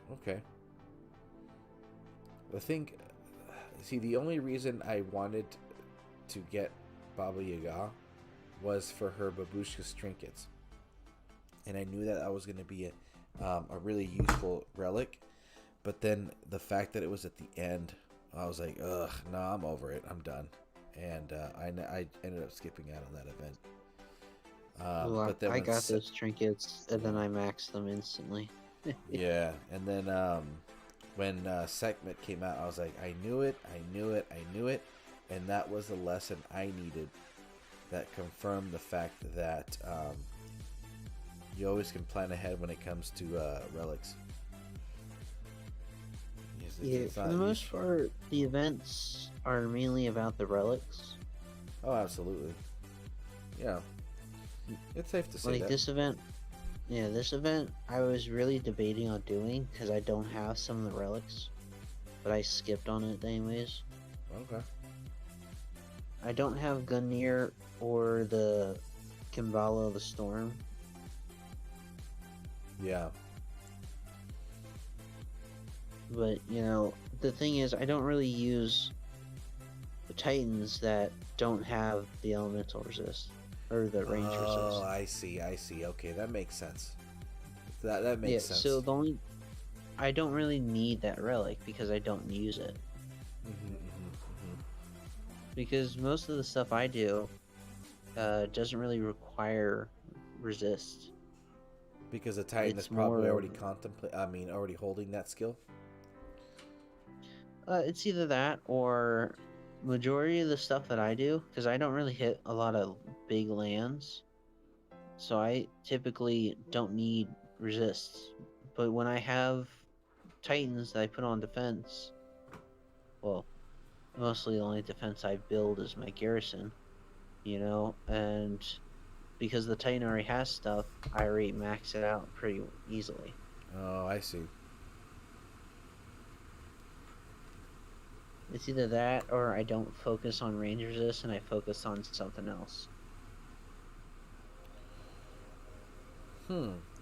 The only reason I wanted to get Baba Yaga was for her Babushka's trinkets. And I knew that was going to be a really useful relic. But then the fact that it was at the end, I was like, ugh, no, I'm over it. I'm done. And I ended up skipping out on that event. But then
I got those trinkets, and then I maxed them instantly.
Yeah, and then when Sekhmet came out, I was like, I knew it, and that was the lesson I needed that confirmed the fact that you always can plan ahead when it comes to relics.
Yeah, for the most part, the events are mainly about the relics.
Oh, absolutely. Yeah. It's safe to say
Like
that.
this event, I was really debating on doing because I don't have some of the relics, but I skipped on it anyways.
Okay.
I don't have Gungnir or the Kimbala of the Storm.
Yeah.
But, the thing is, I don't really use the Titans that don't have the elemental resist. Or the range resist.
Oh, I see. Okay, that makes sense. That makes sense.
So I don't really need that relic because I don't use it. Because most of the stuff I do doesn't really require resist.
Because the Titan is probably already already holding that skill.
It's either that or majority of the stuff that I do, because I don't really hit a lot of big lands, so I typically don't need resists. But when I have Titans that I put on defense, well, mostly the only defense I build is my garrison, and because the Titan already has stuff, I already max it out pretty easily.
Oh, I see.
It's either that or I don't focus on range resist and I focus on something else.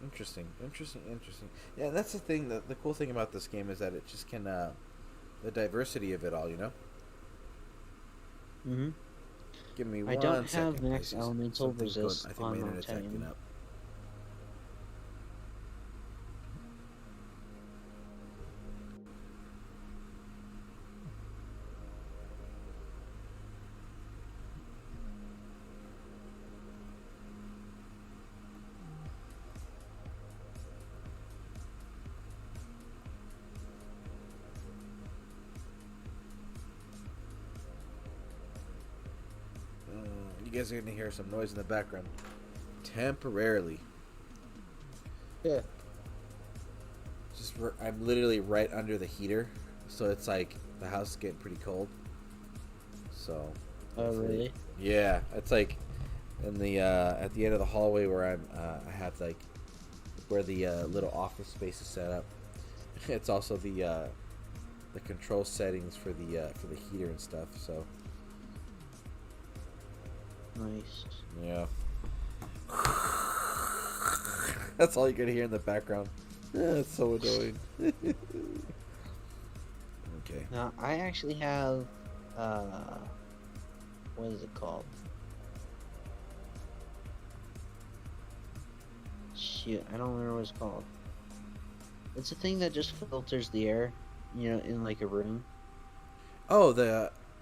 Interesting. Yeah, that's the thing. The cool thing about this game is that it just can, the diversity of it all,
Mm-hmm.
Give me
I
one
don't
second,
have max
Pisces.
elemental
Something's
resist
I think my
on my
internet's acting
Titan.
up. You guys are gonna hear some noise in the background temporarily.
Yeah.
I'm literally right under the heater, so it's like the house is getting pretty cold. So.
Oh, really?
Yeah, it's like in the at the end of the hallway where I have like where the little office space is set up. It's also the control settings for the heater and stuff. So
Nice.
yeah, that's all you can hear in the background. It's so annoying. Okay.
Now I actually have what is it called? Shoot, I don't remember what it's called. It's a thing that just filters the air, you know, in like a room.
Oh,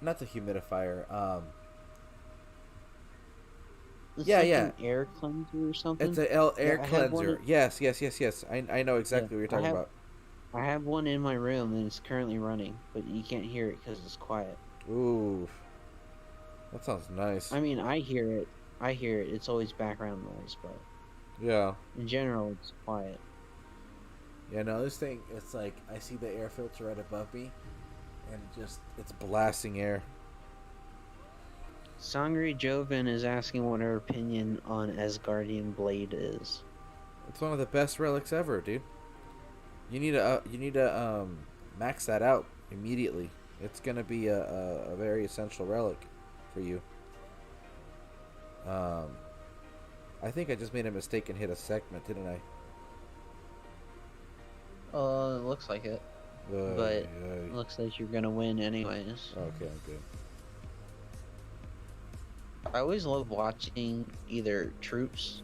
not the humidifier.
It's
Yeah,
like
yeah.
an air cleanser or something.
It's an air
I have
cleanser.
one-
Yes. I know exactly what you're talking about.
I have one in my room and it's currently running, but you can't hear it because it's quiet.
Ooh, that sounds nice.
I mean, I hear it. It's always background noise, but
Yeah.
in general, it's quiet.
Yeah, no, this thing, it's like, I see the air filter right above me, and it's blasting air.
Sangri Joven is asking what her opinion on Asgardian Blade is.
It's one of the best relics ever, dude. You need to max that out immediately. It's gonna be a very essential relic for you. I think I just made a mistake and hit a segment, didn't I?
It looks like it. But it
Okay,
looks like you're gonna win anyways.
I'm good.
I always love watching either troops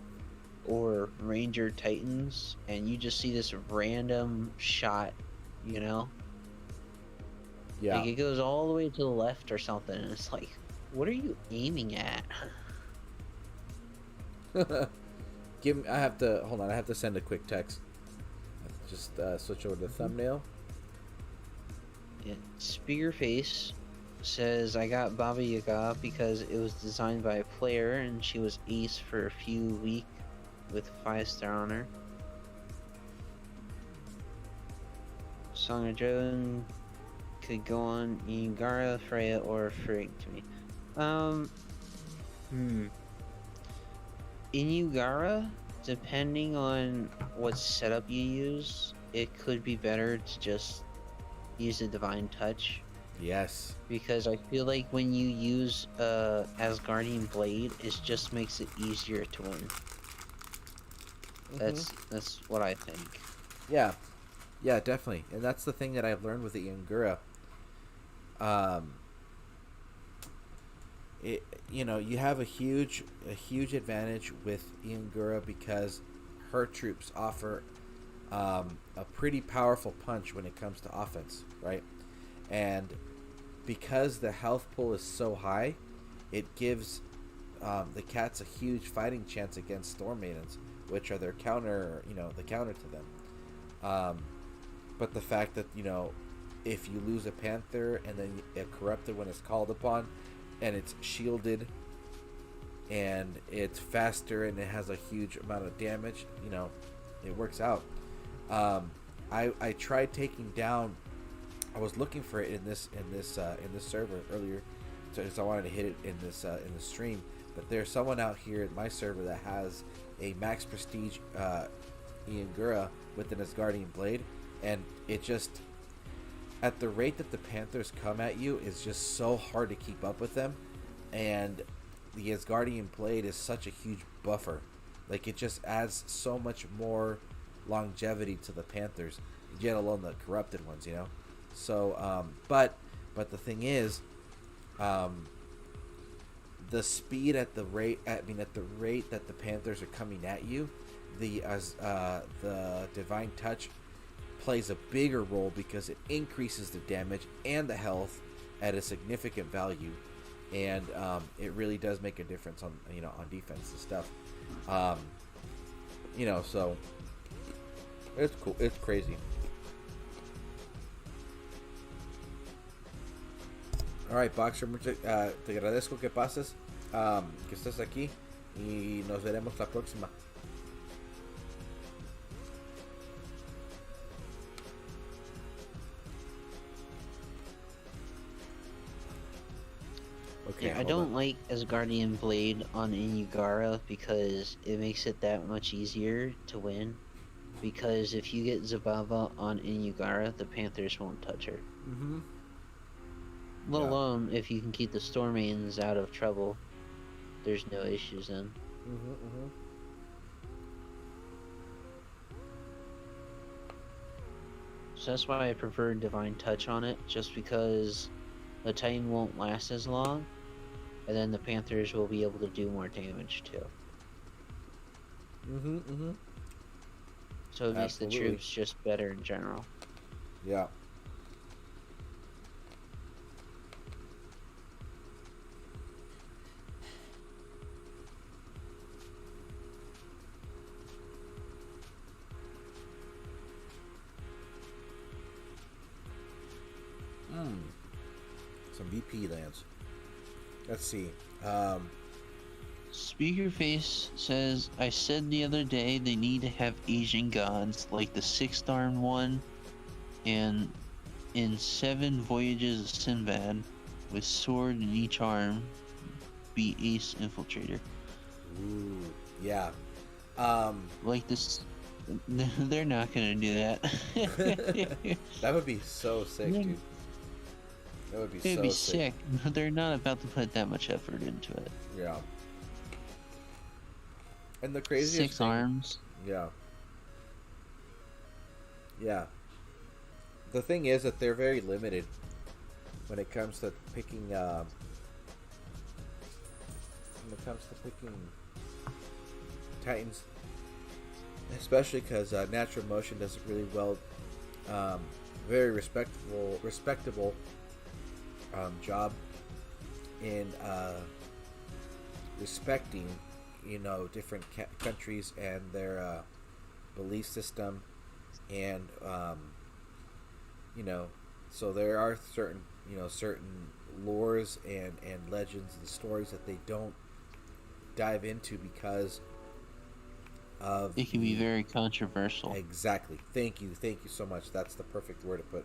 or Ranger Titans, and you just see this random shot, you know?
Yeah.
Like it goes all the way to the left or something, and it's like, what are you aiming at?
I have to send a quick text. Just switch over to the thumbnail.
Yeah. Spearface says, I got Baba Yaga because it was designed by a player and she was ace for a few weeks with 5-star on her. Song of Joan could go on Ingara, Freya, or Frigg to me. Inugara, depending on what setup you use, it could be better to just use a Divine Touch.
Yes.
Because I feel like when you use Asgardian Blade, it just makes it easier to win. That's what I think.
Yeah, definitely, and that's the thing that I've learned with the Ingura. You have a huge advantage with Ingura because her troops offer a pretty powerful punch when it comes to offense, right? And because the health pool is so high, it gives the cats a huge fighting chance against Storm Maidens, which are their counter, the counter to them. But the fact that, if you lose a Panther and then a Corrupted when it's called upon, and it's shielded, and it's faster, and it has a huge amount of damage, it works out. I tried taking down. I was looking for it in this server earlier, so I wanted to hit it in the stream. But there's someone out here in my server that has a max prestige Iangura with an Asgardian Blade, and it just, at the rate that the Panthers come at you, is just so hard to keep up with them. And the Asgardian Blade is such a huge buffer. Like, it just adds so much more longevity to the Panthers, yet alone the corrupted ones, So, but the thing is, the speed at the rate that the Panthers are coming at you, the Divine Touch plays a bigger role because it increases the damage and the health at a significant value, and it really does make a difference on on defense and stuff. So it's cool. It's crazy. Alright, Boxer, te agradezco que pases, que estés aquí, y nos veremos la próxima. Okay,
Yeah, I don't like Asgardian Blade on Inugara because it makes it that much easier to win. Because if you get Zabava on Inugara, the Panthers won't touch her.
Mm-hmm.
Let
Yeah.
alone if you can keep the Stormains out of trouble, there's no issues then.
Mm-hmm. Mm-hmm.
So that's why I prefer Divine Touch on it, just because the Titan won't last as long, and then the Panthers will be able to do more damage too.
Mm-hmm. Mm-hmm.
So it makes the
Absolutely.
troops just better in general.
Yeah. Some VP lands. Let's see.
Speakerface says, I said the other day they need to have Asian gods like the 6-armed one and in 7 Voyages of Sinbad with sword in each arm be Ace Infiltrator.
Ooh, yeah.
Like this, they're not gonna do that.
That would be so sick, dude. That would be
It'd
so
be
sick.
sick, but they're not about to put that much effort into it.
Yeah. And the craziest
6
thing,
arms.
Yeah. Yeah. The thing is that they're very limited when it comes to picking. When it comes to picking Titans, especially because Natural Motion does a really well, very respectable job in respecting, different countries and their belief system, and so there are certain lores and legends and stories that they don't dive into because of
It can be very controversial.
Exactly. Thank you so much. That's the perfect word to put.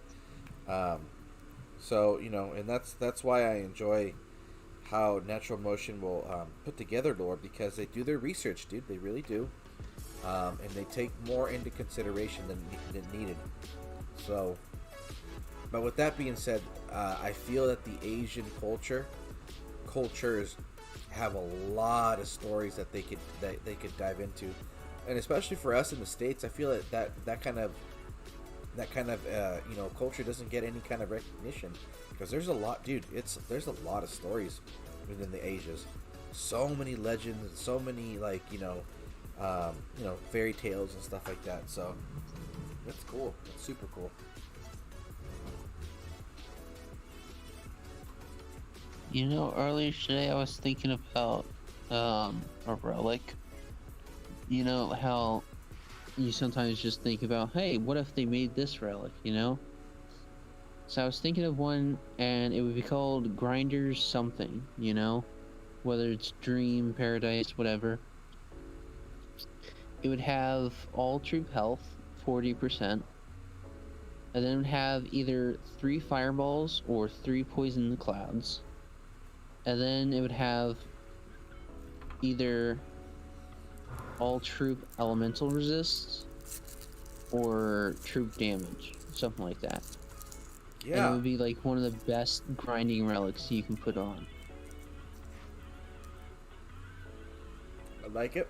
So and that's why I enjoy how Natural Motion will put together lore, because they do their research, dude. They really do, and they take more into consideration than needed. So, but with that being said, I feel that the Asian cultures have a lot of stories that they could dive into, and especially for us in the States, I feel that kind of culture doesn't get any kind of recognition, because there's a lot, dude. There's a lot of stories within the Asias, so many legends and so many fairy tales and stuff like that. So that's cool. It's super cool.
Earlier today I was thinking about a relic. You know how you sometimes just think about, hey, what if they made this relic, So I was thinking of one, and it would be called Grinders something, whether it's Dream, Paradise, whatever. It would have all troop health, 40%, and then it would have either 3 fireballs or 3 poison clouds, and then it would have either all troop elemental resists or troop damage, something like that. And it
Yeah,
would be like one of the best grinding relics you can put on.
I like it.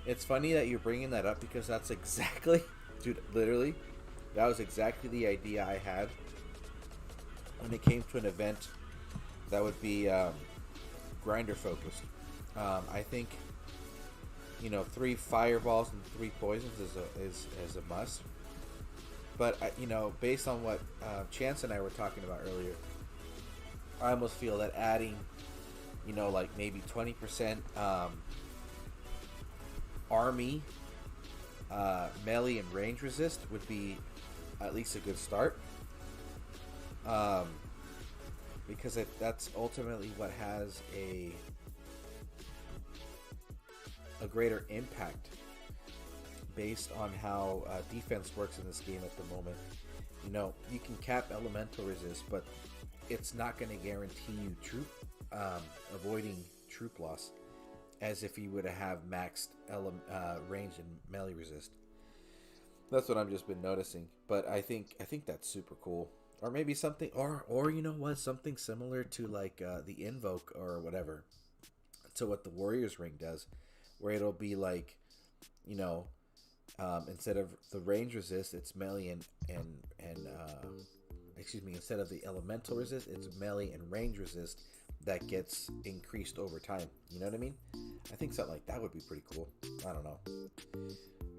It's funny that you're bringing that up, because that's exactly, dude, literally, that was exactly the idea I had when it came to an event that would be grinder focused. I think 3 fireballs and 3 poisons is a must. But based on what Chance and I were talking about earlier, I almost feel that adding like maybe 20% army melee and range resist would be at least a good start, because that's ultimately what has a greater impact based on how defense works in this game at the moment. You can cap elemental resist, but it's not going to guarantee you troop avoiding troop loss as if you would have maxed range and melee resist. That's what I've just been noticing. But I think that's super cool. Or maybe something, or you know what, something similar to like the invoke or whatever. To what the Warriors ring does, where it'll be like, you know, instead of the range resist, it's melee and excuse me, instead of the elemental resist, it's melee and range resist that gets increased over time. You know what I mean? I think something like that would be pretty cool. I don't know,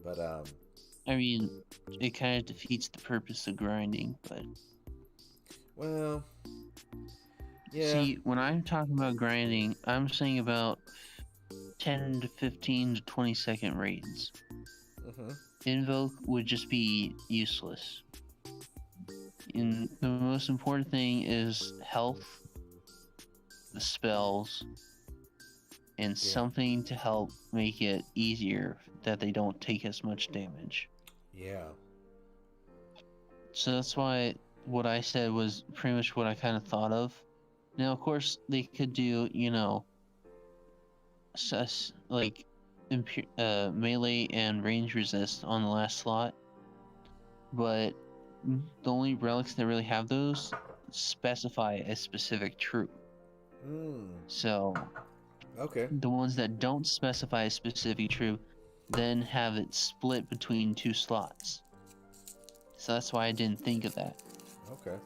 but
I mean, it kind of defeats the purpose of grinding, but
well, yeah.
see, when I'm talking about grinding, I'm saying about 10 to 15 to 20-second raids.
Mm-hmm.
Invoke would just be useless. And the most important thing is health, the spells, and something to help make it easier that they don't take as much damage.
Yeah.
So that's why what I said was pretty much what I kind of thought of. Now, of course, they could do, you know, like melee and range resist on the last slot, but the only relics that really have those specify a specific troop. So
Okay.
the ones that don't specify a specific troop then have it split between 2 slots. So that's why I didn't think of that.
Okay.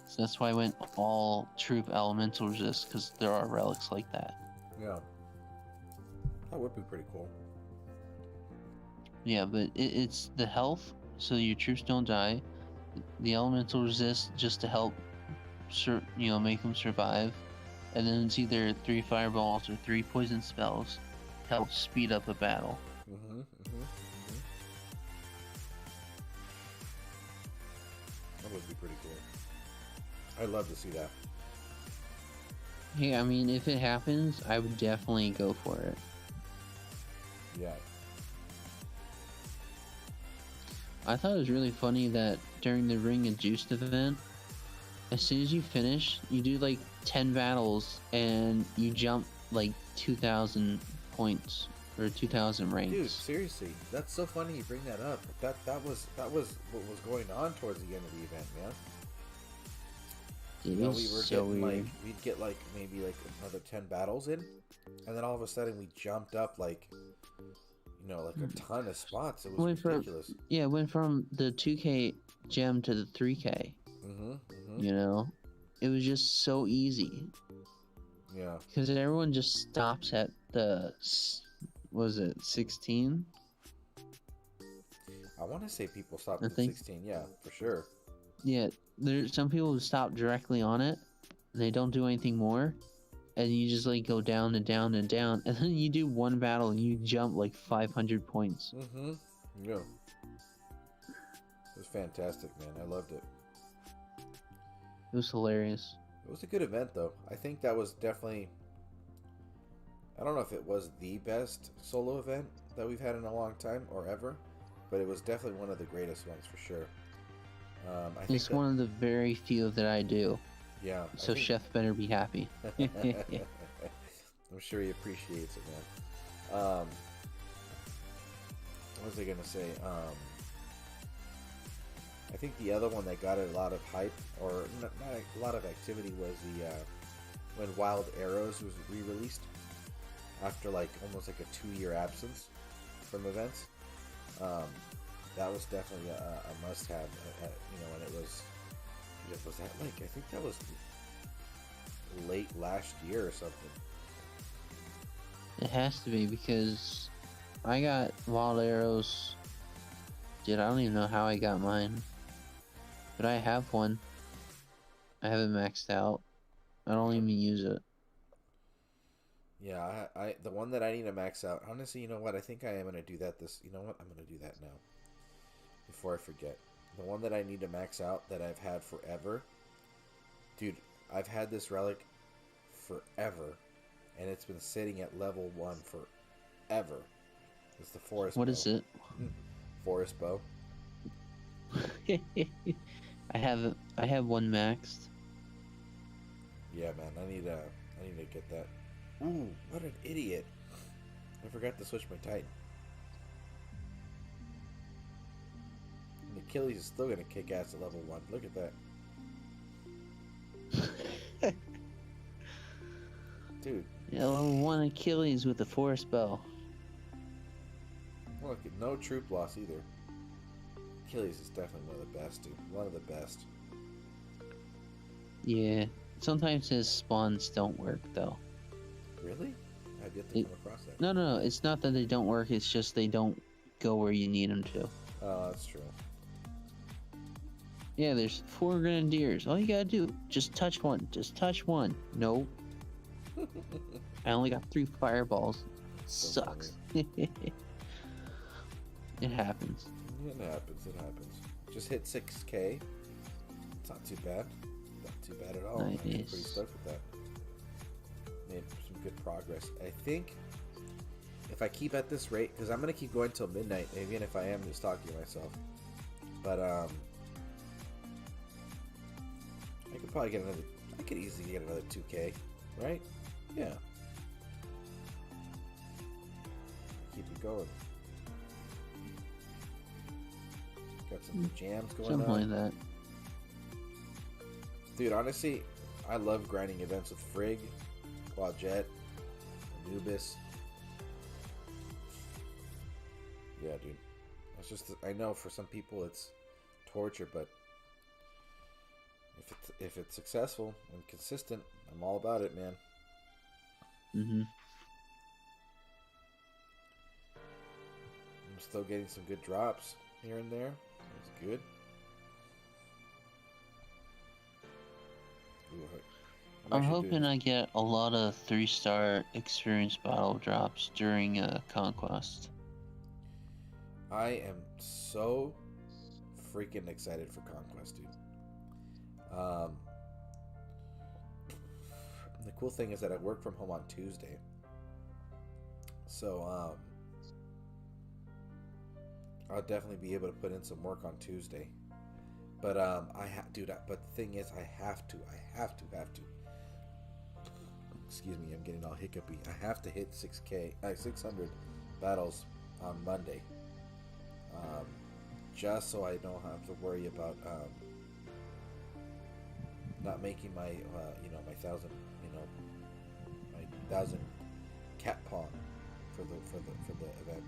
So that's why I went all troop elemental resist, because there are relics like that.
Yeah. That would be pretty cool.
Yeah, but it's the health, so your troops don't die. The elemental resist just to help, you know, make them survive. And then it's either 3 fireballs or 3 poison spells to help speed up a battle.
That would be pretty cool. I'd love to see that.
Hey, I mean, if it happens, I would definitely go for it.
Yeah.
I thought it was really funny that during the Ring of Juiced event, as soon as you finish, you do like 10 battles and you jump like 2,000 points or 2,000 ranks.
Dude, seriously, that's so funny you bring that up. That was what was going on towards the end of the event, man.
It
You know,
was
we were
so
getting
weird.
like we'd get like maybe like another 10 battles in, and then all of a sudden we jumped up like, you know, like a ton of spots. It was ridiculous.
It went from the 2K gem to the 3K. You know, it was just so easy.
Yeah.
Because everyone just stops at the, was it 16?
I want to say people stopped
I
at
think-
16. Yeah, for sure.
Yeah, there's some people who stop directly on it, and they don't do anything more, and you just like go down and down and down, and then you do one battle and you jump like 500 points.
Yeah. It was fantastic, man. I loved it.
It was hilarious.
It was a good event, though. I think that was definitely... I don't know if it was the best solo event that we've had in a long time or ever, but it was definitely one of the greatest ones for sure. I think
It's one of the very few that I do.
Yeah.
So Chef better be happy.
I'm sure he appreciates it, man. What was I gonna say? I think the other one that got a lot of hype, or not a lot of activity, was the when Wild Arrows was re-released after like almost like a 2-year absence from events. That was definitely a must-have. You know, and it was that like I think that was late last year or something.
It has to be, because I got Wild Arrows. Dude, I don't even know how I got mine. But I have one. I have it maxed out. I don't even use it.
Yeah, I the one that I need to max out. Honestly, you know what? I think I am gonna do that. You know what? I'm gonna do that now. Before I forget, the one that I need to max out that I've had forever, dude. I've had this relic forever, and it's been sitting at level 1 forever. It's the Forest.
What
Bow.
is it?
Forest Bow.
I have one maxed.
Yeah, man, I need to get that. Ooh, what an idiot! I forgot to switch my Titan. And Achilles is still gonna kick ass at level 1. Look at that, dude.
Yeah, level 1 Achilles with the force spell.
Look, no troop loss either. Achilles is definitely one of the best, dude. One of the best.
Yeah. Sometimes his spawns don't work though.
Really? I've yet to come across that.
No. It's not that they don't work. It's just they don't go where you need them to.
Oh, that's true.
Yeah, there's 4 grenadiers. All you gotta do, just touch one. Just touch one. Nope. I only got 3 fireballs.
So
Sucks. It happens.
It happens. It happens. Just hit 6K. It's not too bad. Not too bad at all. I'm actually pretty stoked with that. Made some good progress. I think if I keep at this rate, because I'm gonna keep going till midnight, even if I am just talking to myself. But I could probably get another. I could easily get another 2K, right? Yeah. Keep it going. Got some good jams going
Something
on.
like that.
Dude, honestly, I love grinding events with Frigg, Quadjet, Anubis. Yeah, dude. It's just, I know for some people it's torture, but if it's successful and consistent, I'm all about it, man.
Mm-hmm.
I'm still getting some good drops here and there. That's good. Ooh,
I'm
actually
hoping I get a lot of 3-star experience battle drops during Conquest.
I am so freaking excited for Conquest, dude. The cool thing is that I work from home on Tuesday, so I'll definitely be able to put in some work on Tuesday. But but the thing is, I have to. Excuse me, I'm getting all hiccupy. I have to hit 600 battles on Monday, just so I don't have to worry about not making my my 1,000 cat pawn for the event.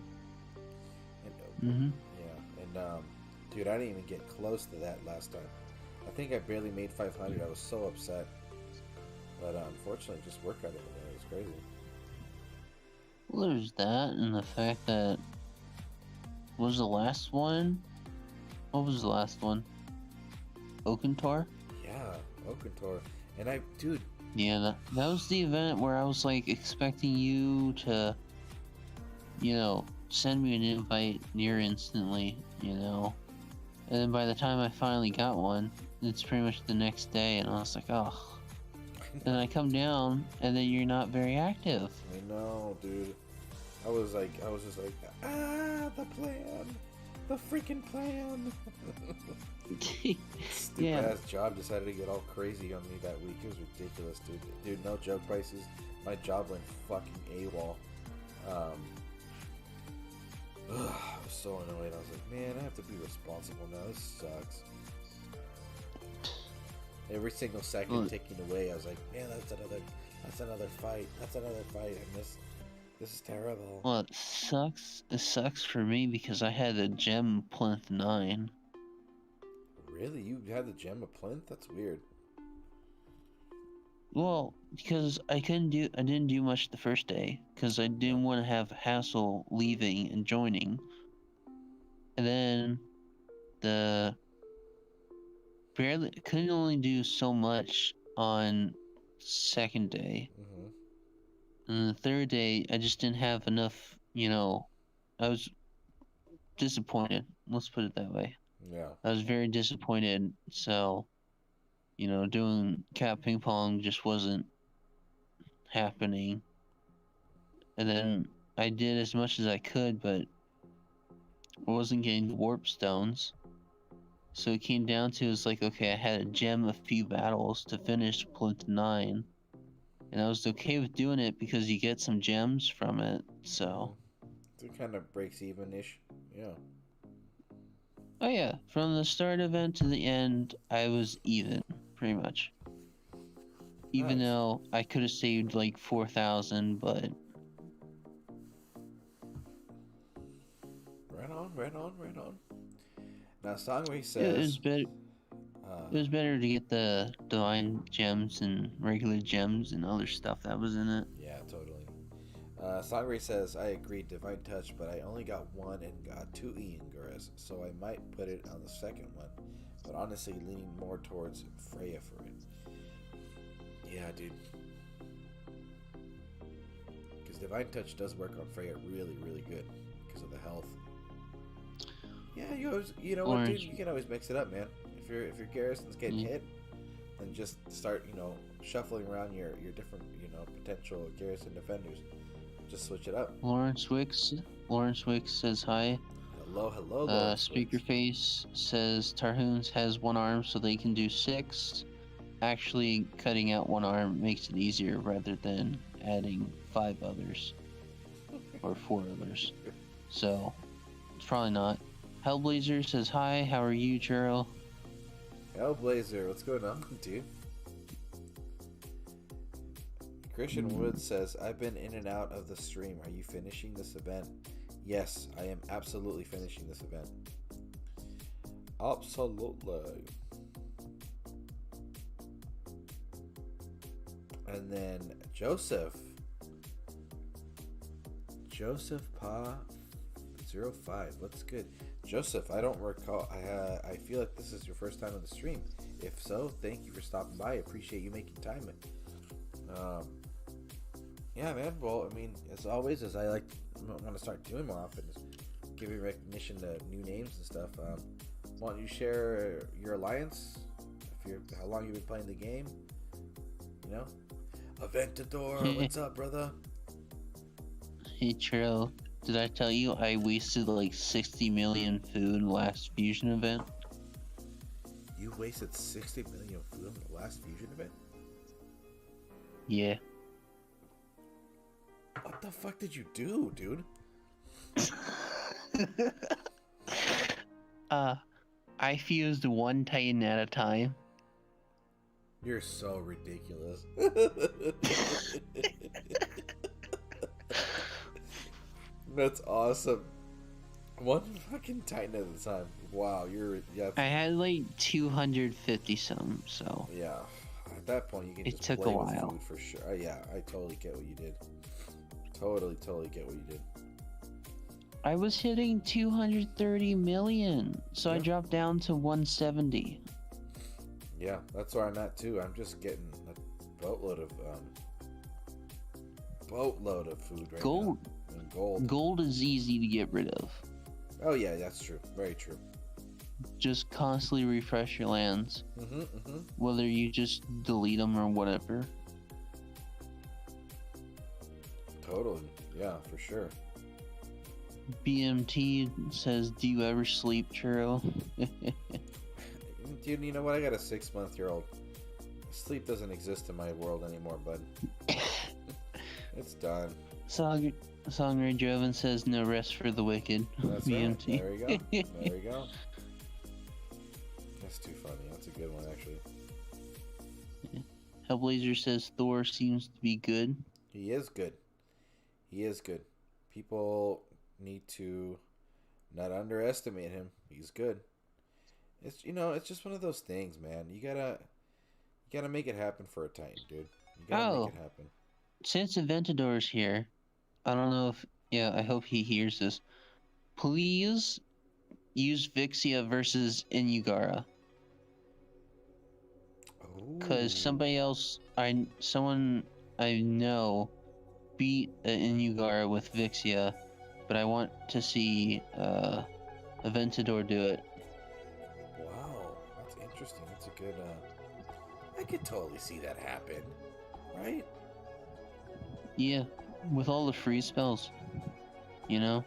And, yeah, and dude, I didn't even get close to that last time. I think I barely made 500. I was so upset, but unfortunately, just work out of it. It was crazy.
Well, there's that, and the fact that was the last one. What was the last one? Oakentor?
Yeah, Oakentor. And dude.
Yeah, that was the event where I was like expecting you to, send me an invite near instantly, And then by the time I finally got one, it's pretty much the next day, and I was like, oh. And I come down, and then you're not very active.
I know, dude. I was just like, the plan. The freaking plan. Stupid ass job decided to get all crazy on me that week. It was ridiculous, dude. Dude, no joke, prices. My job went fucking AWOL. I was so annoyed. I was like, man, I have to be responsible now. This sucks. Every single second ticking away, I was like, man, that's another fight. I miss. This is terrible.
Well, it sucks. It sucks for me because I had a gem plinth 9.
Really? You had the gem of plinth? That's weird.
Well, because I didn't do much the first day because I didn't want to have hassle leaving and joining. And then couldn't only do so much on second day.
Mm-hmm.
And the third day, I just didn't have enough, I was disappointed. Let's put it that way.
Yeah.
I was very disappointed. So, doing cat ping pong just wasn't happening. And then I did as much as I could, but I wasn't getting the warp stones. So it came down to, it's like, okay, I had to gem a few battles to finish Plinth 9. And I was okay with doing it because you get some gems from it, so...
It kind of breaks even-ish. Yeah.
Oh yeah, from the start event to the end, I was even, pretty much. Even
Nice.
though I could have saved like 4,000, but...
Right on, right on, right on. Now, Songway
It
says...
was better. It was better to get the divine gems and regular gems and other stuff that was in it.
Yeah, totally. Songray says, I agree, Divine Touch, but I only got one and got 2 Ianguras, so I might put it on the second one, but honestly leaning more towards Freya for it. Yeah, dude. Because Divine Touch does work on Freya really, really good because of the health. Yeah, you know what, dude? You can always mix it up, man. If your garrison's getting hit, then just start, shuffling around your different, potential garrison defenders. Just switch it up.
Lawrence Wicks says hi.
Hello, Lawrence Wicks.
Speakerface says Tarhoons has 1 arm, so they can do 6. Actually, cutting out 1 arm makes it easier rather than adding 5 others or 4 others. So it's probably not. Hellblazer says hi. How are you, Churro?
Hellblazer, what's going on, dude? Christian Woods says, I've been in and out of the stream. Are you finishing this event? Yes, I am absolutely finishing this event. Absolutely. And then Joseph Pa 05. What's good? Joseph, I don't recall. I feel like this is your first time on the stream. If so, thank you for stopping by. I appreciate you making time. Yeah, man. Well, I mean, as always, as I want to start doing more often, is giving recognition to new names and stuff. Why don't you share your alliance? How long you've been playing the game? Aventador, what's up, brother?
Hey, Churro. Did I tell you I wasted like 60 million food last fusion event?
You wasted 60 million food in the last fusion event?
Yeah.
What the fuck did you do, dude?
I fused 1 Titan at a time.
You're so ridiculous. That's awesome. 1 fucking Titan at a time. Wow,
I had like 250 some, so.
Yeah, at that point you can just
took
play
a
with
while.
food for sure. Yeah, I totally get what you did. Totally get what you did.
I was hitting 230 million, so I dropped down to 170.
Yeah, that's where I'm at too. I'm just getting a boatload of food right
Gold.
now. And gold.
Gold is easy to get rid of.
Oh yeah, that's true. Very true.
Just constantly refresh your lands. Whether you just delete them or whatever.
Totally. Yeah, for sure.
BMT says, do you ever sleep, Churro?
Dude, you know what? I got a 6-month-old. Sleep doesn't exist in my world anymore, bud. It's done.
Songray Joven says, no rest for the wicked.
That's
BMT.
Right. There we go. That's too funny. That's a good one, actually.
Hellblazer says, Thor seems to be good.
He is good. People need to not underestimate him. He's good. It's it's just one of those things, man. You gotta make it happen for a Titan, dude. You gotta make it happen.
Since Aventador's here, I don't know if I hope he hears this. Please use Vixia versus Inugara. Cause someone I know beat Inugara with Vixia, but I want to see Aventador do it.
Wow, that's interesting. That's a good. I could totally see that happen, right?
Yeah, with all the free spells,
Yeah.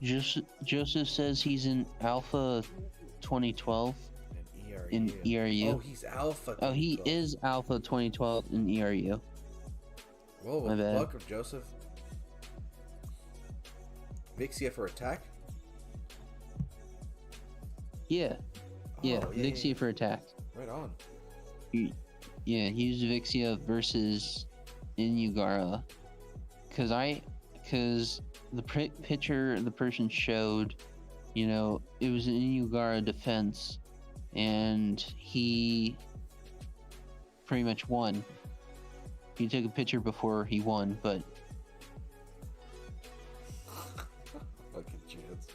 Joseph says he's in Alpha 2012
In ERU.
in ERU.
Oh, he's Alpha.
Oh, he
2012.
is Alpha 2012 in ERU.
Whoa,
My bad.
welcome, Joseph. Vixia for attack?
Yeah, yeah,
Oh,
Vixia for attack.
Right on.
Yeah, he used Vixia versus Inugara. Cause the picture the person showed, you know, it was an Inugara defense, and he pretty much won. He took a picture before he won, but
Fucking chance.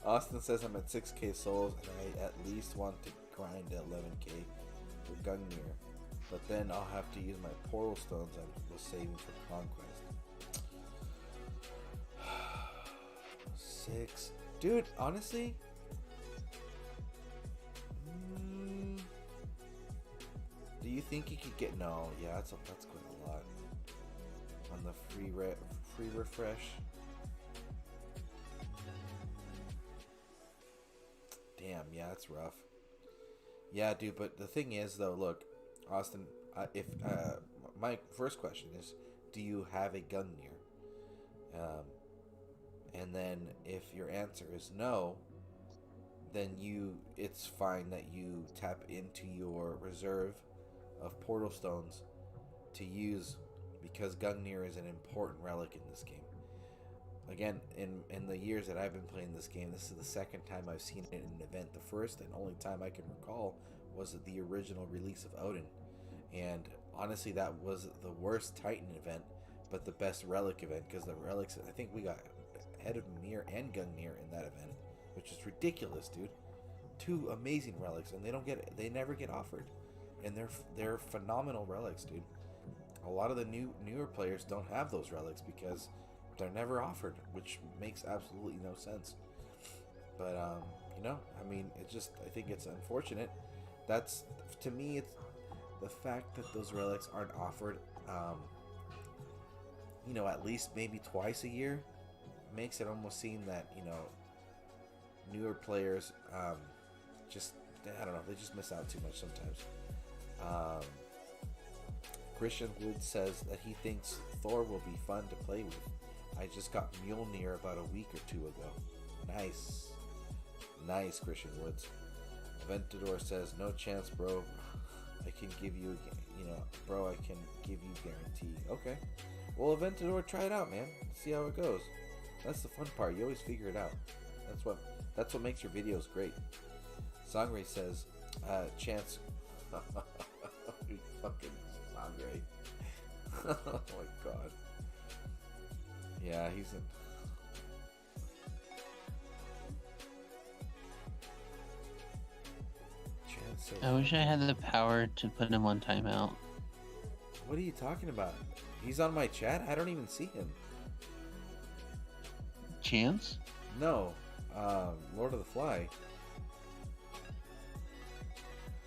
Austin says I'm at 6k souls and I at least want to grind to 11k for Gungnir. But then I'll have to use my portal stones I was saving for conquest. 6. Dude, honestly, do you think you could get? No, yeah, that's quite a lot on the free refresh. Damn, yeah, that's rough. Yeah, dude, but the thing is, though, look, Austin, if my first question is, do you have a Gungnir? And then if your answer is no, then it's fine that you tap into your reserve of portal stones to use, because Gungnir is an important relic in this game. Again, in the years that I've been playing this game, this is the second time I've seen it in an event. The first and only time I can recall was at the original release of Odin. And honestly, that was the worst Titan event, but the best relic event, because the relics, I think we got Head of Mir and Gungnir in that event, which is ridiculous, dude. 2 amazing relics, and they never get offered. And they're phenomenal relics, dude. A lot of the newer players don't have those relics because they're never offered, which makes absolutely no sense. But you know, I mean, I think it's unfortunate. That's, to me, it's the fact that those relics aren't offered, you know, at least maybe twice a year, makes it almost seem that, you know, newer players just, I don't know, they just miss out too much sometimes. Christian Wood says that he thinks Thor will be fun to play with. I just got Mjolnir about a week or 2 ago. Nice, Christian Woods. Aventador says, no chance, bro. I can give you, bro, I can give you guarantee. Okay. Well, Aventador, try it out, man. See how it goes. That's the fun part. You always figure it out. That's what makes your videos great. Sangre says, chance. Fucking Sangre. Oh my god. Yeah, he's in. Chance says,
I wish I had the power to put him on timeout.
what are you talking about? He's on my chat? I don't even see him.
Chance?
No. Lord of the Fly.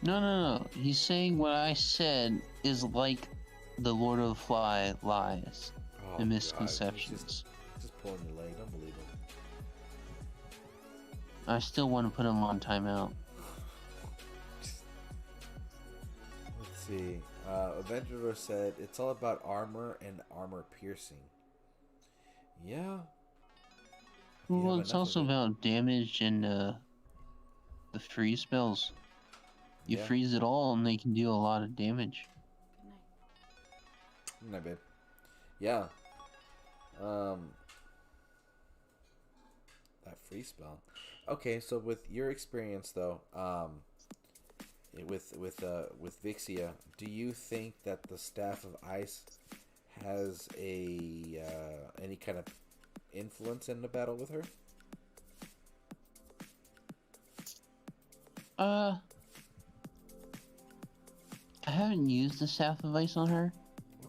No. He's saying what I said is like the Lord of the Fly lies
Oh,
and
God,
misconceptions.
he's just pulling your leg. Don't believe him.
I still want to put him on timeout.
Let's see. Aventador said it's all about armor and armor piercing. Yeah.
Well, it's also about damage and the freeze spells. You
Yeah.
freeze it all and they can deal a lot of damage.
Good night, babe. Yeah. That free spell. Okay, so with your experience though, with Vixia, do you think that the Staff of Ice has any kind of influence in the battle with her?
I haven't used the Staff of Ice on her.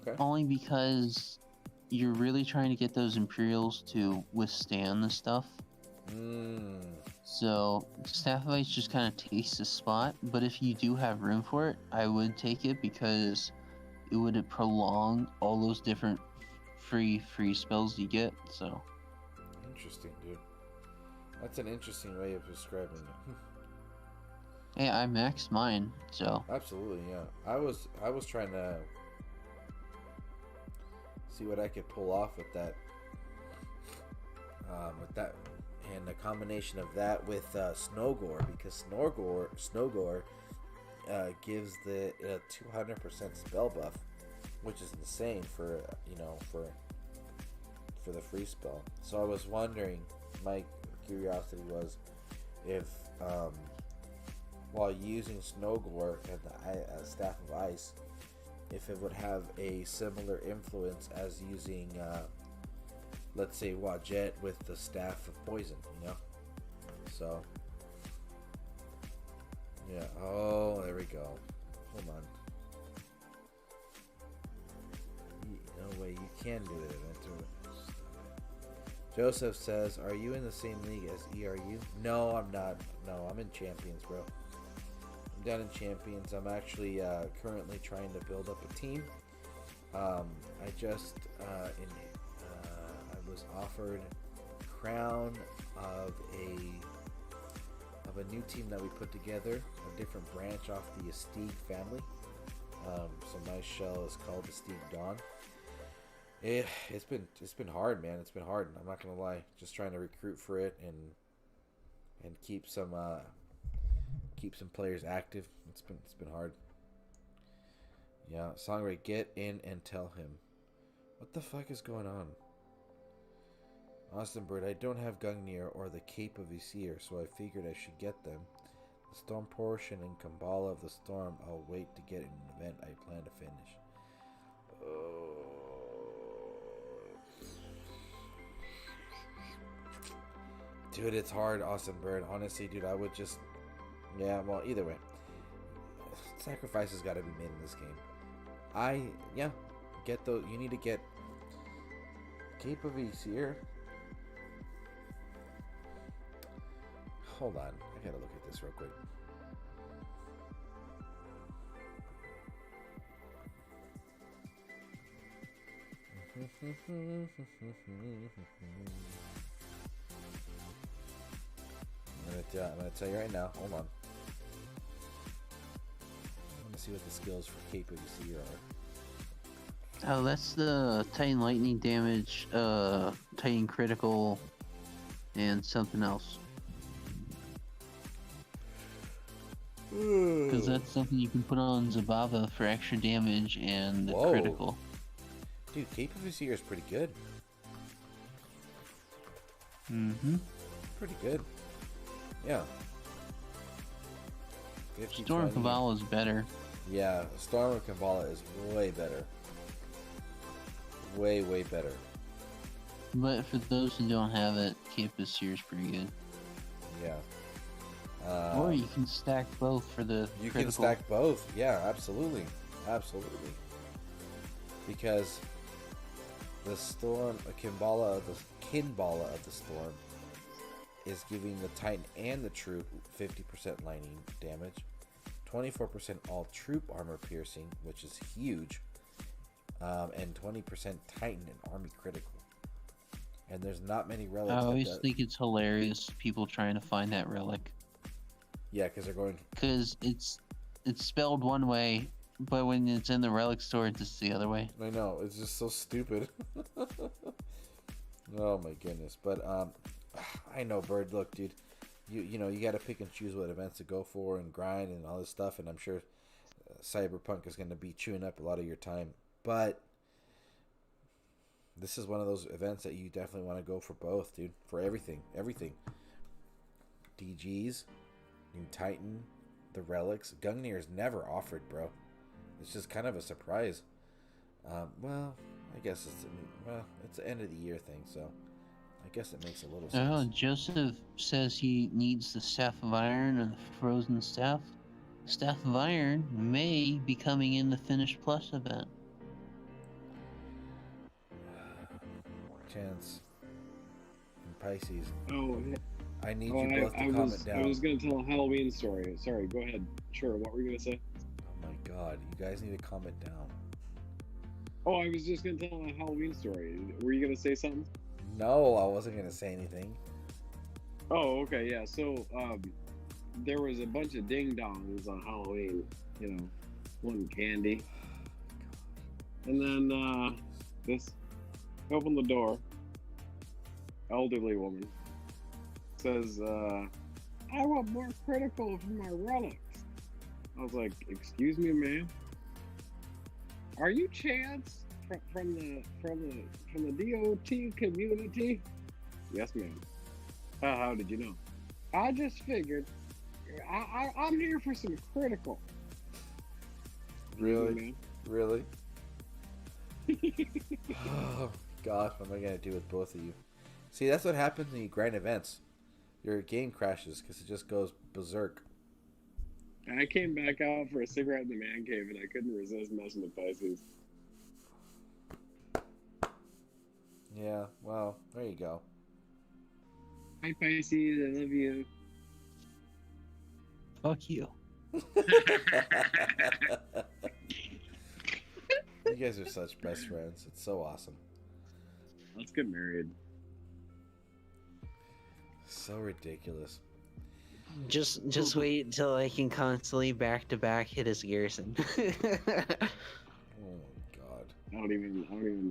Okay.
Only because you're really trying to get those Imperials to withstand the stuff. So, Staff of Ice just kind of takes the spot, but if you do have room for it, I would take it because it would prolong all those different free spells you get, so.
Interesting, dude. That's an interesting way of describing it.
Hey, I maxed mine, so
Absolutely, yeah. I was trying to see what I could pull off with that. And a combination of that with Snowgore, because Snowgore gives the 200% spell buff, which is insane for for the free spell. So I was wondering, my curiosity was if while using Snowgore and the Staff of Ice, if it would have a similar influence as using let's say Wadjet with the Staff of Poison, So yeah, oh, there we go. Hold on. No way, you can do it. Joseph says, are you in the same league as ERU? No, I'm not. No, I'm in Champions, bro. I'm down in Champions. I'm actually currently trying to build up a team. I just I was offered crown of a new team that we put together, a different branch off the Estig family. So my shell is called Estig Dawn. It's been hard, man. It's been hard. I'm not gonna lie. Just trying to recruit for it and keep some players active. It's been hard. Yeah, Songray, get in and tell him. What the fuck is going on? Austin Bird, I don't have Gungnir or the Cape of Isir, so I figured I should get them. The Storm portion and Kambala of the Storm, I'll wait to get in an event I plan to finish. Dude, it's hard, Austin Bird. Honestly, dude, I would just... Yeah, well, either way. Sacrifices got to be made in this game. Get those... You need to get... Cape of Isir. Hold on. I gotta look at this real quick. I'm gonna tell you right now. Hold on. I want to see what the skills for Cape of Isir are.
oh, that's the Titan lightning damage, Titan critical, and something else. Because that's something you can put on Zabava for extra damage and
Whoa.
critical.
Dude, Cape of Isir is pretty good.
Mm-hmm.
Pretty good. Yeah. 50,
Storm
20.
Kavala is better.
Yeah, Storm of Kavala is way better. Way, way better.
But for those who don't have it, Cape of Seer is pretty good.
Yeah.
Or you can stack both for the
You
critical.
can stack both. Yeah, absolutely. Absolutely. Because the Storm, Kinbala of the Storm is giving the Titan and the Troop 50% lightning damage, 24% all troop armor piercing, which is huge, and 20% Titan and army critical. And there's not many relics.
I always think it's hilarious people trying to find that relic.
Yeah, because they're going.
Because it's spelled one way, but when it's in the relic store, it's just the other way.
I know, it's just so stupid. Oh my goodness, but I know, Bird. Look, dude, you know you got to pick and choose what events to go for and grind and all this stuff, and I'm sure Cyberpunk is going to be chewing up a lot of your time, but this is one of those events that you definitely want to go for both, dude. For everything. DGs, New Titan, the relics. Gungnir is never offered, bro. It's just kind of a surprise. Well, I guess it's the end of the year thing, so I guess it makes a little sense.
Oh, Joseph says he needs the Staff of Iron and the Frozen Staff. Staff of Iron may be coming in the Finish Plus event.
Chance and Pisces.
Oh,
I need you both to comment down.
I was going to tell a Halloween story. Sorry, go ahead. Sure, what were you going to say?
Oh my god, you guys need to comment down.
Oh, I was just going to tell a Halloween story. Were you going to say something?
No, I wasn't going to say anything.
Oh, okay, yeah. So, there was a bunch of ding dongs on Halloween, you know, wanting candy. And then, this opened the door, elderly woman says, I want more critical for my relics. I was like, excuse me, ma'am? Are you Chance from the DOT community? Yes, ma'am. How did you know? I just figured. I'm here for some critical.
Really? Really? Oh, God, what am I going to do with both of you? See, that's what happens when you grind events. Your game crashes because it just goes berserk.
And I came back out for a cigarette in the man cave, and I couldn't resist messing with Pisces.
Yeah, well, there you go.
Hi, Pisces. I love you.
Fuck you.
You guys are such best friends. It's so awesome.
Let's get married.
So ridiculous.
Just wait until I can constantly back to back hit his garrison.
Oh God.
I don't even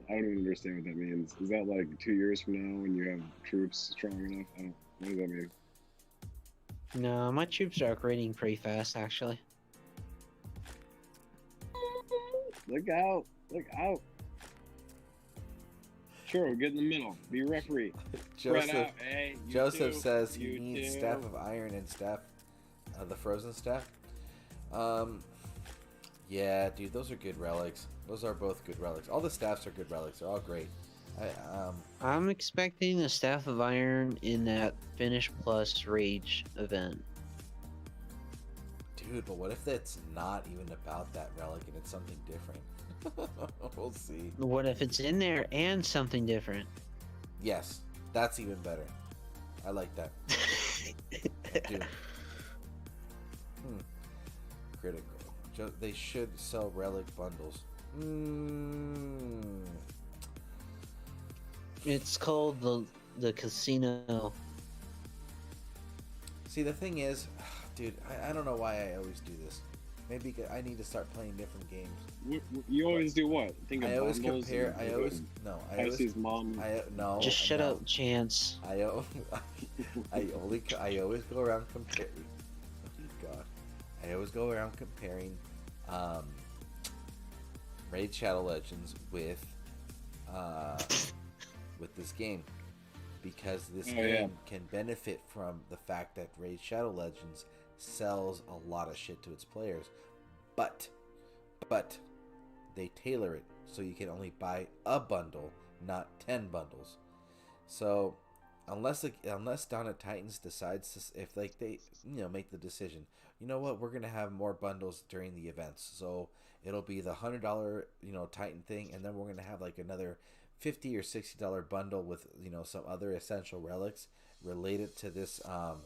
understand what that means. Is that like 2 years from now when you have troops strong enough? What does that mean?
No, my troops are upgrading pretty fast, actually.
Look out! Look out! Churro, get in the middle. Be referee. Spread out. Hey,
Joseph
too.
says he
You
needs
too.
staff of iron and staff, the frozen staff. Yeah, dude, those are good relics. Those are both good relics. All the staffs are good relics. They're all great.
I'm expecting a Staff of Iron in that Finish Plus Rage event.
Dude, but what if it's not even about that relic and it's something different? We'll see.
What if it's in there and something different?
Yes, that's even better. I like that. Dude. Critical. They should sell relic bundles.
It's called the casino.
See, the thing is, dude, I don't know why I always do this. Maybe I need to start playing different games.
You always do what? Think of
I always
bundles
compare.
and-
I always no. I always.
Pisces mom.
No.
Just shut
no.
up, Chance.
I always go around comparing. God, I always go around comparing Raid Shadow Legends with this game, because this game can benefit from the fact that Raid Shadow Legends sells a lot of shit to its players, but they tailor it so you can only buy a bundle, not 10 bundles. So unless Dawn of Titans decides to, if like they make the decision, you know what, we're gonna have more bundles during the events, so it'll be the $100 Titan thing, and then we're gonna have like another $50 or $60 bundle with some other essential relics related to this to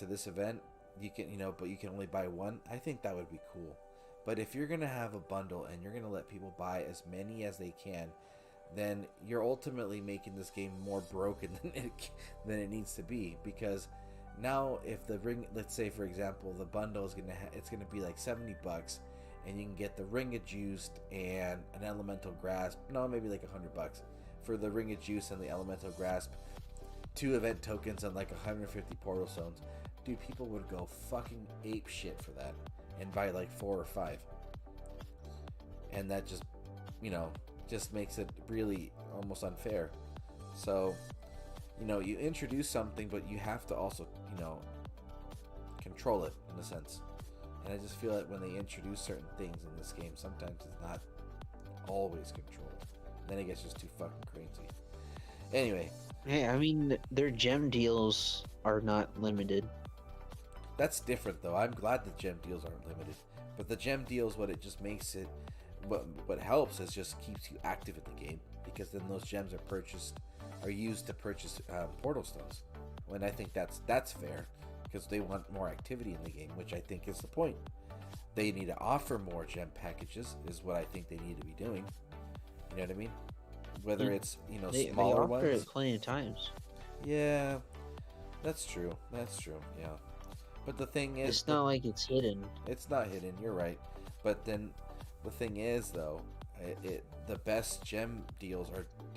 this event. You can but you can only buy one. I think that would be cool. But if you're gonna have a bundle and you're gonna let people buy as many as they can, then you're ultimately making this game more broken than it needs to be. Because now, if the ring, let's say for example, the bundle is it's gonna be like $70, and you can get the Ring of Juice and an Elemental Grasp. No, maybe like $100 for the Ring of Juice and the Elemental Grasp, 2 event tokens and like 150 portal stones. Dude, people would go fucking ape shit for that and buy like 4 or 5, and that just makes it really almost unfair. So you introduce something, but you have to also control it in a sense. And I just feel that when they introduce certain things in this game, sometimes it's not always controlled. Then it gets just too fucking crazy. Anyway.
Hey, I mean, their gem deals are not limited.
That's different, though. I'm glad the gem deals aren't limited. But the gem deals, what it just makes it, what helps is just keeps you active in the game, because then those gems are used to purchase portal stones. When I think that's fair, because they want more activity in the game, which I think is the point. They need to offer more gem packages, is what I think they need to be doing. You know what I mean? whether
Mm.
it's
They
smaller
offer
ones.
it plenty of times.
Yeah, that's true. That's true. Yeah, but the thing is,
It's not like it's hidden.
it's not hidden. You're right. But then the thing is, though, the best gem deals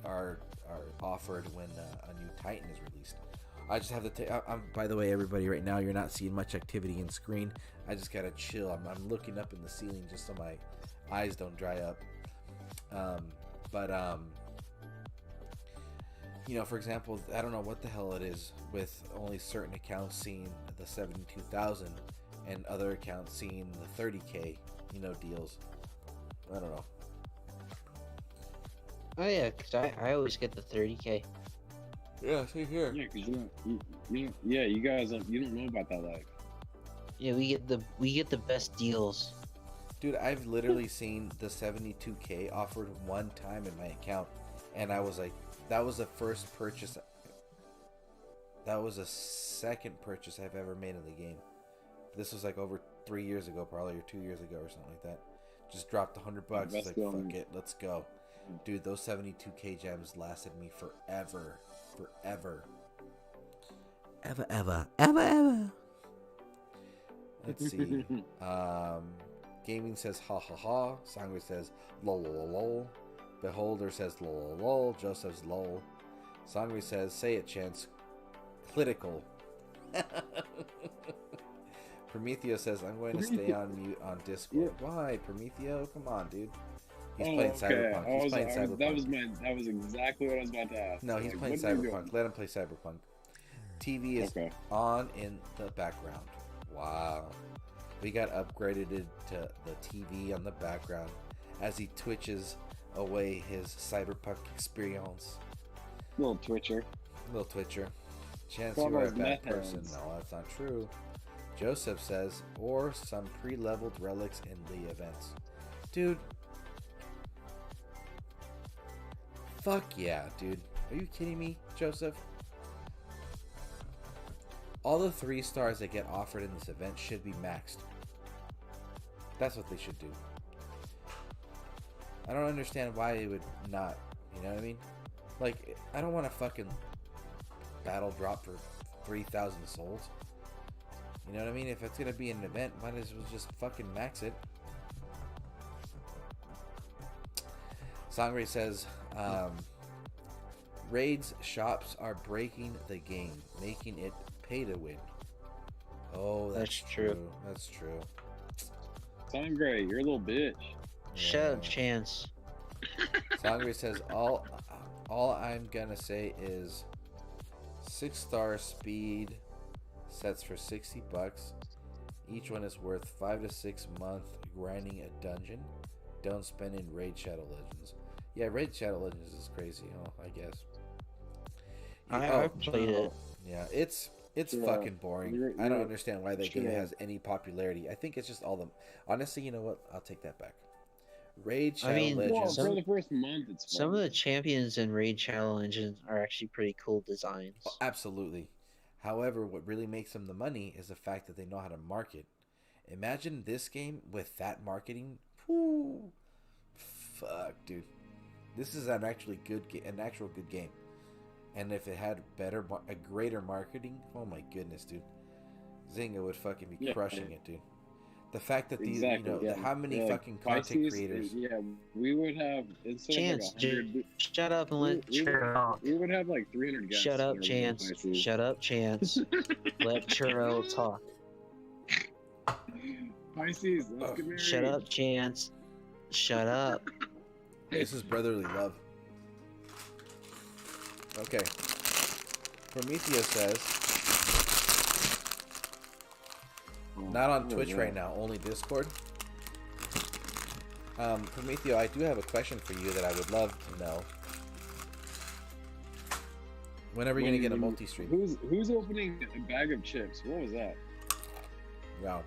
are offered when a new Titan is released. I just have to. By the way, everybody, right now you're not seeing much activity in screen. I just gotta chill. I'm looking up in the ceiling just so my eyes don't dry up. For example, I don't know what the hell it is with only certain accounts seeing the 72,000 and other accounts seeing the 30K, deals. I don't know.
Oh yeah, because I always get the 30K.
Yeah, see here.
Yeah, because you guys you don't know about that life.
Yeah, we get the best deals.
Dude, I've literally seen the 72K offered one time in my account, and I was like, that was the first purchase. That was the second purchase I've ever made in the game. This was like over 3 years ago, probably, or 2 years ago, or something like that. Just dropped $100. It's like, fuck it, let's go. Dude, those 72K gems lasted me forever. Forever. Ever. Let's see. Gaming says ha ha ha. Sangre says lol lol lol. Beholder says lol lol lol. Joe says lol. Sangre says say it, Chance. Clitical. Prometheo says I'm going to stay on mute on Discord. Why, Prometheo? Come on, dude. He's playing Cyberpunk. He's playing Cyberpunk.
That was exactly what I was about to ask.
No, he's playing Cyberpunk. Let him play Cyberpunk. TV is on in the background. Wow. We got upgraded to the TV on the background as he twitches away his Cyberpunk experience.
Little twitcher.
Chance, you are a bad person. No, that's not true. Joseph says, or some pre-leveled relics in the events. Dude. Fuck yeah, dude. Are you kidding me, Joseph? All the 3 stars that get offered in this event should be maxed. That's what they should do. I don't understand why it would not. You know what I mean? Like, I don't want to fucking battle drop for 3,000 souls. You know what I mean? If it's gonna be an event, might as well just fucking max it. Sangre says, raids shops are breaking the game, making it pay to win. Oh, that's true. That's true.
Sangre, you're a little bitch.
Shut up, Chance.
Sangre says all I'm gonna say is 6-star speed sets for $60. Each one is worth 5 to 6 month grinding a dungeon. Don't spend in Raid Shadow Legends. Yeah, Raid Shadow Legends is crazy. Oh, I guess.
I've played it.
Yeah, it's fucking boring. I don't understand why that game has any popularity. I think it's just all the. Honestly, you know what? I'll take that back. Raid Shadow Legends.
For the first month, it's fun.
Some of the champions in Raid Shadow Legends are actually pretty cool designs.
Oh, absolutely. However, what really makes them the money is the fact that they know how to market. Imagine this game with that marketing. Whoo, fuck, dude. This is an actual good game. And if it had a greater marketing, oh my goodness, dude, Zynga would fucking be crushing it, dude. The fact that these, how many fucking content creators?
Yeah, we would have
Chance, shut up and let Churro talk.
We would have like 300 guests.
Shut up, Chance. Shut up, Chance. Let Churro talk.
Pisces, let's get married.
Shut up, Chance. Shut up.
This is brotherly love. Okay. Prometheo says, not on Twitch right now, only Discord. Prometheo, I do have a question for you that I would love to know. Whenever you're gonna get a multi-stream.
Who's opening a bag of chips? What was that?
Wow.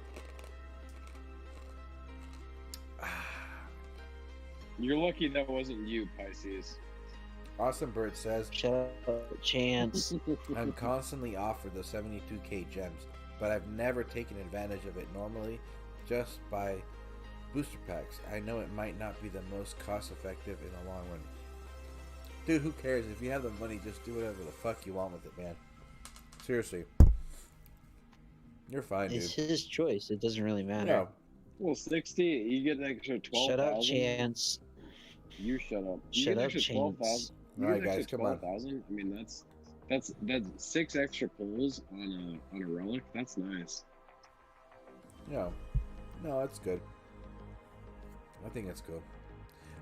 You're lucky that wasn't you, Pisces.
Awesome Bird says,
shut up, Chance.
I'm constantly offered the 72k gems, but I've never taken advantage of it normally just by booster packs. I know it might not be the most cost effective in the long run. Dude, who cares? If you have the money, just do whatever the fuck you want with it, man. Seriously. You're fine, dude.
It's his choice. It doesn't really matter.
Yeah.
Well, 60, you get an extra 12,000.
Shut up, Chance.
You shut up. You
Shut
get an
up,
extra
Chance.
12,000. You
Alright,
get an
guys,
extra
come on.
12,000. I mean, that's 6 extra pulls on a relic. That's nice.
Yeah. No, that's good. I think it's cool.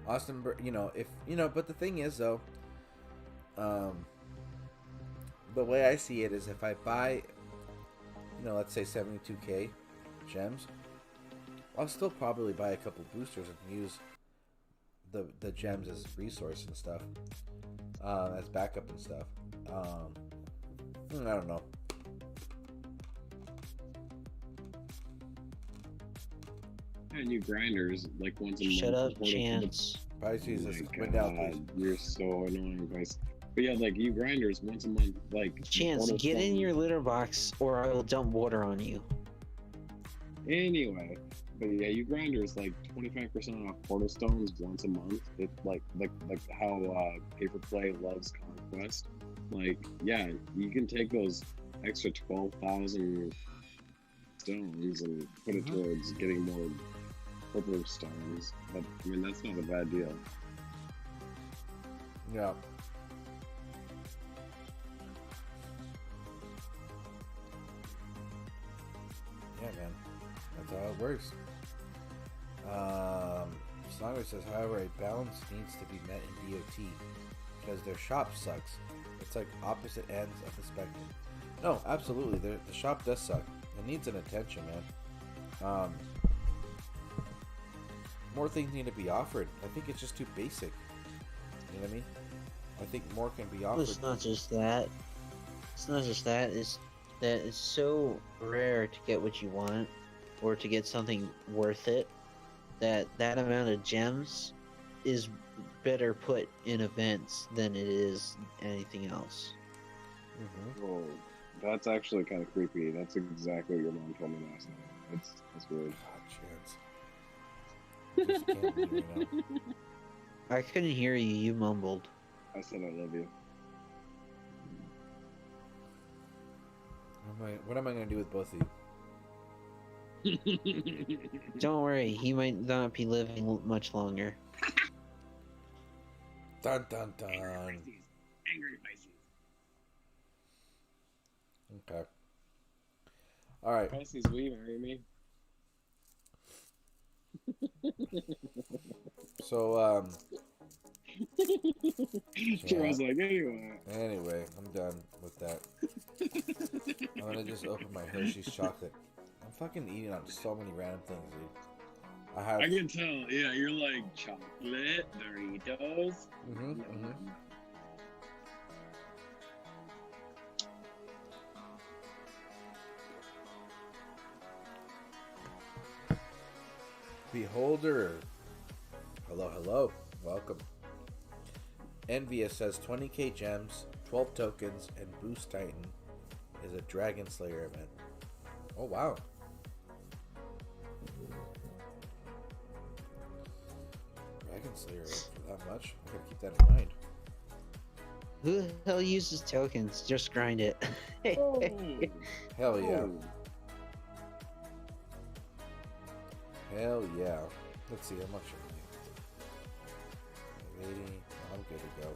Austin, but the thing is, though, the way I see it is if I buy, let's say 72k gems, I'll still probably buy a couple boosters and use the gems as resource and stuff, as backup and stuff. I don't know.
And you grinders, like once a month.
Shut up,
before the-
Chance.
Pisces is
My
went down,
God,
please.
you're so annoying, guys. But yeah, like you grinders once a month, like
Chance,
portal
get in
stones.
your litter box or I will dump water on you.
Anyway, but yeah, you grinders like 25% off portal stones once a month. It like how paper play loves conquest. Like yeah, you can take those extra 12,000 stones and put it towards getting more purple stones. But I mean that's not a bad deal.
Yeah. Yeah, man. That's how it works. Songwriter says, however, a balance needs to be met in DOT because their shop sucks. It's like opposite ends of the spectrum. No, absolutely. The shop does suck. It needs an attention, man. More things need to be offered. I think it's just too basic. You know what I mean? I think more can be offered.
It's not just that. It's not just that. It's that it's so rare to get what you want or to get something worth it that amount of gems is better put in events than it is anything else.
Oh, that's actually kind of creepy. That's exactly what your mom told me last night. That's weird.
God, Chance. Just can't hear you now.
I couldn't hear you. You mumbled.
I said I love you.
What am I going to do with both of you?
Don't worry. He might not be living much longer.
Dun dun dun.
Angry Pisces.
Okay. All right.
Pisces, will you marry me?
So,
Churro's like, anyway.
Anyway, I'm done with that. I'm gonna just open my Hershey's chocolate. I'm fucking eating on so many random things, dude.
I can tell. Yeah, you're like chocolate, Doritos.
Beholder. Hello, hello. Welcome. Envious says 20k gems, 12 tokens, and Boost Titan is a Dragon Slayer event. Oh, wow. Dragon Slayer event for that much? I'm gonna keep that in mind.
Who the hell uses tokens? Just grind it.
Oh.
Hell yeah.
Oh.
Hell yeah. Let's see, how much are we? 80. I'm good to go.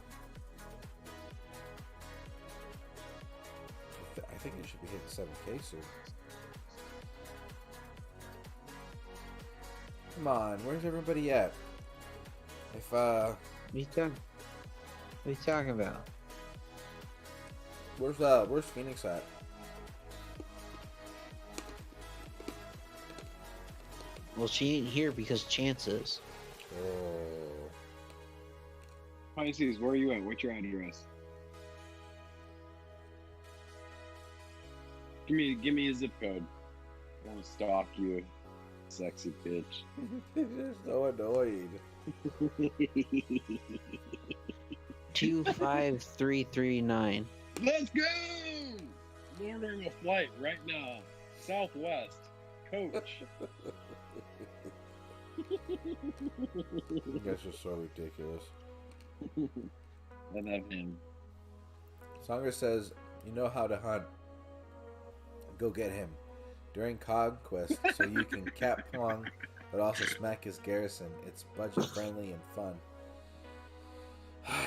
I think it should be hitting 7k soon. Come on, where's everybody at? If,
What are you talking about?
where's Phoenix at?
Well, she ain't here because Chance is.
Oh.
Pisces, where are you at? What's your address? Give me a zip code. I want to stalk you, sexy bitch.
You're so annoying.
25339.
Let's go! I'm ordering a flight right now. Southwest. Coach.
You guys are so ridiculous.
I love him.
Songer says, you know how to hunt. Go get him. During Conquest, so you can cap Plong, but also smack his garrison. It's budget friendly and fun.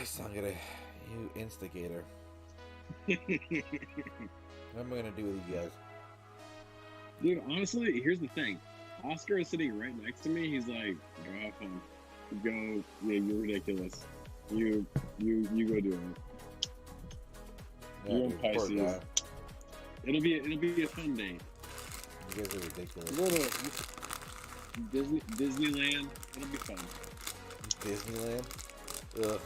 Songer, you instigator. What am I gonna do with you guys?
Dude, honestly, here's the thing. Oscar is sitting right next to me. He's like, go have fun. Go, yeah, you're ridiculous. You go do it.
Yeah,
You're
dude, poor
Pisces.
guy.
It'll be a fun day.
You guys are ridiculous.
Little Disneyland. It'll be fun.
Disneyland? Ugh.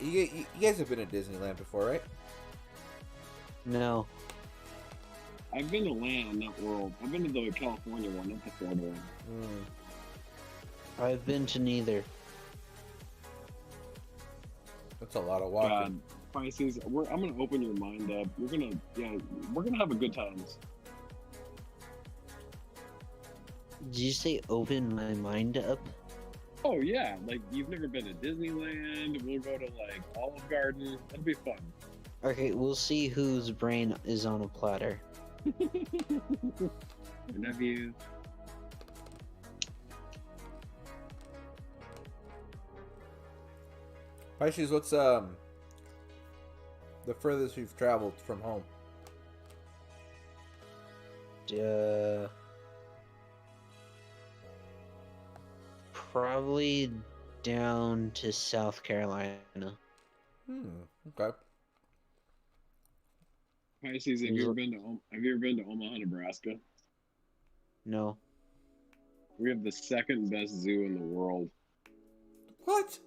You guys have been to Disneyland before, right?
No.
I've been to land, not world. I've been to the California one, not the Florida one.
I've been to neither.
That's a lot of walking.
God, Pisces, I'm gonna open your mind up. We're gonna have a good times.
Did you say open my mind up?
Oh yeah, like you've never been to Disneyland. We'll go to like Olive Garden. That'll be fun.
Okay, we'll see whose brain is on a platter.
I love you.
Pisces, what's the furthest you've traveled from home?
Probably down to South Carolina.
Okay.
Pisces, have you ever been to Omaha, Nebraska?
No.
We have the second best zoo in the world.
What?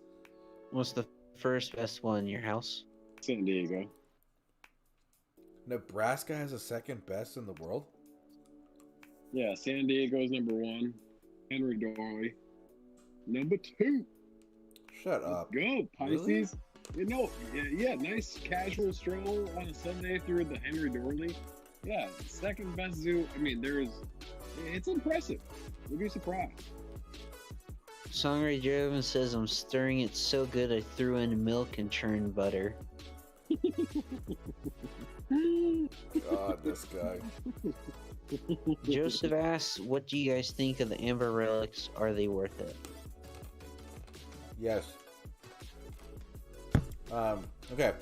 What's the first best one? Your house?
San Diego.
Nebraska has the second best in the world?
Yeah, San Diego's number one. Henry Doorly. Number two.
Shut up.
Go, Pisces.
Really?
You know, yeah, nice casual stroll on a Sunday through the Henry Doorly. Yeah, second best zoo. I mean, it's impressive. You'd be surprised.
Songray Joven says I'm stirring it so good I threw in milk and churned butter.
God, this guy.
Joseph asks, what do you guys think of the amber relics? Are they worth it?
Yes. Okay.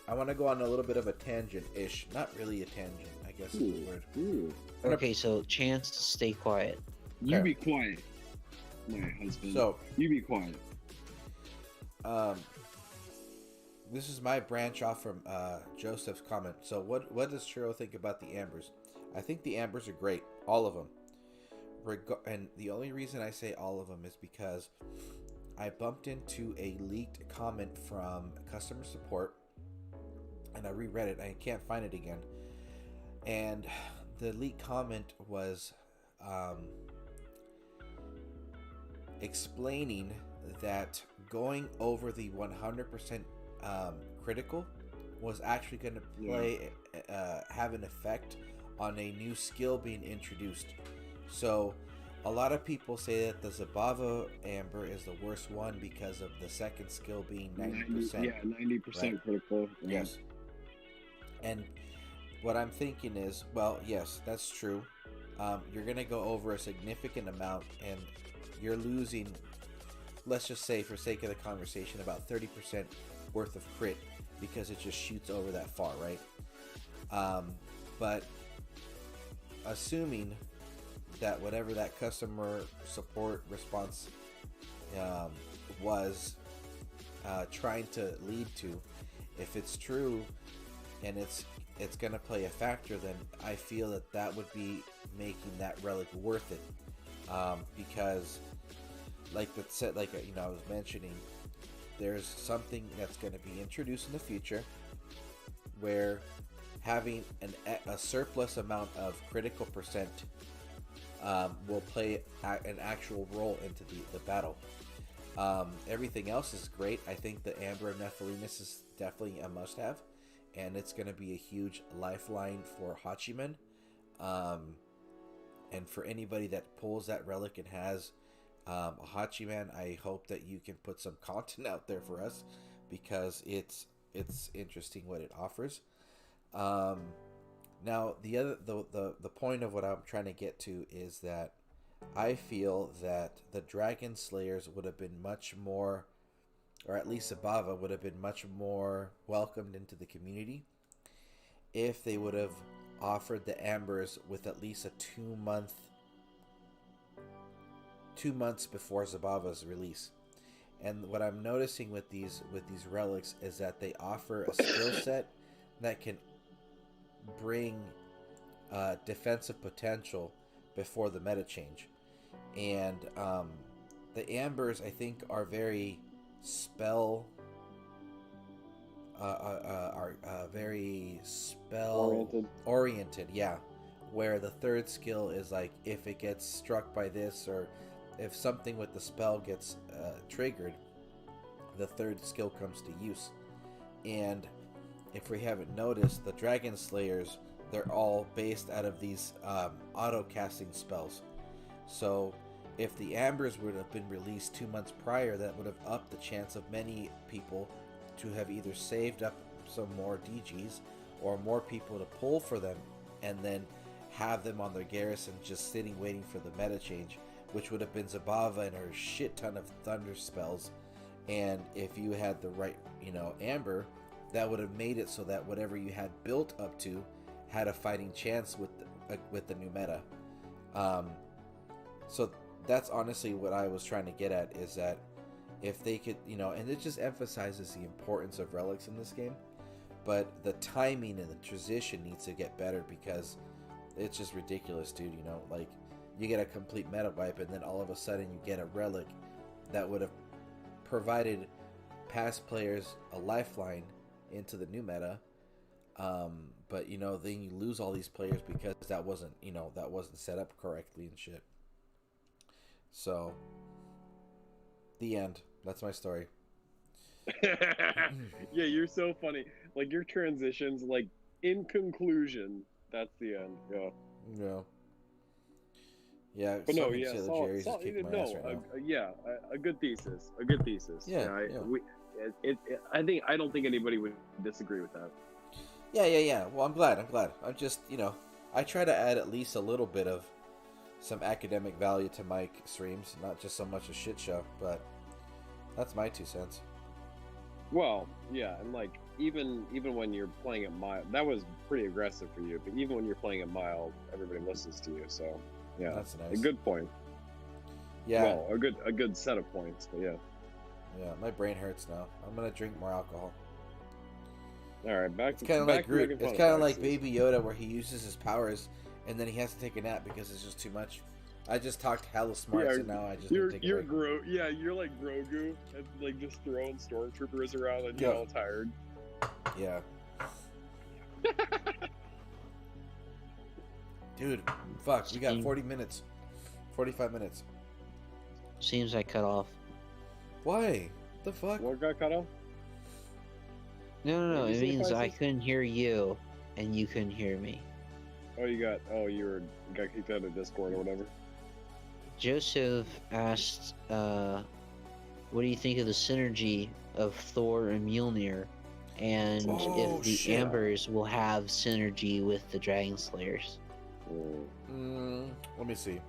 I want to go on a little bit of a tangent-ish. Not really a tangent, I guess is the word.
Ooh.
Okay, so chance to stay quiet.
You
Okay.
be quiet, my husband.
So,
you be quiet.
this is my branch off from Joseph's comment. So what does Churro think about the ambers? I think the ambers are great. All of them. And the only reason I say all of them is because I bumped into a leaked comment from customer support, and I reread it. I can't find it again. And the leaked comment was explaining that going over the 100% critical was actually going to have an effect on a new skill being introduced. So a lot of people say that the Zabava Amber is the worst one because of the second skill being 90%.
Yeah, 90%
right?
critical.
Yes. And what I'm thinking is, well, yes, that's true. You're going to go over a significant amount and you're losing, let's just say for sake of the conversation, about 30% worth of crit because it just shoots over that far, right? But assuming that whatever that customer support response was trying to lead to, if it's true and it's gonna play a factor, then I feel that would be making that relic worth it, because I was mentioning, there's something that's going to be introduced in the future where having a surplus amount of critical percent will play an actual role into the battle. Everything else is great. I think the Amber of Nephilinus is definitely a must-have, and it's going to be a huge lifeline for Hachiman, and for anybody that pulls that relic and has Hachiman, I hope that you can put some content out there for us because it's interesting what it offers. Now the point of what I'm trying to get to is that I feel that the Dragon Slayers would have been much more, or at least Zabava would have been much more welcomed into the community if they would have offered the Ambers with at least a 2 months before Zabava's release. And what I'm noticing with these relics is that they offer a skill set that can bring defensive potential before the meta change. And the Ambers, I think, are very very spell oriented, yeah. Where the third skill is like if it gets struck by this, or if something with the spell gets triggered, the third skill comes to use. And if we haven't noticed, the Dragon Slayers, they're all based out of these auto casting spells. So if the Ambers would have been released 2 months prior, that would have upped the chance of many people to have either saved up some more DGs or more people to pull for them and then have them on their garrison just sitting waiting for the meta change, which would have been Zabava and her shit ton of thunder spells. And if you had the right, Amber, that would have made it so that whatever you had built up to had a fighting chance with the new meta. So that's honestly what I was trying to get at, is that if they could, and it just emphasizes the importance of relics in this game, but the timing and the transition needs to get better because it's just ridiculous, dude. Like you get a complete meta wipe and then all of a sudden you get a relic that would have provided past players a lifeline into the new meta. But then you lose all these players because that wasn't set up correctly and shit. So the end. That's my story.
Yeah, you're so funny. Like your transitions, like in conclusion, that's the end. Yeah.
Yeah. Yeah.
But no, yeah,
Jerry's just kicking my ass right now.
a good thesis. A good thesis.
Yeah.
I don't think anybody would disagree with that.
Yeah. Well, I'm glad. I'm just, I try to add at least a little bit of some academic value to my streams, not just so much a shit show, but that's my 2 cents.
Well, yeah, and like even when you're playing it mild, that was pretty aggressive for you. But even when you're playing it mild, everybody listens to you. So yeah,
that's nice.
A good point.
Yeah,
well, a good set of points. But yeah.
Yeah, my brain hurts now. I'm gonna drink more alcohol.
All right, back.
It's kind of like Groot. It's kind of like Baby Yoda, where he uses his powers and then he has to take a nap because it's just too much. I just talked hella smart, so now I just
you're you're like Grogu, and like just throwing stormtroopers around and you're all tired.
Yeah. Dude, fuck, we got 40 minutes. 45 minutes.
Seems I cut off.
Why? The fuck?
What got cut off?
No. It means I couldn't hear you, and you couldn't hear me.
Oh, you got kicked out of Discord or whatever.
Joseph asked, what do you think of the synergy of Thor and Mjolnir, and if the Ambers will have synergy with the Dragon Slayers?
Let me see.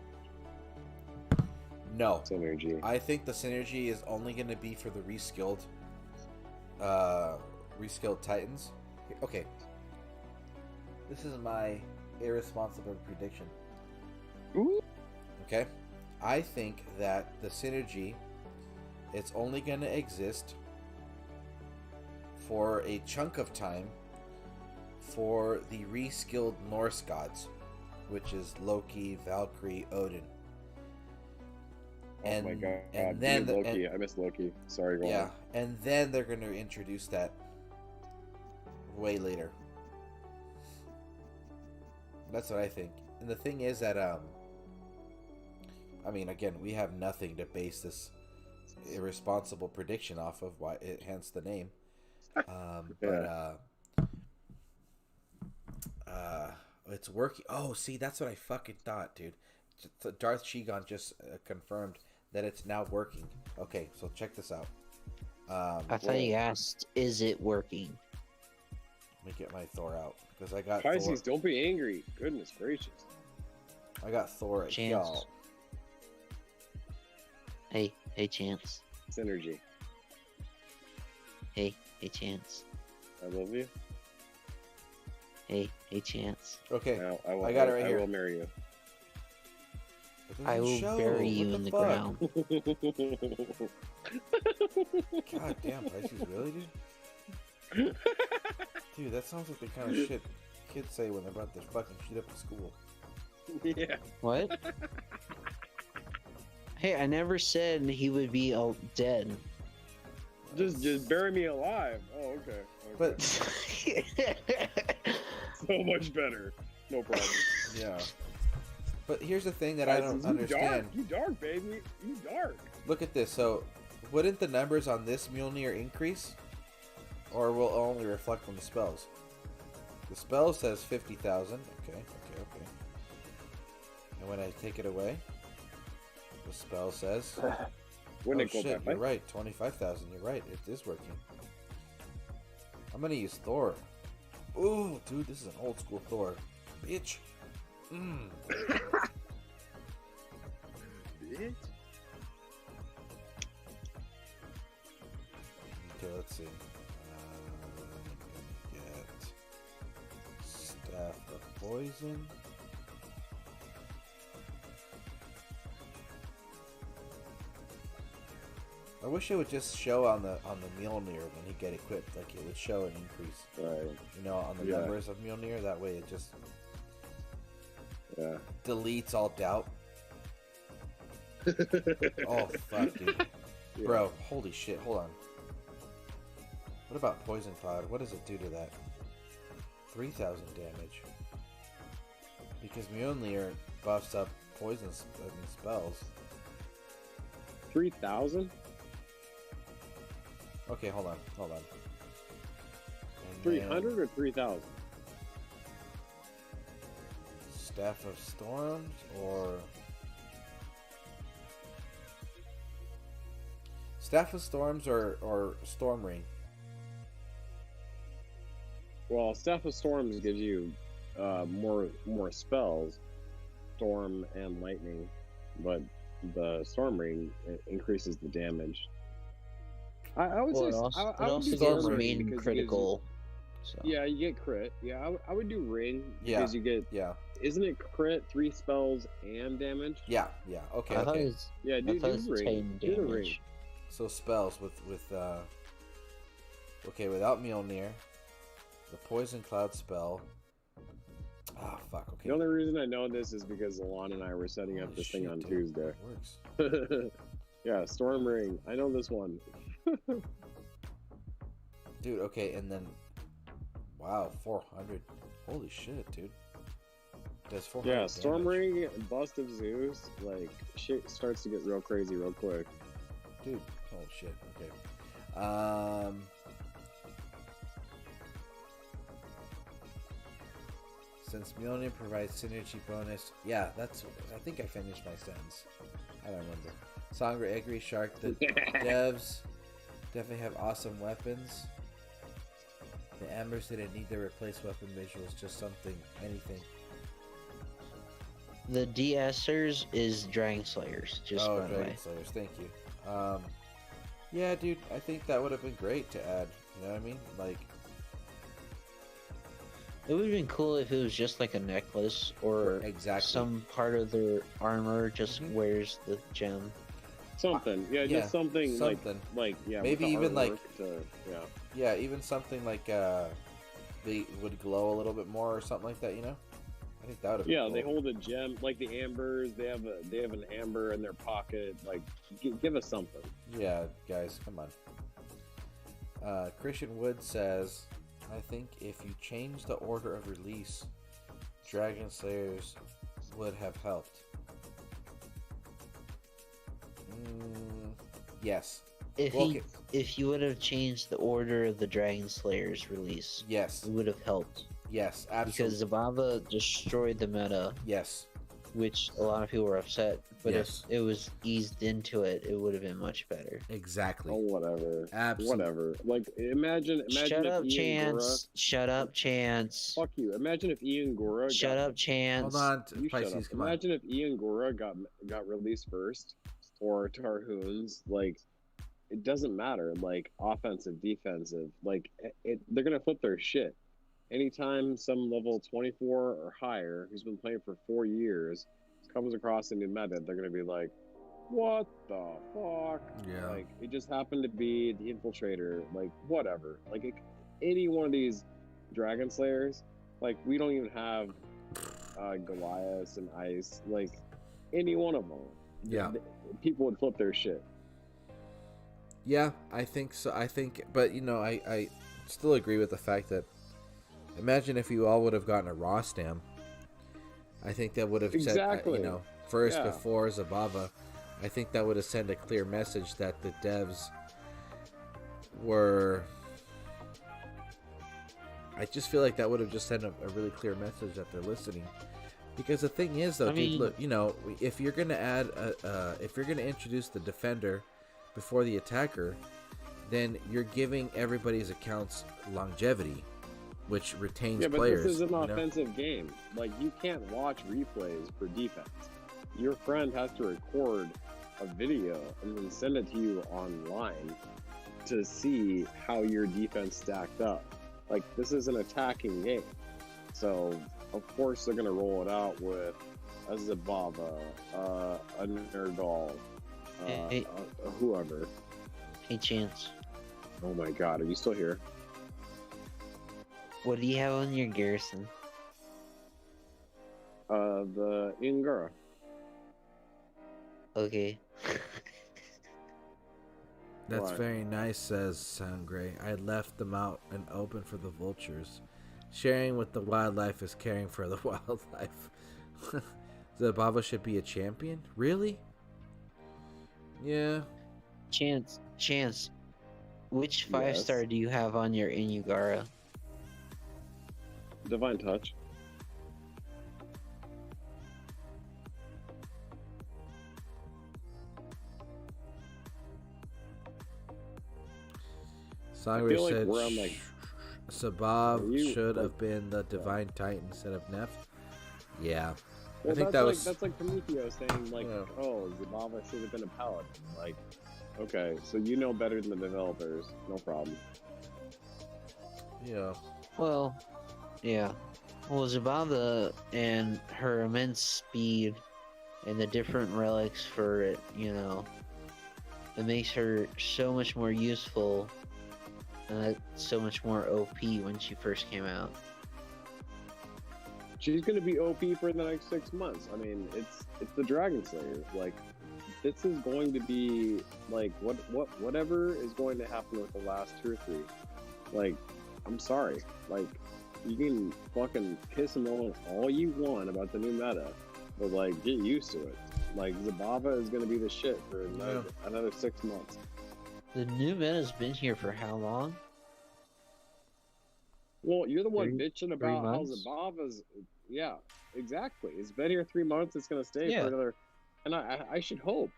No.
Synergy.
I think the synergy is only going to be for the reskilled Titans. Okay. This is my irresponsible prediction.
Ooh.
Okay? I think that the synergy, it's only going to exist for a chunk of time for the reskilled Norse gods, which is Loki, Valkyrie, Odin.
Oh my god!
And then
Loki, I miss Loki. Sorry, go on.
And then they're going to introduce that way later. That's what I think. And the thing is that, I mean, again, we have nothing to base this irresponsible prediction off of, why it hence the name. It's working. Oh, see, that's what I fucking thought, dude. Darth Shigon just confirmed that it's now working. Okay, so check this out.
I thought you asked, is it working?
Let me get my Thor out because I got
Pisces,
Thor.
don't be angry. Goodness gracious.
I got Thor at
Chance.
y'all.
Hey, Chance.
Synergy.
Hey, Chance.
I love you.
Hey, Chance.
Okay,
Now,
I got it right
I
here.
will marry you.
It doesn't
I will
show.
bury
What
you in the
fuck?
ground.
God damn, Pisces, really, dude? Dude, that sounds like the kind of shit kids say when they brought their fucking shit up at school.
Yeah.
What? Hey, I never said he would be all dead.
Just bury me alive. Oh, okay.
But
So much better. No problem.
yeah. But here's the thing that I don't understand.
You dark, baby. You dark.
Look at this. So, wouldn't the numbers on this Mjolnir increase, or will it only reflect on the spells? The spell says 50,000. Okay. And when I take it away, the spell says,
Wouldn't
oh
it go
shit,
by?
you're right, 25,000. You're right, it is working. I'm gonna use Thor. Ooh, dude, this is an old school Thor. Bitch.
Bitch.
Okay, let's see. I'm gonna get Staff of Poison. I wish it would just show on the Mjolnir when he get equipped, like it would show an increase.
Right.
You know, on the
Yeah.
numbers of Mjolnir. That way, it just
Yeah.
deletes all doubt. Oh fuck, dude.
Yeah.
Bro, holy shit, hold on. What about Poison Cloud? What does it do to that? 3,000 damage. Because Mjolnir buffs up poison spells.
3,000?
Okay, hold on. And
300
then
or 3,000?
Staff of Storms or Staff of Storms or Storm Ring?
Well, Staff of Storms gives you more spells, Storm and Lightning, but the Storm Ring increases the damage. I would
Well,
say
it also,
I
it
would
also
do
gives
Storm Ring
main
because it gives
critical. So.
You, yeah, you get crit. Yeah, I would do Ring
Yeah.
because you get.
Yeah.
Isn't it crit 3 spells and damage?
Yeah. Okay.
I thought
Okay.
it's
Yeah,
I
do
thought it's
Ring.
10
Do the Ring.
damage.
So spells with okay, without Mjolnir, the Poison Cloud spell. Ah, fuck. Okay.
The only reason I know this is because Alon and I were setting up
Holy
this thing
shit,
on
dude.
Tuesday.
It works.
Yeah, Storm Ring. I know this one.
Dude, okay, and then wow, 400. Holy shit, dude. Does 400
Yeah, Storm
damage.
Ring and Bust of Zeus, like, shit starts to get real crazy real quick.
Dude, oh shit, okay. Since Mjolnir provides synergy bonus, yeah, that's. I think I finished my sentence. I don't remember. Sangra, Egri, Shark, the devs definitely have awesome weapons. The Ambers didn't need to replace weapon visuals, just something, anything.
The de-essers is Dragon Slayers, just
Oh,
by the
Dragon
way.
Slayers, thank you. Yeah, dude, I think that would have been great to add. You know what I mean? Like,
It would have been cool if it was just like a necklace or
exactly.
some part of their armor just
Mhm.
wears the gem.
Something. Yeah,
yeah,
just something,
something.
like yeah.
Maybe
with the
even, like-
artwork to, yeah.
Yeah, even something like they would glow a little bit more or something like that. You know? I think that would have been
Yeah,
cool.
they hold a gem like the ambers. They have an amber in their pocket. Like, give us something.
Yeah, guys, come on. Christian Wood says, I think if you change the order of release, Dragon Slayers would have helped. Yes.
If
Well,
he,
okay.
if you would have changed the order of the Dragon Slayers release,
Yes.
it would have helped.
Yes. Absolutely.
Because Zababa destroyed the meta.
Yes.
which a lot of people were upset. But
Yes.
if it was eased into it, it would have been much better.
Exactly.
Oh, whatever.
Absolutely.
Whatever. Like, imagine
Shut
if
up,
Ian Gora.
Chance. Shut up, Chance.
Fuck you. Imagine if Ian Gora.
Shut up, Chance.
Hold on,
You shut
Pisces.
up.
Come on.
Imagine if Ian Gora got released first, or Tarhoons. Like, it doesn't matter. Like, offensive, defensive. Like, they're gonna flip their shit. Anytime some level 24 or higher who's been playing for 4 years comes across a new meta, they're gonna be like, "What the fuck?"
Yeah.
Like, it just happened to be the infiltrator. Like, whatever. Like, any one of these Dragon Slayers. Like, we don't even have Goliath and Ice. Like, any one of them.
Yeah.
People would flip their shit.
Yeah, I think so. But I still agree with the fact that imagine if you all would have gotten a raw stam. I think that would have
Exactly.
said, first
Yeah.
before Zabava. I think that would have sent a clear message that the devs were. I just feel like that would have just sent a really clear message that they're listening. Because the thing is, though, dude, look, if you're gonna if you're gonna introduce the defender before the attacker, then you're giving everybody's accounts longevity, which retains players.
But this is an offensive game. Like, you can't watch replays for defense. Your friend has to record a video and then send it to you online to see how your defense stacked up. Like, this is an attacking game. So, of course, they're going to roll it out with a Zabava, a Nergal, whoever.
Hey, Chance.
Oh my god, are you still here?
What do you have on your garrison?
The Ingara.
Okay.
That's
Why?
very nice, says Sound Gray. I left them out and open for the vultures. Sharing with the wildlife is caring for the wildlife. Zabava should be a champion? Really? Yeah.
Chance. Which 5-star
Yes.
do you have on your Inugara?
Divine Touch.
Sangre
feel like
said
we're on, like-
Sabav
Are you-
should have been the Divine Titan instead of Neff. Yeah.
Well,
I think
that's like Prometheo saying, like,
Yeah.
oh, Zabava should have been a paladin. Like, okay, so you know better than the developers. No problem.
Yeah.
Well, yeah. Well, Zabava and her immense speed and the different relics for it, it makes her so much more useful and so much more OP when she first came out.
She's gonna be OP for the next 6 months. I mean, it's the Dragon Slayer. Like, this is going to be like whatever is going to happen with the last 2 or 3. Like, I'm sorry. Like, you can fucking piss and moan all you want about the new meta, but like, get used to it. Like, Zabava is gonna be the shit for another 6 months.
The new meta's been here for how long?
Well, you're the one
Three-
bitching about how
months?
Zabava's. Yeah, exactly. It's been here 3 months. It's gonna stay
Yeah.
for another. And I should hope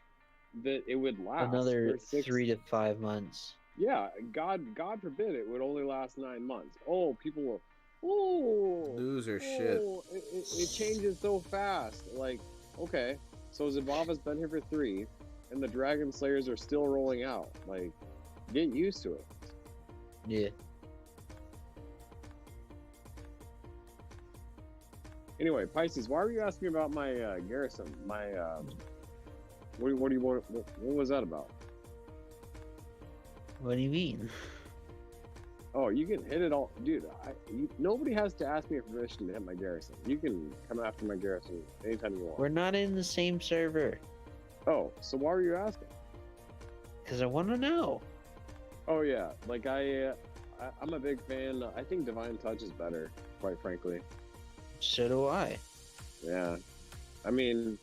that it would last
Another
for 6.
3 to 5 months.
Yeah, God forbid it would only last 9 months. Oh, people will. Oh,
Lose her shit.
It changes so fast. Like, okay, so Zabava's been here for 3, and the Dragon Slayers are still rolling out. Like, get used to it.
Yeah.
Anyway, Pisces, why were you asking about my garrison? My what do you want? What was that about?
What do you mean?
Oh, you can hit it all, dude. Nobody has to ask me for permission to hit my garrison. You can come after my garrison anytime you want.
We're not in the same server.
Oh, so why were you asking?
Because I want to know.
Oh yeah, like I'm a big fan. I think Divine Touch is better, quite frankly.
So do I.
Yeah, I mean,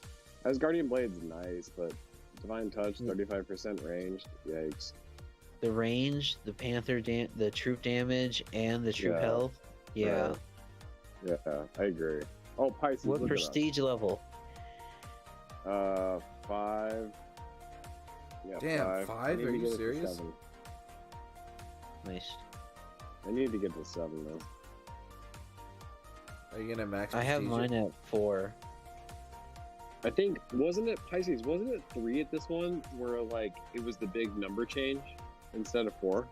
Asgardian Blade's nice, but Divine Touch, 35% range. Yikes.
The range, the panther, the troop damage, and the troop
Yeah.
health. Yeah.
Right. Yeah, I agree. Oh, Pisces.
What
look it up.
prestige level?
5. Yeah,
Damn, 5?
I need
Are
to
you
get it to
serious?
7.
Nice.
I need to get to 7 though.
Are you gonna max?
I have
prestige it?
mine at 4.
I think, wasn't it Pisces? Wasn't it 3 at this one where like it was the big number change instead of 4?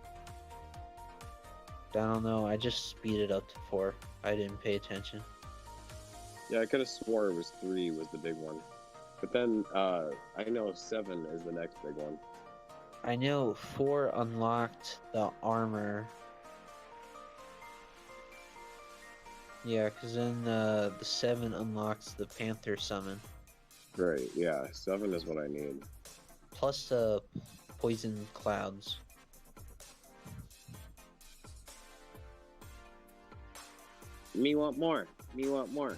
I don't know. I just speeded up to 4. I didn't pay attention.
Yeah, I could have swore it was 3 was the big one. But then I know 7 is the next big one.
I know 4 unlocked the armor. Yeah, because then the 7 unlocks the Panther summon.
Great, yeah, 7 is what I need.
Plus the poison clouds.
Me want more. Me want more.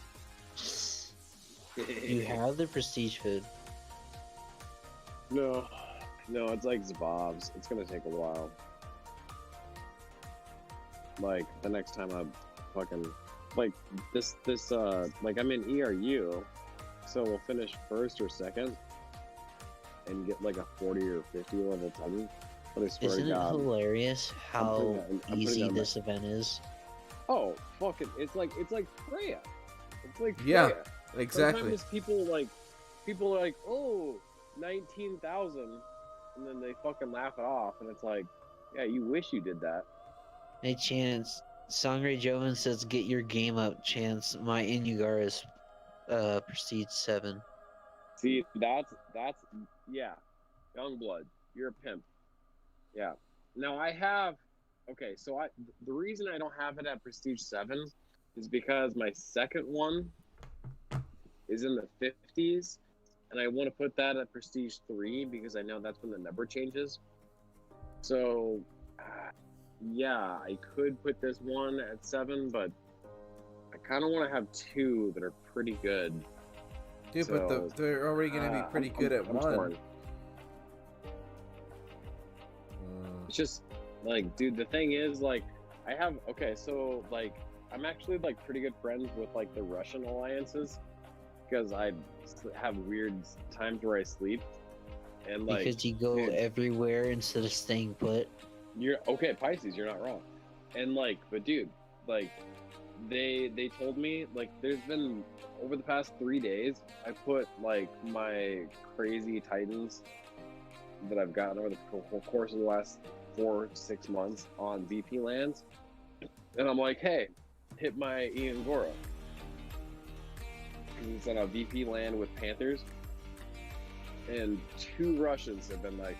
You have the prestige food.
No, it's like Zbob's. It's gonna take a while. Like the next time I fucking like this like I'm in ERU, so we'll finish first or second and get like a 40 or 50 level Titan. But I swear
Isn't
to
it
God,
hilarious how
I'm putting
easy
that in
this event is?
oh fucking, it's like Freya. It's like
Yeah,
Freya.
exactly.
Sometimes people are like, oh, 19,000, and then they fucking laugh it off, and it's like, yeah, you wish you did that.
Hey, Chance. Sangre Joven says, get your game up, Chance. My Inugar is prestige 7.
See, that's yeah, Youngblood, you're a pimp. Yeah. Now I have, okay, so the reason I don't have it at prestige 7 is because my second one is in the 50s, and I want to put that at prestige 3 because I know that's when the number changes. So yeah, I could put this one at 7, but I kind of want to have 2 that are pretty good.
Dude,
So,
but they're already gonna be pretty good at
I'm
1.
torn. It's just like, dude, the thing is, like, I have, okay, so like I'm actually like pretty good friends with like the Russian alliances because I have weird times where I sleep, and like
Because you go
dude,
everywhere instead of staying put.
you're okay, Pisces, you're not wrong. And like, but dude, like they told me, like, there's been over the past 3 days, I put like my crazy Titans that I've gotten over the course of the last 4 to 6 months on VP lands, and I'm like, hey, hit my Ian Gora. It's on a VP land with Panthers, and 2 Russians have been like,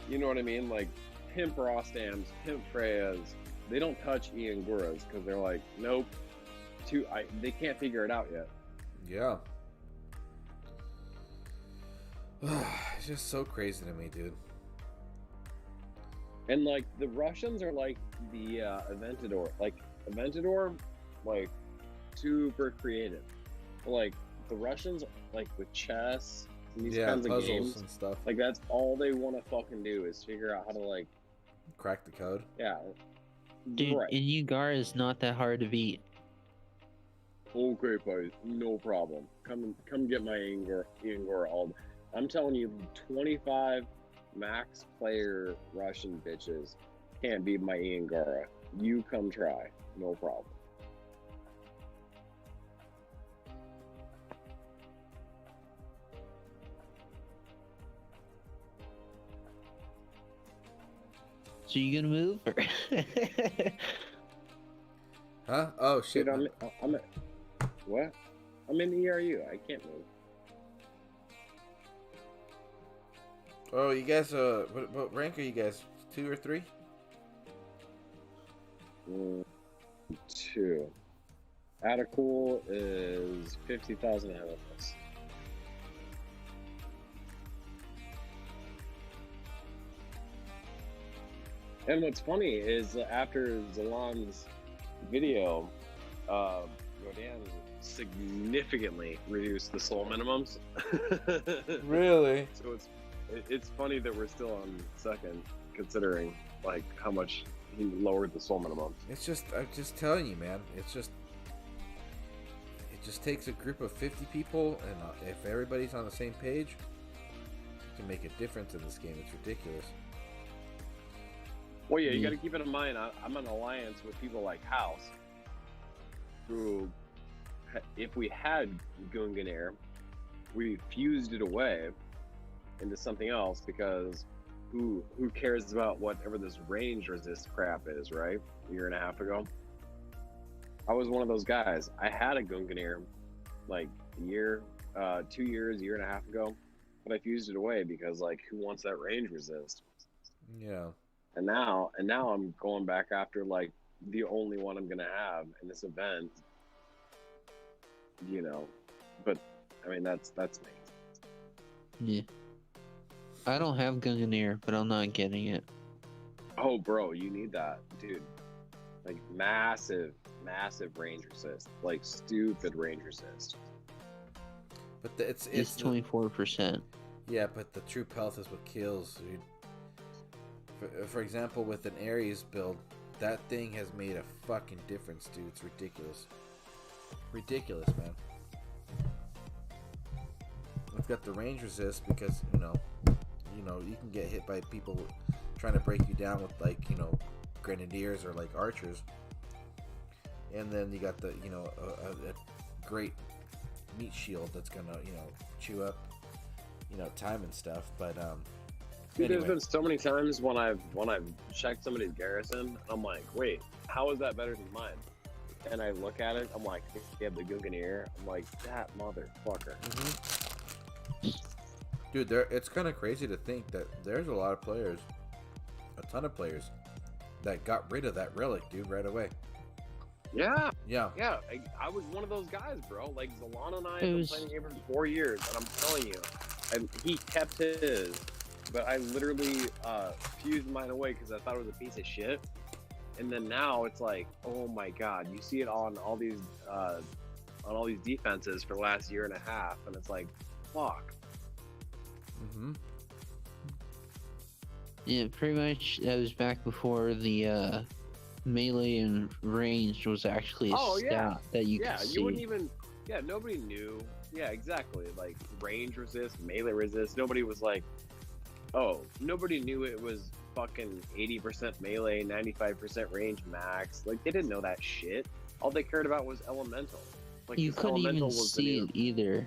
you know what I mean? Like, pimp Rostams, pimp Freyas, they don't touch Ian Goras because they're like, nope, they can't figure it out yet.
Yeah. It's just so crazy to me, dude.
And like the Russians are like the Aventador, like super creative. Like the Russians, like with chess and these kinds of
puzzles
games
and stuff.
like that's all they want to fucking do is figure out how to like
Crack the code.
yeah.
Dude,
Right.
Inugar is not that hard to beat.
Okay, boys, no problem. Come get my Ingor all. I'm telling you, 25 max player Russian bitches can't beat my Iangara. You come try, no problem.
So you gonna move? Or...
Huh? Oh shit.
Dude, I'm what? I'm in ERU. I can't move.
Oh, you guys. What rank are you guys? 2 or 3?
2. Atacool is 50,000 ahead of us. And what's funny is after ZALON's video, GODAN significantly reduced the soul minimums.
Really?
So it's funny that we're still on second, considering like how much he lowered the soul minimums.
It's just, I'm just telling you, man. It's just, just takes a group of 50 people, and if everybody's on the same page, you can make a difference in this game. It's ridiculous.
Well, yeah, you got to keep it in mind. I'm in alliance with people like House, who, if we had Gunganir, we fused it away into something else, because who cares about whatever this range resist crap is, right? A year and a half ago, I was one of those guys. I had a Gunganir like a year, 2 years, year and a half ago, but I fused it away because, like, who wants that range resist?
Yeah.
And now I'm going back after, like, the only one I'm gonna have in this event, you know. But I mean, that's me.
Yeah. I don't have Gunganir, but I'm not getting it.
Oh, bro, you need that, dude. Like, massive range resist, like stupid range resist.
But it's
24%.
Yeah, but the troop health is what kills, dude. For example, with an Ares build, that thing has made a fucking difference, dude. It's ridiculous. Ridiculous, man. It's got the range resist because, you know, you can get hit by people trying to break you down with, like, you know, grenadiers or like archers. And then you got the, you know, a great meat shield that's gonna, you know, chew up, you know, time and stuff. But
dude,
anyway.
there's been so many times when I've checked somebody's garrison, I'm like, wait, how is that better than mine? And I look at it, I'm like, they have the Gunganir. I'm like, that motherfucker.
Mm-hmm. Dude, it's kind of crazy to think that there's a lot of players, a ton of players, that got rid of that relic, dude, right away.
Yeah.
Yeah.
I was one of those guys, bro. Like, ZALON and I have been playing the game for 4 years, and I'm telling you, he kept his, but I literally fused mine away because I thought it was a piece of shit. And then now it's like, oh my god, you see it on all these defenses for the last year and a half, and it's like, fuck.
Mm-hmm.
Yeah, pretty much that was back before the melee and range was actually a stat that you could see.
You wouldn't even, nobody knew. Yeah, exactly. Like, range resist, melee resist. Nobody was like, oh, nobody knew it was fucking 80% melee, 95% range max. Like, they didn't know that shit. All they cared about was elemental. Like,
you couldn't even see it either.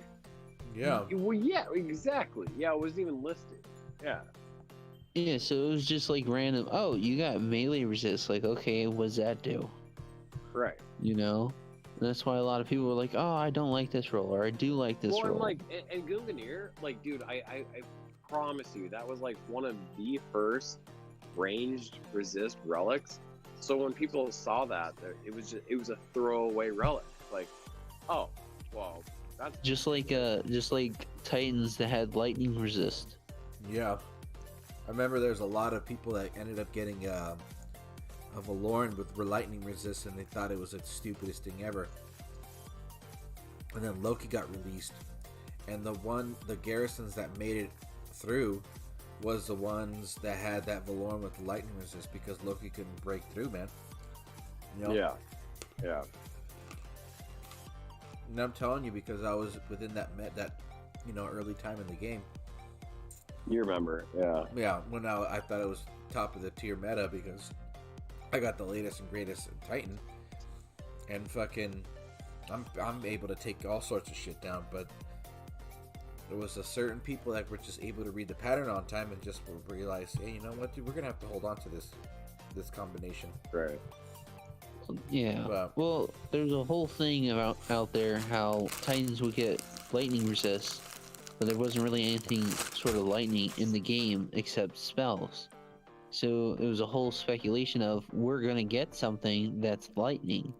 Yeah.
Well, yeah, exactly. Yeah, it wasn't even listed. Yeah.
Yeah, so it was just like random. Oh, you got melee resist. Like, okay, what does that do?
Right.
You know? And that's why a lot of people were like, oh, I don't like this roll, or I do like this roll.
Well, like, and Gunganir, like, dude, I promise you, that was like one of the first ranged resist relics. So when people saw that, it was a throwaway relic. Like, oh, well, that's
just like Titans that had lightning resist.
Yeah. I remember there's a lot of people that ended up getting a Valorn with lightning resist, and they thought it was the stupidest thing ever. And then Loki got released, and the garrisons that made it through was the ones that had that Valorn with lightning resist, because Loki couldn't break through, man. You know?
Yeah.
And I'm telling you, because I was within that early time in the game.
You remember, yeah.
Yeah, when I thought it was top of the tier meta because I got the latest and greatest Titan, and fucking, I'm able to take all sorts of shit down, but there was a certain people that were just able to read the pattern on time and just realize, hey, you know what, dude, we're gonna have to hold on to this combination.
Right.
Yeah.
But,
well, there's a whole thing out there how Titans would get lightning resist, but there wasn't really anything sort of lightning in the game except spells. So it was a whole speculation of, we're gonna get something that's lightning,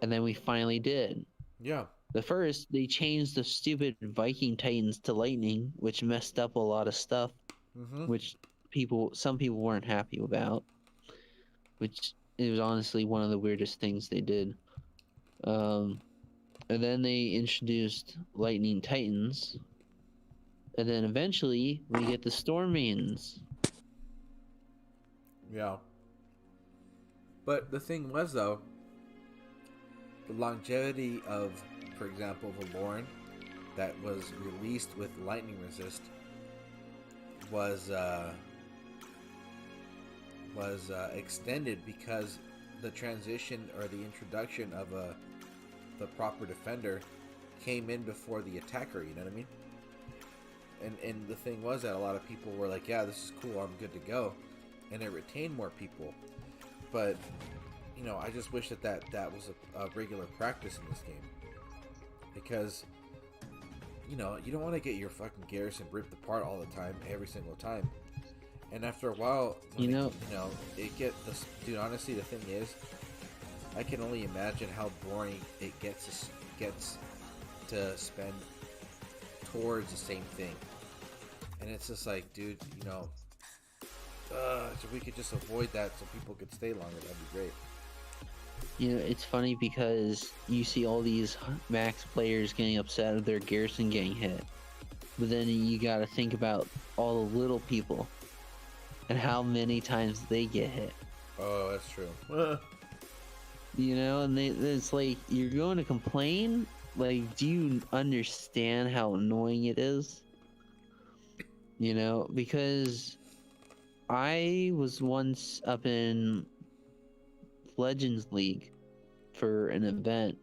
and then we finally did.
yeah.
First, they changed the stupid Viking Titans to lightning, which messed up a lot of stuff, which some people weren't happy about. Which it was honestly one of the weirdest things they did. And then they introduced Lightning Titans, and then eventually we get the Storm Maidens.
Yeah. But the thing was, though, the longevity of for example, Valoran that was released with lightning resist was extended because the transition or the introduction of the proper defender came in before the attacker. You know what I mean? And the thing was that a lot of people were like, "Yeah, this is cool. I'm good to go," and it retained more people. But you know, I just wish that was a regular practice in this game, because you know, you don't want to get your fucking garrison ripped apart all the time, every single time. And after a while, it get this. Dude, honestly, the thing is, I can only imagine how boring it gets to spend towards the same thing. And it's just like, dude, you know, if we could just avoid that so people could stay longer, that'd be great.
You know, it's funny because you see all these max players getting upset of their garrison getting hit, but then you gotta think about all the little people and how many times they get hit.
Oh, that's true.
You know, and it's like, you're going to complain? Like, do you understand how annoying it is? You know, because I was once up in Legends League for an event,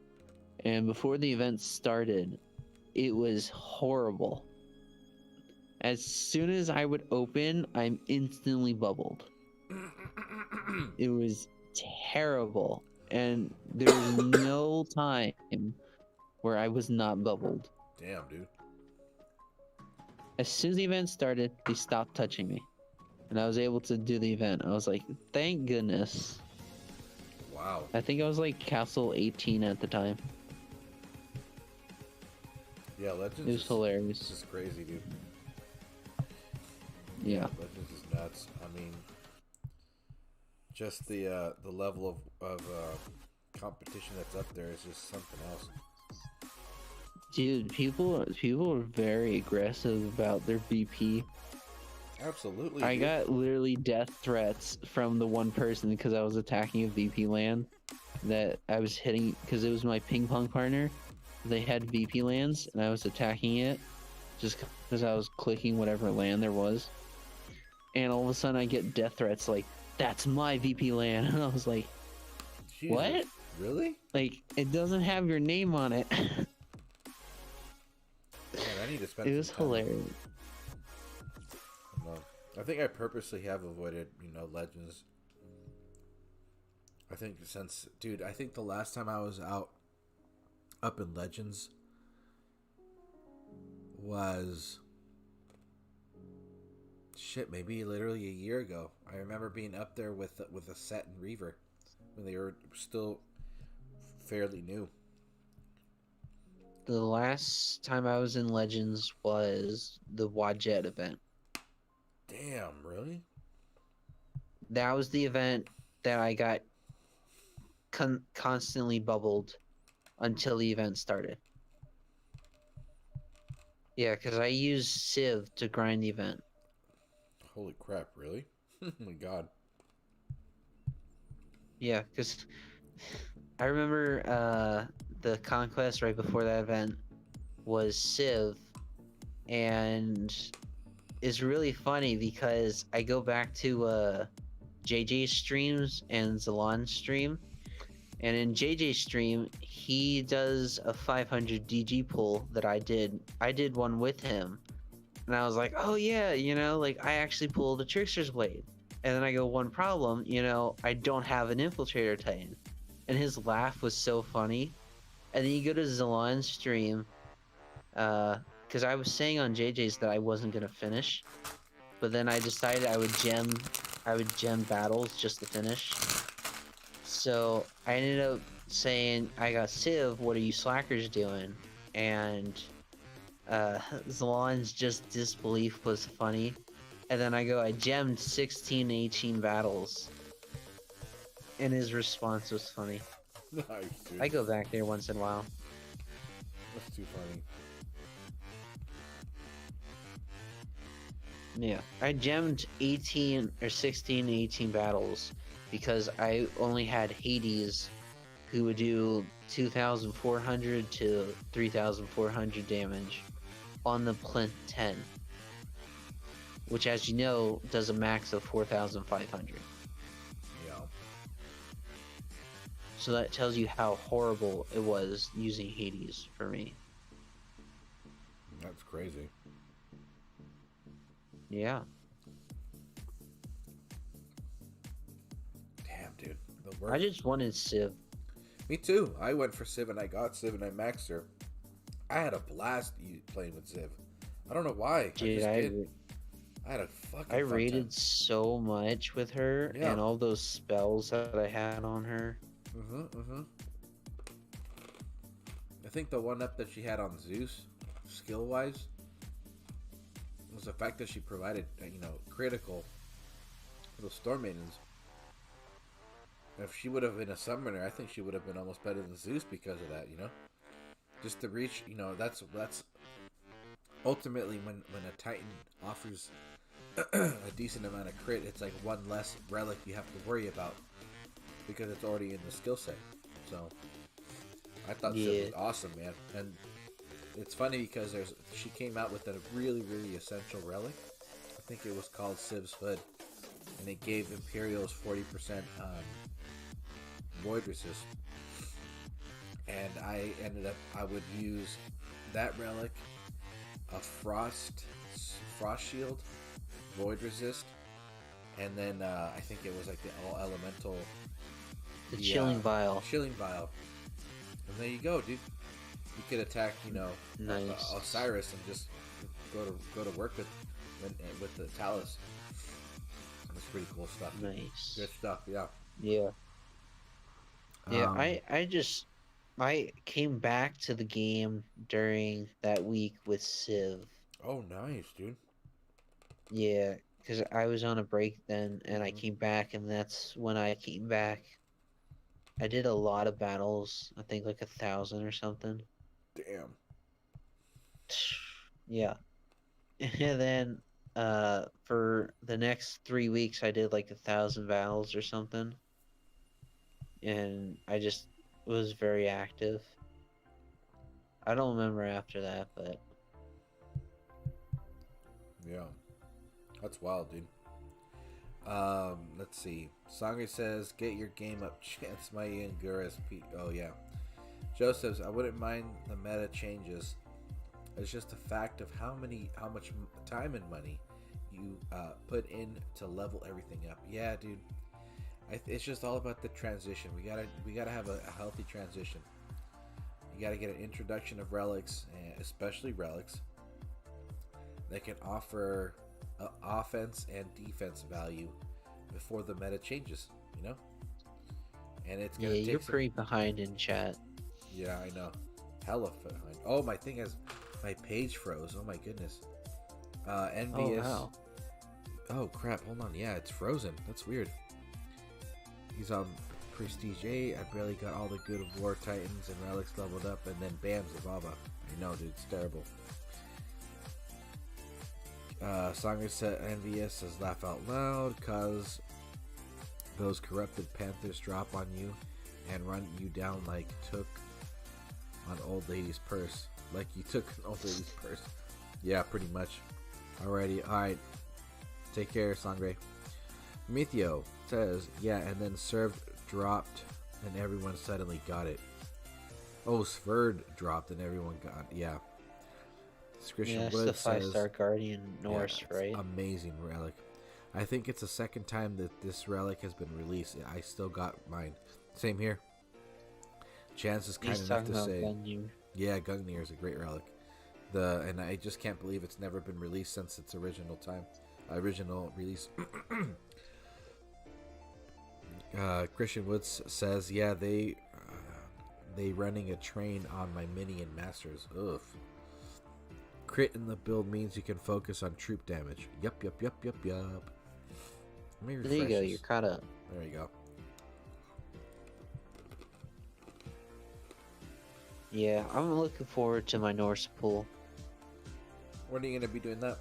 and before the event started, it was horrible. As soon as I would open, I'm instantly bubbled. It was terrible, and there was no time where I was not bubbled.
Damn, dude.
As soon as the event started, they stopped touching me, and I was able to do the event. I was like, thank goodness.
Wow.
I think I was like Castle 18 at the time.
Yeah, Legends.
It was hilarious.
This is crazy, dude.
Yeah.
Legends is nuts. I mean, just the level of competition that's up there is just something else.
Dude, people are very aggressive about their VP.
Absolutely.
I
dude.
got literally death threats from the one person because I was attacking a VP land that I was hitting, because it was my ping pong partner. They had VP lands and I was attacking it just because I was clicking whatever land there was. And all of a sudden I get death threats like, that's my VP land. And I was like,
Jesus.
what?
Really?
Like, it doesn't have your name on it.
Man, I need to spend
It was
some time.
hilarious.
No, I think I purposely have avoided, Legends. I think dude, I think the last time I was up in Legends was maybe literally a year ago. I remember being up there with a Set and Reaver when they were still fairly new.
The last time I was in Legends was the Wadjet event.
Damn, really?
That was the event that I got constantly bubbled until the event started. Yeah, because I used Civ to grind the event.
Holy crap, really? Oh my god.
Yeah, because I remember the conquest right before that event was Civ, and it's really funny because I go back to JJ's streams and ZALON stream, and in JJ's stream he does a 500 DG pull that I did one with him, and I was like, oh yeah, like I actually pulled a Trickster's Blade, and then I go, one problem, I don't have an Infiltrator Titan, and his laugh was so funny. And then you go to ZALON's stream, because I was saying on JJ's that I wasn't gonna finish, but then I decided I would gem battles just to finish. So I ended up saying, I got Civ, what are you slackers doing? And ZALON's just disbelief was funny. And then I gemmed 16, 18 battles, and his response was funny.
Nice, dude.
I go back there once in a while.
That's too funny.
Yeah, I gemmed 18 or 16, 18 battles because I only had Hades
who would do 2,400 to 3,400 damage on the plinth 10, which, as you know, does a max of 4,500.
Yeah.
So that tells you how horrible it was using Hades for me.
That's crazy.
Yeah.
Damn, dude. The work.
I just wanted Civ.
Me too. I went for Civ and I got Civ and I maxed her. I had a blast playing with Civ. I don't know why.
Dude,
I had a fucking
I
fun
raided
time.
so much with her
Yeah.
and all those spells that I had on her.
I think the one up that she had on Zeus, skill-wise, was the fact that she provided, critical for the Storm Maidens. If she would have been a summoner, I think she would have been almost better than Zeus because of that, Just to reach, that's ultimately when a Titan offers a decent amount of crit, it's like one less relic you have to worry about because it's already in the skill set. So I thought Civ was awesome, man. And it's funny because she came out with a really, really essential relic. I think it was called Civ's Hood, and it gave Imperials 40% void resist. And I would use that relic, a frost shield, void resist, and then I think it was like the all elemental,
The Chilling Vial.
Chilling Vial. And there you go, dude. You could attack,
Nice.
Osiris and just go to work with the Talus. That's pretty cool stuff.
Nice.
Good stuff, yeah.
Yeah. Yeah, I came back to the game during that week with Civ.
Oh, nice, dude.
Yeah, because I was on a break then, and I came back, and that's when I came back. I did a lot of battles, I think like 1,000 or something.
Damn.
Yeah. And then for the next 3 weeks, I did like 1,000 battles or something. And I just was very active. I don't remember after that, but
Yeah. That's wild, dude. Let's see. Sangre says, get your game up, Chance my Anguras. Oh, yeah. Joe says, I wouldn't mind the meta changes. It's just a fact of how much time and money you put in to level everything up. Yeah, dude. It's just all about the transition. We gotta have a healthy transition. You gotta get an introduction of relics, especially relics that can offer offense and defense value before the meta changes. And it's gonna take
you're pretty behind in chat.
Yeah, I know. Hella behind. Oh, my page froze. Oh my goodness. Envious.
Oh, wow.
Oh crap, hold on. Yeah, it's frozen. That's weird. He's on Prestige 8. I barely got all the good War Titans and relics leveled up, and then bam, Zababa. I know, dude, it's terrible. Sangre said Envious says laugh out loud, cause those corrupted panthers drop on you and run you down like took on old lady's purse. Like you took an old lady's purse. Yeah, pretty much. Alrighty, alright. Take care, Sangre. PROMETHEO says, yeah, and then served dropped and everyone suddenly got it. Oh, Sverd dropped and everyone got it. Yeah. Christian
Yeah, it's
Wood
the 5-star
says,
Guardian Norse,
yeah,
right?
Amazing relic. I think it's the second time that this relic has been released. I still got mine. Same here. Chance is kind
He's
enough
talking
to
about
say,
Gungnir.
yeah, Gungnir is a great relic. And I just can't believe it's never been released since its original release. Christian Woods says, yeah, they running a train on my mini and masters. Ugh. Crit in the build means you can focus on troop damage. Yup. Let me refresh
There you go,
this.
you're caught up.
There you go.
Yeah, I'm looking forward to my Norse pool.
When are you gonna be doing that?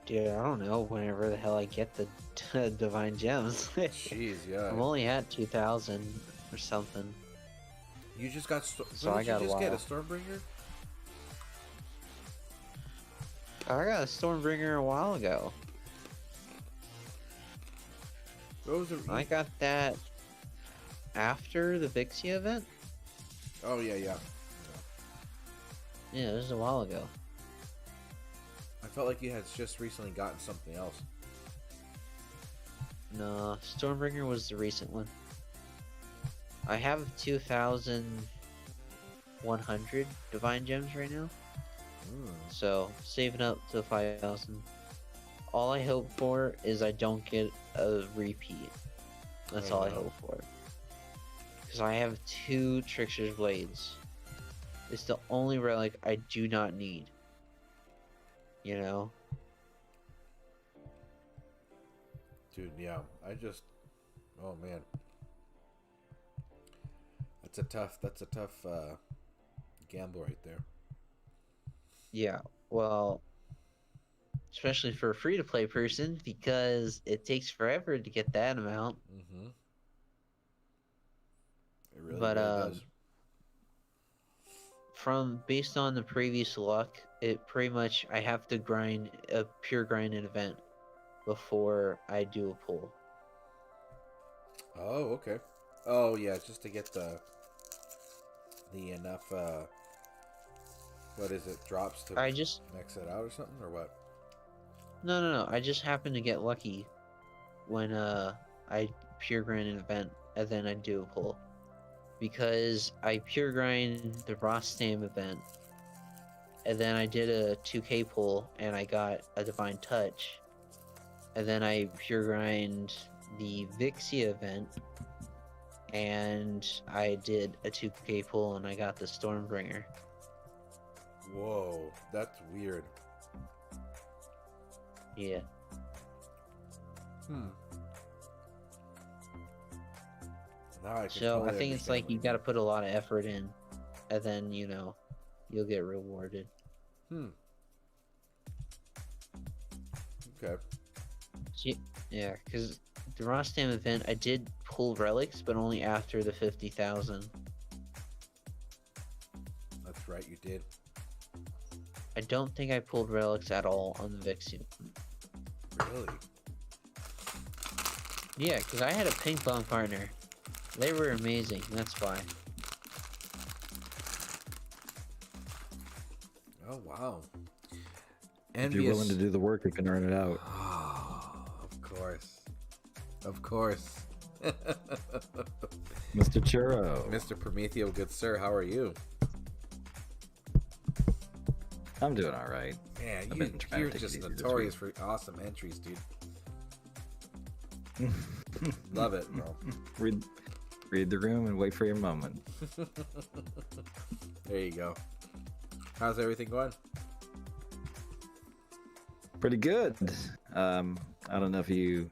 Dude, I don't know, whenever the hell I get the Divine Gems.
Jeez, yeah.
I'm only at 2,000. or something.
You just got.
So
When
I
did you
got a
just get a
while.
Stormbringer?
I got a Stormbringer a while ago.
What was it?
I got that after the Vixia event.
Oh yeah, yeah.
Yeah, it was a while ago.
I felt like you had just recently gotten something else.
No, Stormbringer was the recent one. I have 2,100 Divine Gems right now. So, saving up to 5,000. All I hope for is I don't get a repeat. That's all I hope for. Because I have 2 Trickster's Blades. It's the only relic I do not need. You know?
Dude, yeah. Oh man. That's a tough gamble right there.
Yeah, well, especially for a free-to-play person, because it takes forever to get that amount.
Mm-hmm. It really,
But
does.
based on the previous luck, it pretty much I have to grind a pure grind an event before I do a pull.
Oh, okay. Oh yeah, just to get the enough what is it, drops to
I just
max it out or something, or what?
no. I just happen to get lucky when I pure grind an event and then I do a pull. Because I pure grind the Rostam event and then I did a 2K pull and I got a Divine Touch. And then I pure grind the Vixia event and I did a 2K pull and I got the Stormbringer.
Whoa, that's weird.
Yeah.
Now I can
So
totally
I think it's
understand
like
what
you
mean.
gotta put a lot of effort in and then, you know, you'll get rewarded.
Okay.
Yeah, because the Rostam event, I did pull relics, but only after the 50,000.
That's right, you did.
I don't think I pulled relics at all on the Vixia.
Really?
Yeah, because I had a ping pong partner. They were amazing, that's why.
Oh wow.
If you're willing to do the work, you can earn it out.
Oh, of course. Of course.
Mr. Churro.
Mr. Prometheo, good sir, how are you?
I'm doing all right.
Man,
I've been trying to
you're
take it
just
easy this
notorious for awesome entries, dude. Love it, bro.
Read the room and wait for your moment.
There you go. How's everything going?
Pretty good. I don't know if you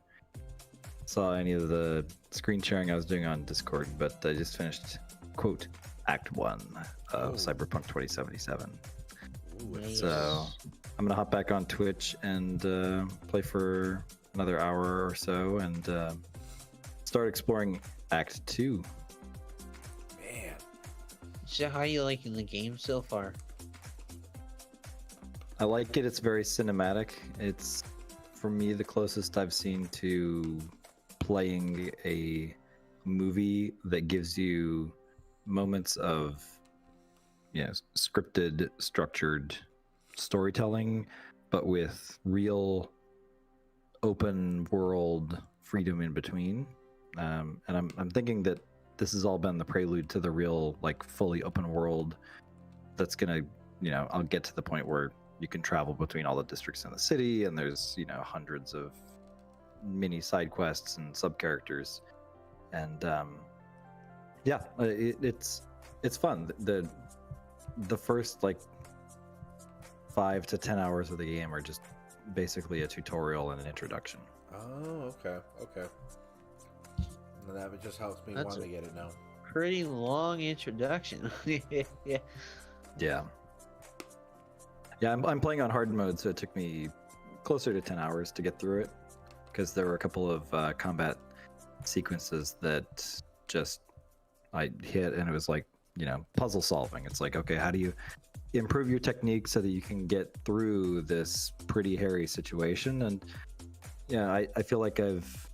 saw any of the screen sharing I was doing on Discord, but I just finished, quote, Act 1 of Cyberpunk 2077.
Ooh,
So I'm gonna hop back on Twitch and play for another hour or so and start exploring Act 2.
man.
So how you liking the game so far?
I like it. It's very cinematic. It's, for me, the closest I've seen to playing a movie that gives you moments of, scripted, structured storytelling, but with real open world freedom in between. And I'm thinking that this has all been the prelude to the real, like, fully open world that's gonna, I'll get to the point where you can travel between all the districts in the city, and there's hundreds of mini side quests and sub characters, and it's fun. The first like 5 to 10 hours of the game are just basically a tutorial and an introduction.
Oh, okay. And that just helps me
That's
want to get it now.
Pretty long introduction. Yeah.
Yeah, I'm playing on hard mode, so it took me closer to 10 hours to get through it, because there were a couple of combat sequences that just I hit, and it was like, puzzle solving. It's like, okay, how do you improve your technique so that you can get through this pretty hairy situation? And yeah, I feel like I've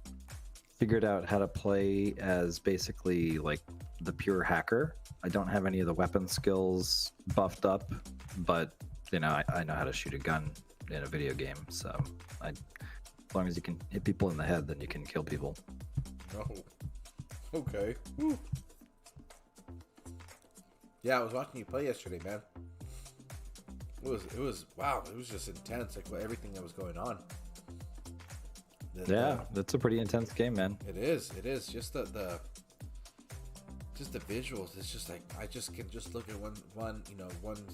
figured out how to play as basically like the pure hacker. I don't have any of the weapon skills buffed up, but I know how to shoot a gun in a video game. So as long as you can hit people in the head, then you can kill people.
Oh, okay. Woo. Yeah, I was watching you play yesterday, man. It was wow. It was just intense, like everything that was going on.
That's a pretty intense game, man.
It is. Just the visuals. It's just like I just can just look at one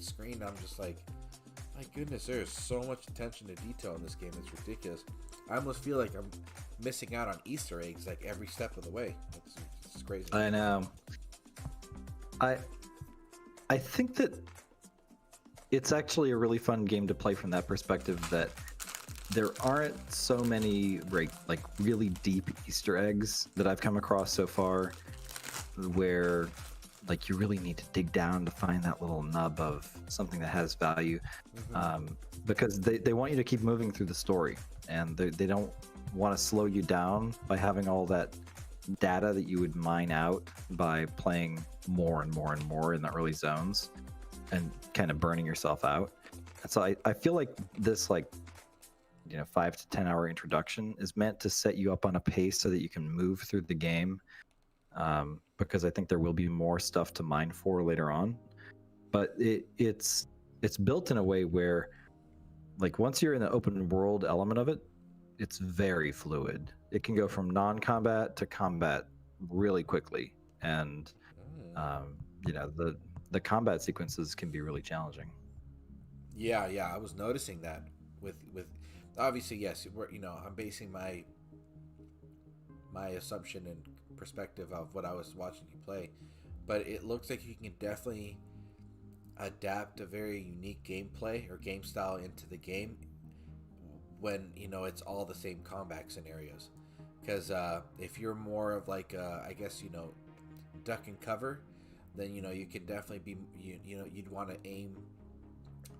screen. I'm just like, my goodness, there's so much attention to detail in this game. It's ridiculous. I almost feel like I'm missing out on Easter eggs like every step of the way. It's crazy.
I know. I think that it's actually a really fun game to play from that perspective, that there aren't so many like really deep Easter eggs that I've come across so far, where like you really need to dig down to find that little nub of something that has value, because they want you to keep moving through the story, and they don't want to slow you down by having all that data that you would mine out by playing more and more and more in the early zones and kind of burning yourself out. And so I feel like this 5 to 10 hour introduction is meant to set you up on a pace so that you can move through the game, because I think there will be more stuff to mine for later on. But it's built in a way where, like, once you're in the open world element of it, it's very fluid. It can go from non-combat to combat really quickly, and the combat sequences can be really challenging.
Yeah, I was noticing that with obviously, yes, I'm basing my assumption and perspective of what I was watching you play, but it looks like you can definitely adapt a very unique gameplay or game style into the game when it's all the same combat scenarios. Because if you're more of like I guess duck and cover, then you can definitely be you'd want to aim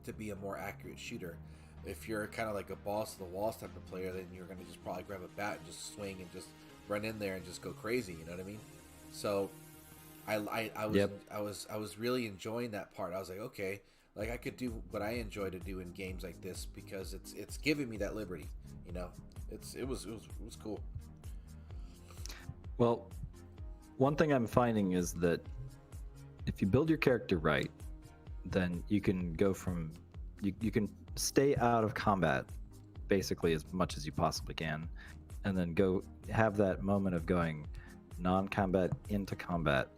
to be a more accurate shooter. If you're kind of like a balls to the walls type of player, then you're gonna just probably grab a bat and just swing and just run in there and just go crazy. You know what I mean? So I was really enjoying that part. I was like, okay, like I could do what I enjoy to do in games like this because it's giving me that liberty. It was cool.
Well, one thing I'm finding is that if you build your character right, then you can go from you can stay out of combat basically as much as you possibly can, and then go have that moment of going non-combat into combat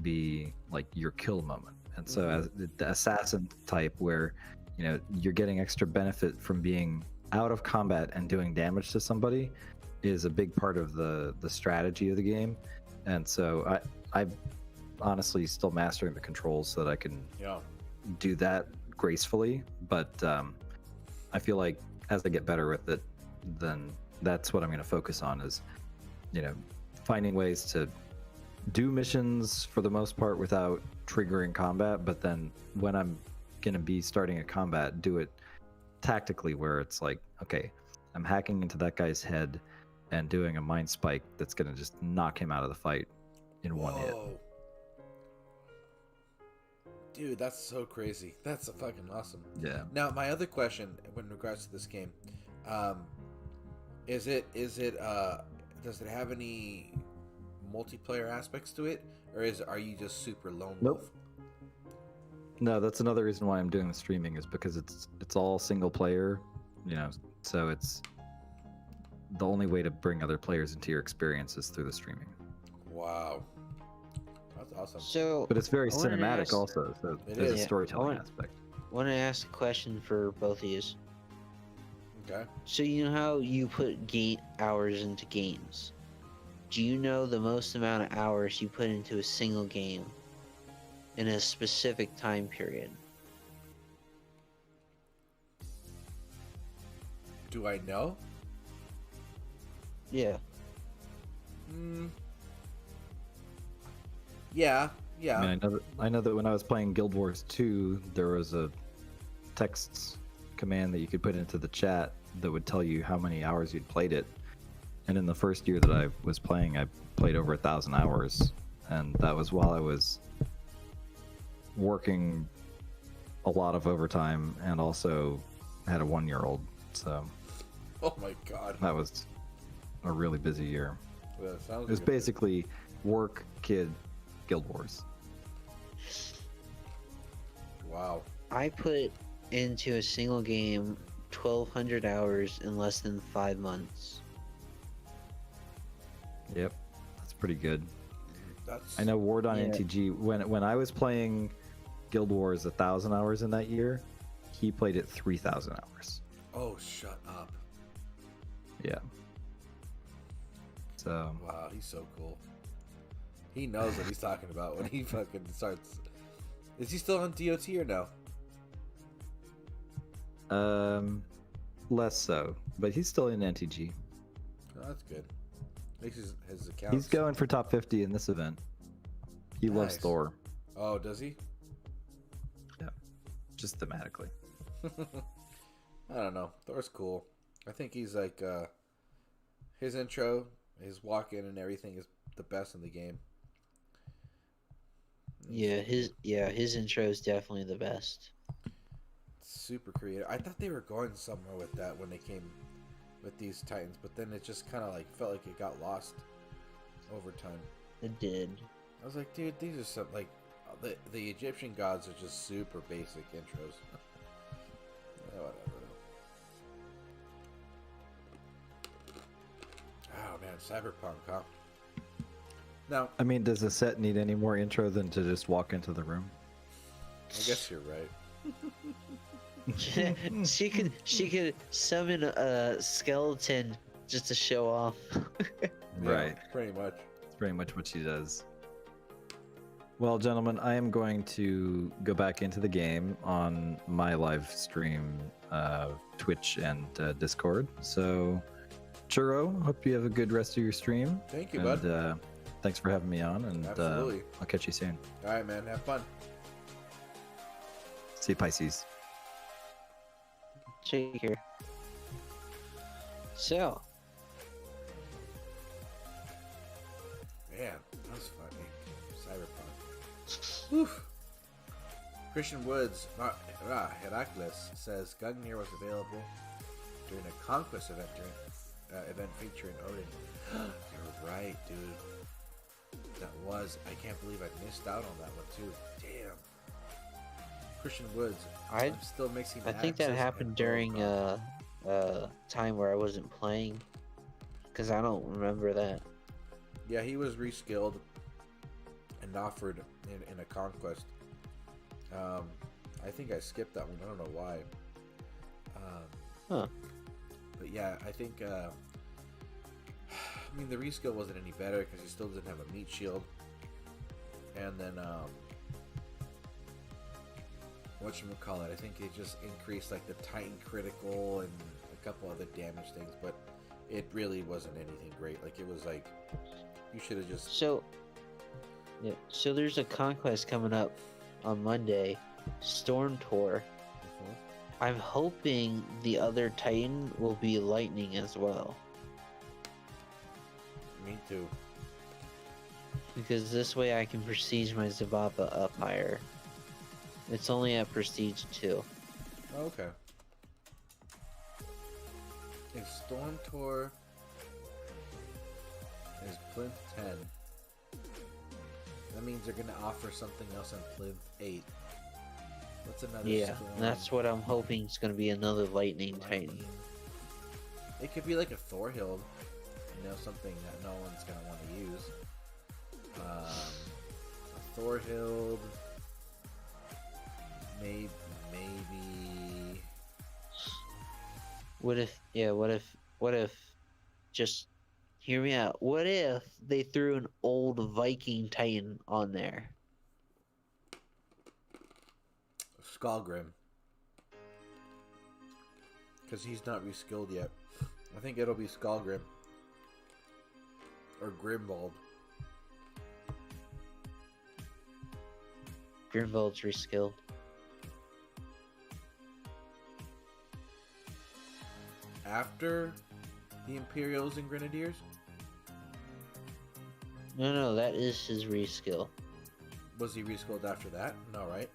be like your kill moment. And so as the assassin type, where you're getting extra benefit from being out of combat and doing damage to somebody, is a big part of the strategy of the game. And so I'm honestly still mastering the controls so that I can do that gracefully, but I feel like as I get better with it, then that's what I'm going to focus on, is finding ways to do missions for the most part without triggering combat, but then when I'm going to be starting a combat, do it tactically, where it's like, okay, I'm hacking into that guy's head and doing a mind spike that's going to just knock him out of the fight in one hit.
Dude, that's so crazy. That's fucking awesome.
Yeah.
Now, my other question in regards to this game, does it have any multiplayer aspects to it, or are you just super lone wolf?
No, that's another reason why I'm doing the streaming, is because it's all single player, so it's the only way to bring other players into your experience is through the streaming.
Wow. That's awesome.
So,
but it's very cinematic also, so there's a storytelling aspect.
I want to ask a question for both of you.
Okay.
So you know how you put gate hours into games? Do you know the most amount of hours you put into a single game in a specific time period?
Do I know?
Yeah.
Yeah,
I
yeah.
mean, I know that when I was playing Guild Wars 2, there was a text command that you could put into the chat that would tell you how many hours you'd played it. And in the first year that I was playing, I played over 1,000 hours, and that was while I was working a lot of overtime and also had a 1-year-old. So
Oh my god.
that was a really busy year.
Well, that sounds
It was
like a-
basically work, kid, Guild Wars.
Wow.
I put into a single game 1,200 hours in less than 5 months.
Yep, that's pretty good.
That's.
I know Ward on
Yeah.
NTG, when I was playing Guild Wars 1,000 hours in that year, he played it 3,000 hours.
Oh, shut up.
Yeah. So
Wow, he's so cool. He knows what he's talking about when he fucking starts. Is he still on DOT or no?
less so, but he's still in NTG.
Oh, that's good. Makes his account.
He's going for top 50 in this event. He loves
Nice.
Thor,
Oh, does he?
just thematically.
I don't know. Thor's cool. I think he's like his intro, his walk in and everything is the best in the game.
His intro is definitely the best.
Super creative. I thought they were going somewhere with that when they came with these Titans, but then it just kind of like felt like it got lost over time.
It did.
I was like, dude, these are some like the Egyptian gods are just super basic intros. Yeah, whatever. Oh man, Cyberpunk, huh? Now,
I mean, does the set need any more intro than to just walk into the room?
I guess you're right.
she could summon a skeleton just to show off.
Right.
Yeah, pretty much.
That's pretty much what she does. Well, gentlemen, I am going to go back into the game on my live stream, Twitch and Discord. So, Churro, hope you have a good rest of your stream.
Thank you,
and,
bud.
Thanks for having me on, and
Absolutely.
I'll catch you soon.
All right, man. Have fun.
See you, Pisces.
Take care. So,
Man, that was funny. Cyberpunk. Oof. Christian Woods, Heracles says Gungnir was available during a conquest event event featuring Odin. You're right, dude. That was. I can't believe I missed out on that one too. Damn. Christian Woods. I'm still mixing.
I think that
Axis
happened
and
during
Volcom.
a time where I wasn't playing, because I don't remember that.
Yeah, he was reskilled and offered in a conquest. I think I skipped that one. I don't know why.
Huh.
But yeah, I think. I mean, the reskill wasn't any better because he still didn't have a meat shield. And then, whatchamacallit, I think it just increased like the Titan critical and a couple other damage things, but it really wasn't anything great. Like, it was like, you should have just.
So there's a conquest coming up on Monday, Storm Tour. I'm hoping the other Titan will be Lightning as well,
Me too.
because this way I can prestige my Zabapa up higher. It's only at prestige 2.
Oh, okay. If Storm Tour is Plinth 10, that means they're gonna offer something else on Plinth 8. What's another
Yeah,
Storm?
that's what I'm hoping is going to be another Lightning Titan.
It could be like a Thorhild, something that no one's gonna want to use. A Thorhild, maybe.
What if, just hear me out. What if they threw an old Viking Titan on there?
Skalgrim. Because he's not reskilled yet. I think it'll be Skalgrim. Or Grimbald.
Grimvold's reskilled.
After the Imperials and Grenadiers?
No, that is his reskill.
Was he reskilled after that? No, right?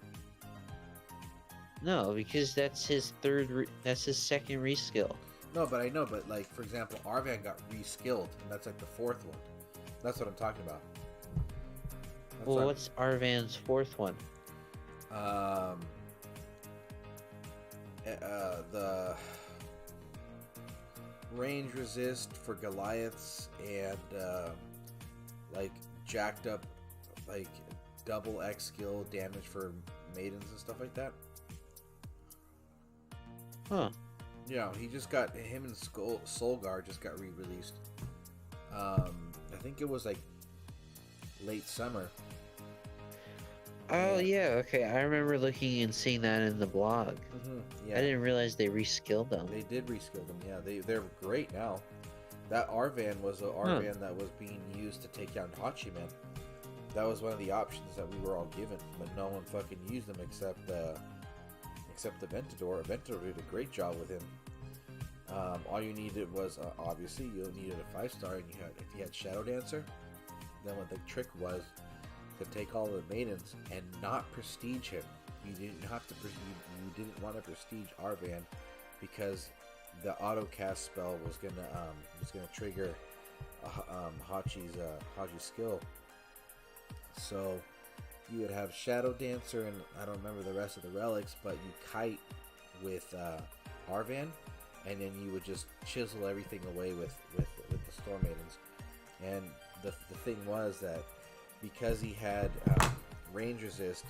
No, because that's his that's his second reskill.
No, but I know, but like, for example, Arvan got reskilled, and that's like the fourth one. That's what I'm talking about. That's
Well, what's Arvan's fourth one?
The range resist for Goliaths and like jacked up like double X skill damage for maidens and stuff like that.
Huh.
Yeah, he just got him and Solgar just got re-released. I think it was like late summer.
Oh yeah, okay. I remember looking and seeing that in the blog.
Yeah,
I didn't realize they reskilled them.
they did reskill them. Yeah, they're great now. That Arvan was an Arvan that was being used to take down Hachiman. That was one of the options that we were all given, but no one fucking used them except the Aventador. Aventador did a great job with him. All you needed was obviously you needed a 5-star, and if you had Shadow Dancer, then what the trick was to take all the maidens and not prestige him. You didn't have to. You didn't want to prestige Arvan because the auto cast spell was gonna trigger Hachi's skill. So you would have Shadow Dancer, and I don't remember the rest of the relics, but you kite with Arvan, and then you would just chisel everything away with the Storm Maidens. And the thing was that because he had range resist,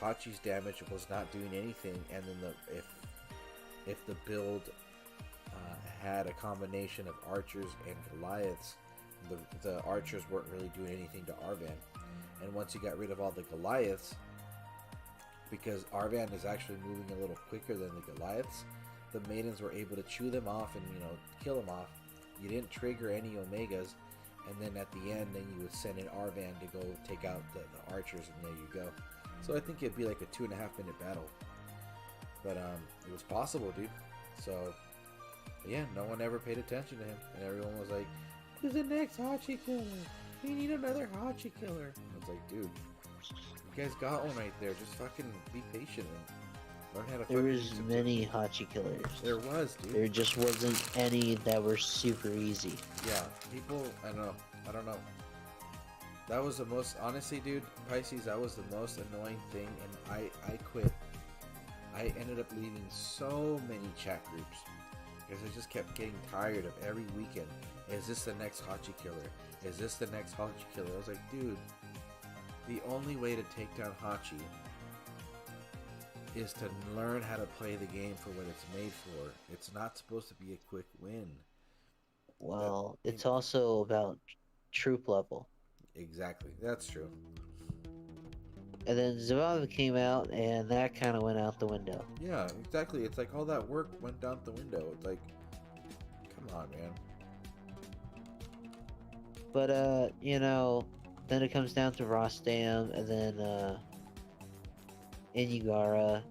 Hachi's damage was not doing anything, and then if the build had a combination of archers and Goliaths, the archers weren't really doing anything to Arvan. And once you got rid of all the Goliaths, because Arvan is actually moving a little quicker than the Goliaths, the maidens were able to chew them off and kill them off. You didn't trigger any Omegas, and then at the end, then you would send in Arvan to go take out the archers, and there you go. So I think it'd be like a 2.5-minute battle, but it was possible, dude. So yeah, no one ever paid attention to him, and everyone was like, "Who's the next Hachi killer? We need another Hachi killer." I was like, dude, you guys got one right there. Just fucking be patient and learn how to.
There was many Hachi killers.
There was, dude.
There just wasn't any that were super easy.
Yeah, people. I don't know. That was the most, honestly, dude. Pisces. That was the most annoying thing, and I quit. I ended up leaving so many chat groups because I just kept getting tired of every weekend. Is this the next Hachi killer? Is this the next Hachi killer? I was like, dude, the only way to take down Hachi is to learn how to play the game for what it's made for. It's not supposed to be a quick win.
Well, it's also about troop level.
Exactly, that's true.
And then Zavava came out, and that kind of went out the window.
Yeah, exactly. It's like all that work went out the window. It's like, come on, man.
But, then it comes down to Rostam, and then, Inugara.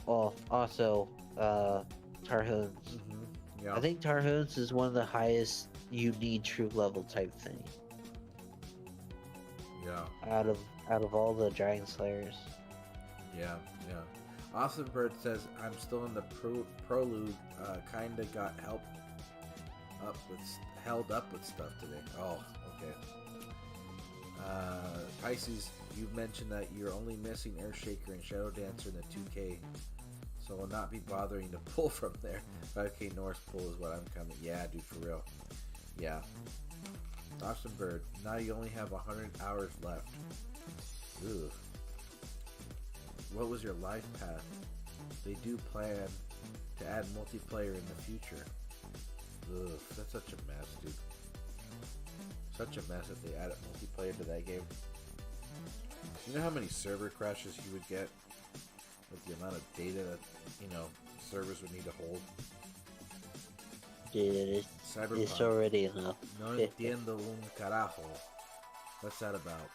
Oh, also, Tarhoons.
Yeah.
I think Tarhoons is one of the highest you need troop level type thing.
Yeah.
Out of all the Dragon Slayers.
Yeah. Awesome Bird says, I'm still in the prologue, kinda got held up with stuff today. Oh, okay. Pisces, you mentioned that you're only missing Earthshaker and Shadow Dancer in the 2K, so will not be bothering to pull from there. 5K Norse pull is what I'm coming. Yeah, dude, for real. Yeah. Awesome Bird, now you only have 100 hours left. Ooh. What was your life path? They do plan to add multiplayer in the future. Ugh, that's such a mess, dude. Such a mess if they added multiplayer to that game. You know how many server crashes you would get with the amount of data that, servers would need to hold?
Dude, it's already enough.
No entiendo un carajo. What's that about?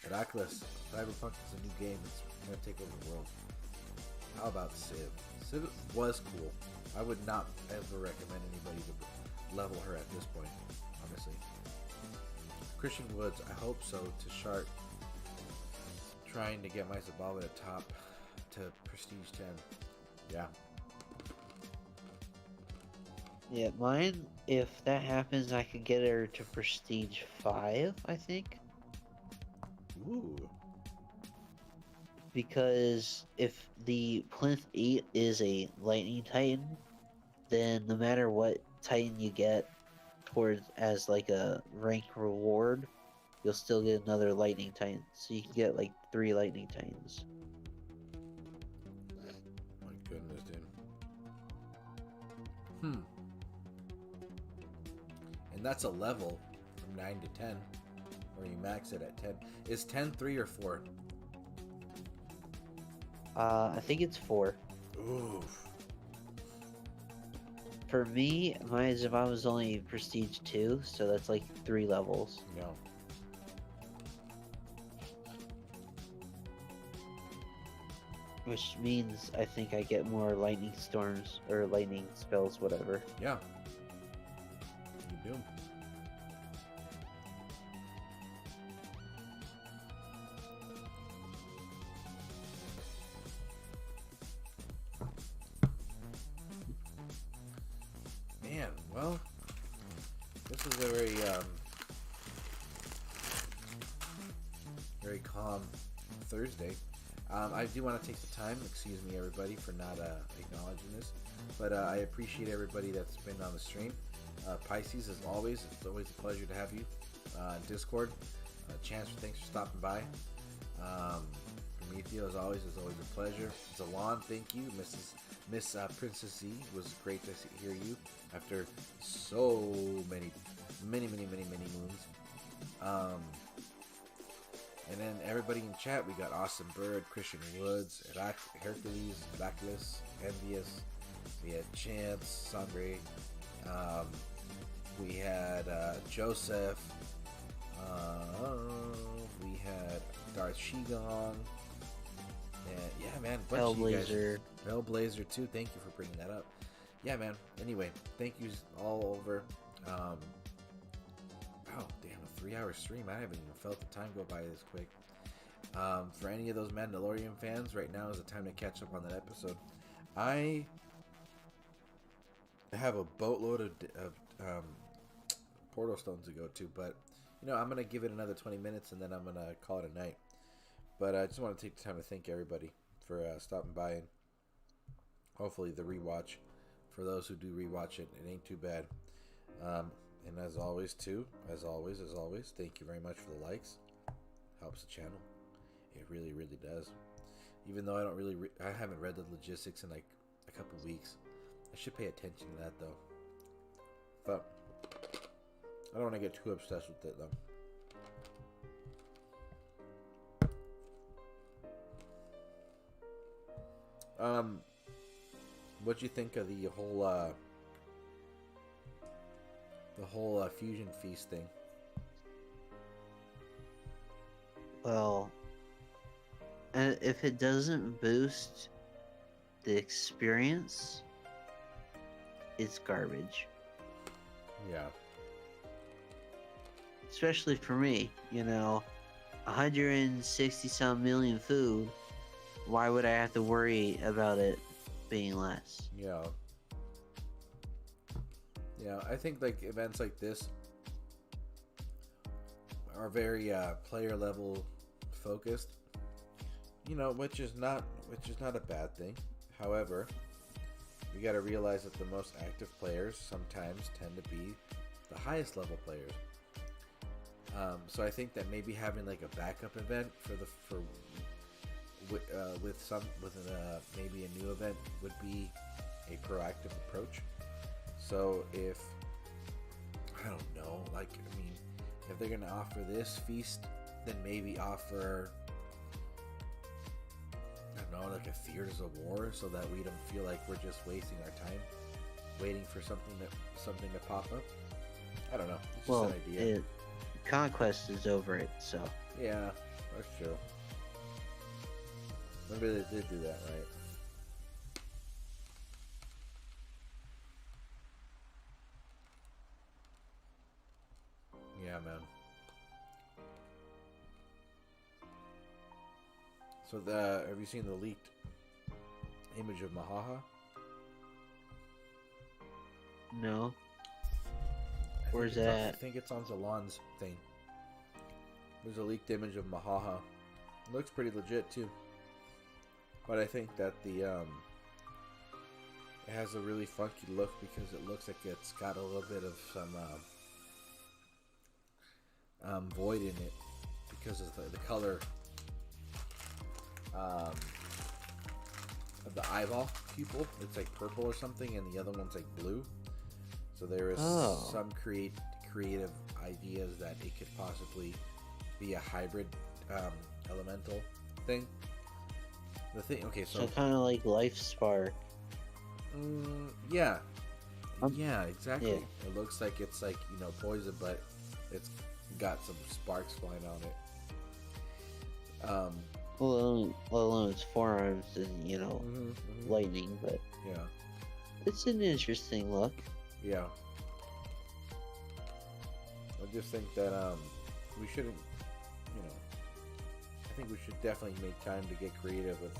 Miraculous. Cyberpunk is a new game that's gonna take over the world. How about Civ? Civ was cool. I would not ever recommend anybody to level her at this point, honestly. Christian Woods, I hope so, to Shark. Trying to get my Zabala to top to Prestige 10. Yeah.
Yeah, mine, if that happens, I could get her to Prestige 5, I think.
Ooh.
Because if the Plinth 8 is a Lightning Titan, then no matter what Titan you get towards as like a rank reward, you'll still get another Lightning Titan. So you can get like 3 Lightning Titans.
My goodness, dude. And that's a level from 9 to 10, where you max it at 10. Is 10 3 or 4?
I think it's 4.
Oof.
For me, my Zavala was only Prestige 2, so that's like 3 levels.
No.
Which means I think I get more lightning storms or lightning spells, whatever.
Yeah. You do. Man, well, this is a very calm Thursday. I do want to take the time, excuse me everybody for not acknowledging this, but I appreciate everybody that's been on the stream. Pisces, as always, it's always a pleasure to have you. Discord, Chance, thanks for stopping by. PROMETHEO, as always a pleasure. ZALON, thank you. Miss Princess Z, it was great to hear you after so many moons. And then everybody in chat, we got Awesome Bird, Christian Woods, Hercules, Miraculous, Envious, we had Chance, Sangre, we had Joseph, we had Darth Shigong, and yeah, man, bunch of you guys. Hellblazer too, thank you for bringing that up. Yeah, man, anyway, thank you all over. Oh, damn, a 3-hour stream. I haven't even felt the time go by this quick. For any of those Mandalorian fans, right now is the time to catch up on that episode. I have a boatload of portal stones to go to, but, you know, I'm going to give it another 20 minutes and then I'm going to call it a night. But I just want to take the time to thank everybody for stopping by and hopefully the rewatch. For those who do rewatch it, it ain't too bad. And as always, thank you very much for the likes. Helps the channel. It really, really does. Even though I don't really, I haven't read the logistics in like a couple weeks. I should pay attention to that though. But I don't want to get too obsessed with it though. What'd you think of the whole fusion feast thing?
Well, if it doesn't boost the experience, it's garbage.
Yeah.
Especially for me, you know, 160 some million food. Why would I have to worry about it being less?
Yeah. Yeah, I think like events like this are very player level focused. You know, which is not a bad thing. However, we got to realize that the most active players sometimes tend to be the highest level players. So I think that maybe having like a backup event maybe a new event would be a proactive approach. So if I don't know, like I mean, if they're gonna offer this feast, then maybe offer I don't know, like a Theaters of War, so that we don't feel like we're just wasting our time waiting for something to pop up. I don't know. It's just an idea.
Conquest is over it, so
Yeah, that's true. Maybe they did do that, right? Yeah, man. So have you seen the leaked image of Mahaha?
No.
I
Where's
think it's
that?
I think it's on ZALON's thing. There's a leaked image of Mahaha. It looks pretty legit too. But I think that the it has a really funky look because it looks like it's got a little bit of some void in it because of the color of the eyeball pupil. It's like purple or something, and the other one's like blue. So there is some creative ideas that it could possibly be a hybrid elemental thing. The thing, okay, so
kind of like Life Spark.
Yeah, yeah, exactly.
Yeah.
It looks like it's like, you know, poison, but it's got some sparks flying on it.
Well, alone its forearms and, you know, lightning, but
Yeah,
it's an interesting look.
yeah. I just think that we shouldn't, you know, I think we should definitely make time to get creative with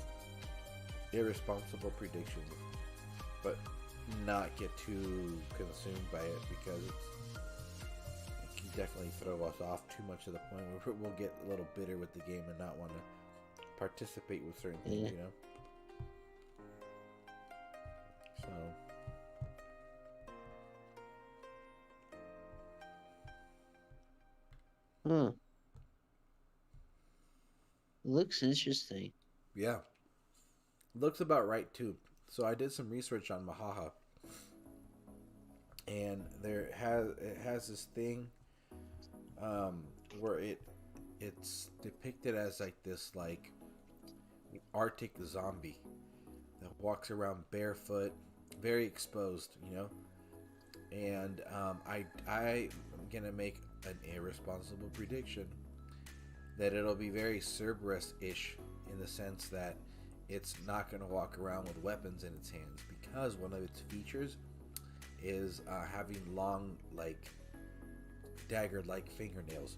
irresponsible predictions, but not get too consumed by it because it can definitely throw us off too much to the point where we'll get a little bitter with the game and not want to participate with certain things, you know? So...
Huh. Looks interesting.
yeah. Looks about right too. So I did some research on Mahaha, and it has this thing where it's depicted as like this like Arctic zombie that walks around barefoot, very exposed, you know. And I'm gonna make an irresponsible prediction that it'll be very Cerberus-ish in the sense that it's not going to walk around with weapons in its hands because one of its features is having long, like dagger-like fingernails.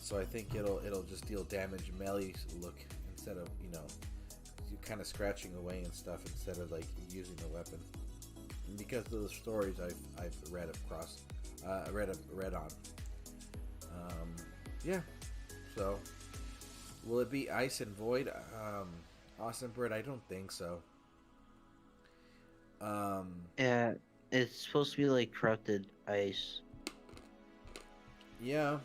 So I think it'll just deal damage melee look instead of, you know, you kind of scratching away and stuff instead of like using a weapon. And because of the stories I've read across, read on. Yeah. So, will it be Ice and Void? Awesome Bird? I don't think so.
Yeah, it's supposed to be like corrupted ice.
Yeah.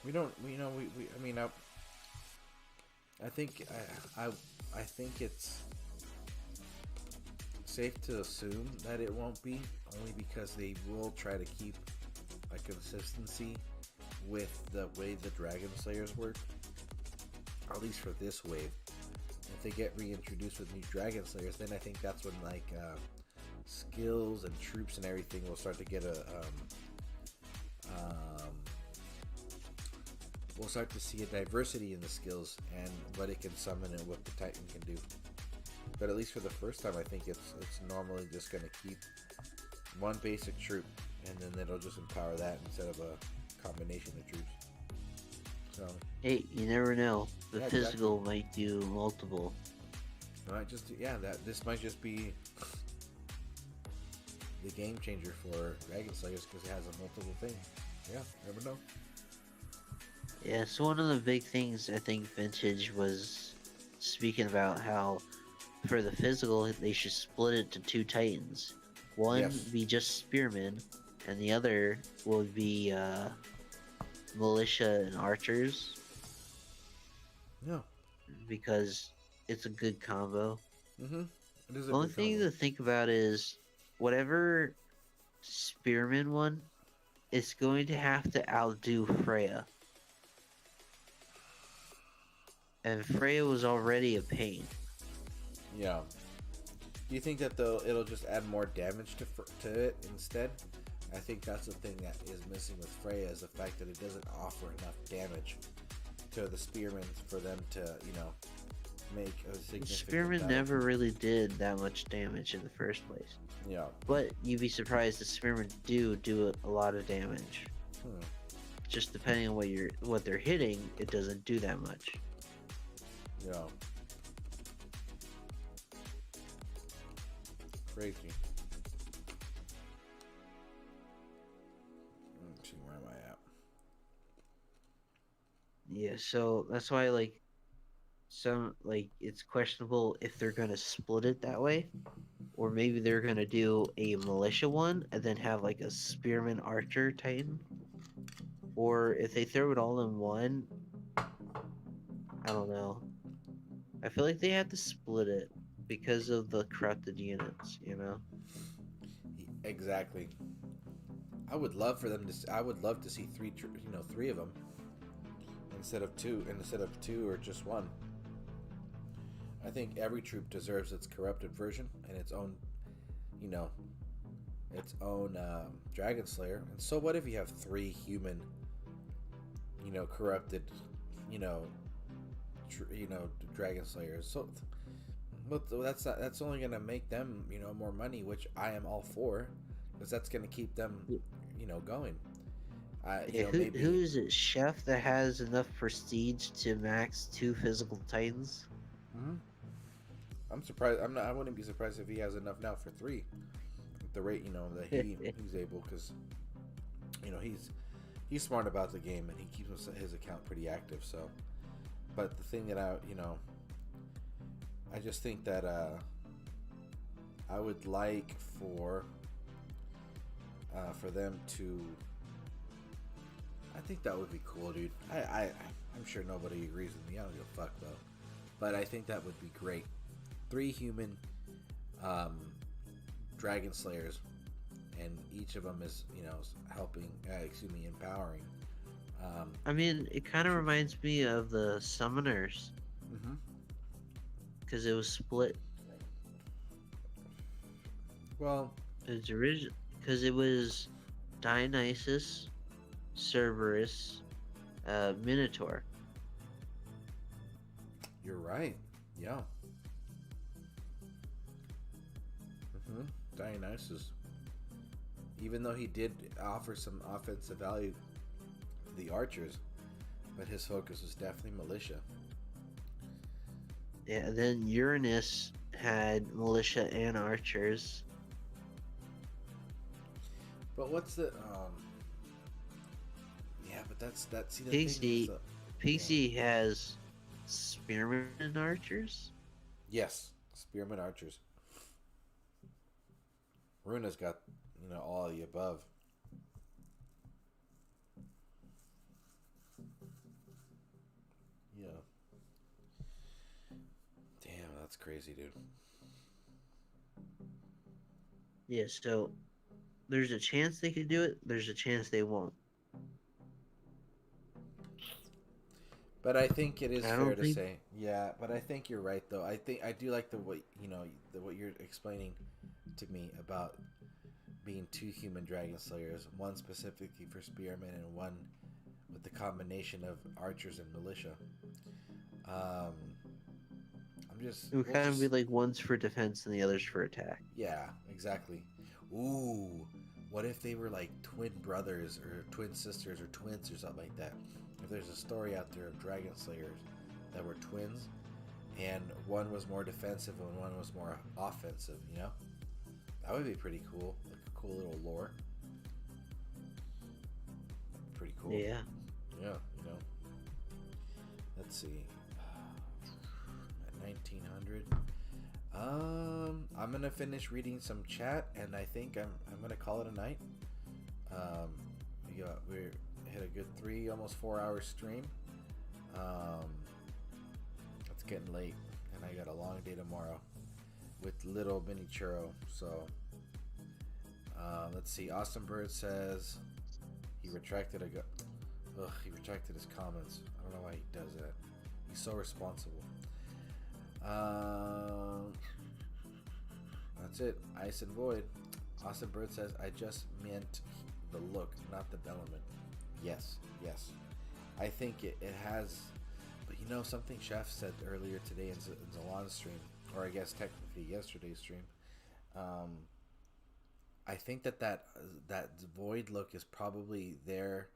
We don't. We know. We. I mean, I think. I think it's safe to assume that it won't be, only because they will try to keep a consistency with the way the Dragon Slayers work, at least for this wave. If they get reintroduced with new Dragon Slayers, then I think that's when like skills and troops and everything will start to get we'll start to see a diversity in the skills and what it can summon and what the Titan can do. But at least for the first time, I think it's normally just going to keep one basic troop, and then it'll just empower that instead of a combination of troops. So,
Hey, you never know. The
Yeah,
physical might do multiple.
might just this might just be the game changer for Dragon Slayers because it has a multiple thing. Yeah, never know.
Yeah, so one of the big things I think Vintage was speaking about how for the physical they should split it to two Titans. One
Yes.
be just Spearmen, and the other would be Militia and Archers,
Yeah.
because it's a good combo.
Mm-hmm. It is a
The only
good
thing
combo.
to think about is whatever Spearman one, it's going to have to outdo Freya. And Freya was already a pain.
Yeah. Do you think that it'll just add more damage to it instead? I think that's the thing that is missing with Freya is the fact that it doesn't offer enough damage to the spearmen for them to, make a significant
Spearmen
battle.
never really did that much damage in the first place.
Yeah.
But you'd be surprised the spearmen do a lot of damage. Just depending on what they're hitting, it doesn't do that much.
Yeah. Crazy. Let's see, where am I at?
Yeah, so that's why it's questionable if they're gonna split it that way, or maybe they're gonna do a militia one and then have like a spearman archer titan, or if they throw it all in one. I don't know. I feel like they had to split it because of the corrupted units,
Exactly. I would love for them to. I would love to see three of them instead of two or just one. I think every troop deserves its corrupted version and its own, Dragon Slayer. And so what if you have 3 human, corrupted, Dragon Slayers? So, but that's only gonna make them, more money, which I am all for, because that's gonna keep them, going.
Who is it, Chef, that has enough prestige to max 2 physical titans?
I'm surprised. I wouldn't be surprised if he has enough now for 3. At the rate, that he's able, because, he's smart about the game and he keeps his account pretty active. So, but the thing that I just think that I would like for them to. I think that would be cool, dude. I'm sure nobody agrees with me. I don't give a fuck though. But I think that would be great. 3 human Dragon Slayers, and each of them is, helping, empowering.
I mean, it kind of reminds me of the Summoners. Because it was split.
Well,
because it was Dionysus, Cerberus, Minotaur.
You're right. Yeah. Dionysus. Even though he did offer some offensive value to the archers, but his focus was definitely militia.
Yeah, and then Uranus had militia and archers.
But what's the yeah, but that's see the
Pixie
thing is
Pixie has spearmen and archers.
yes, spearmen archers. Runa's got, all of the above. Yeah. Damn, that's crazy, dude.
Yeah, so there's a chance they could do it. There's a chance they won't.
But I think it is
I
fair
don't
to
think-
say, yeah. But I think you're right, though. I do like what you're explaining to me about being 2 human Dragon Slayers, one specifically for spearmen and one with the combination of archers and militia. I'm just.
It would kind of be like one's for defense and the other's for attack.
Yeah, exactly. Ooh, what if they were like twin brothers or twin sisters or twins or something like that? If there's a story out there of Dragon Slayers that were twins, and one was more defensive and one was more offensive, that would be pretty cool. Like a cool little lore. Pretty cool.
Yeah.
Yeah, Let's see. At 1900. I'm gonna finish reading some chat, and I think I'm gonna call it a night. We hit a good 3, almost 4 hour stream. It's getting late, and I got a long day tomorrow with little mini Churro. So, let's see. Austin Bird says he retracted he retracted his comments. I don't know why he does that. He's so responsible. That's it. Ice and Void. Austin Bird says, I just meant the look, not the element. Yes. I think it has, but you know something Chef said earlier today in ZALON's stream, or I guess technically yesterday's stream. I think that void look is probably there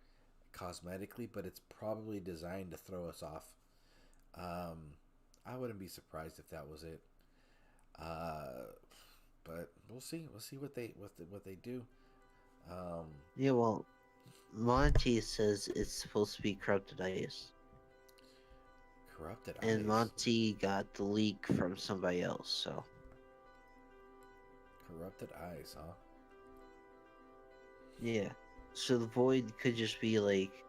cosmetically, but it's probably designed to throw us off. I wouldn't be surprised if that was it. But we'll see. We'll see what they do.
Yeah, well, Monty says it's supposed to be corrupted ice.
Corrupted
And
ice.
Monty got the leak from somebody else, so.
Corrupted ice, huh?
Yeah. So the void could just be like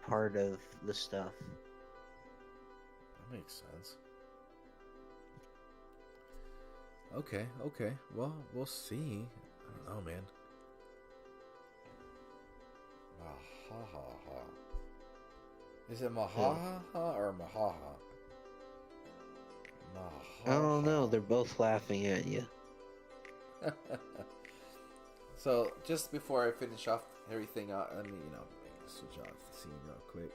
part of the stuff.
That makes sense. Okay. Well, we'll see. I don't know, man. Mahaha. Is it Mahaha or Mahaha?
I don't know. They're both laughing at you.
So, just before I finish off everything, let me, switch off the scene real quick.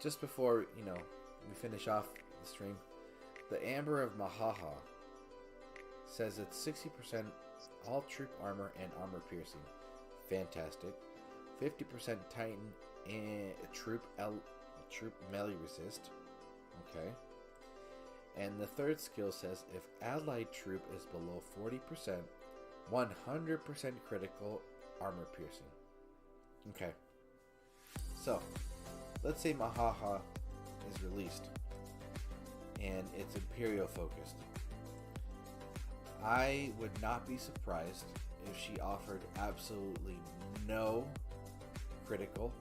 Just before, we finish off the stream, the Amber of Mahaha says it's 60% all troop armor and armor piercing. Fantastic. 50% Titan and troop melee resist. Okay. And the third skill says if allied troop is below 40%, 100% critical armor piercing. Okay. So, let's say Mahaha is released and it's Imperial focused. I would not be surprised if she offered absolutely no critical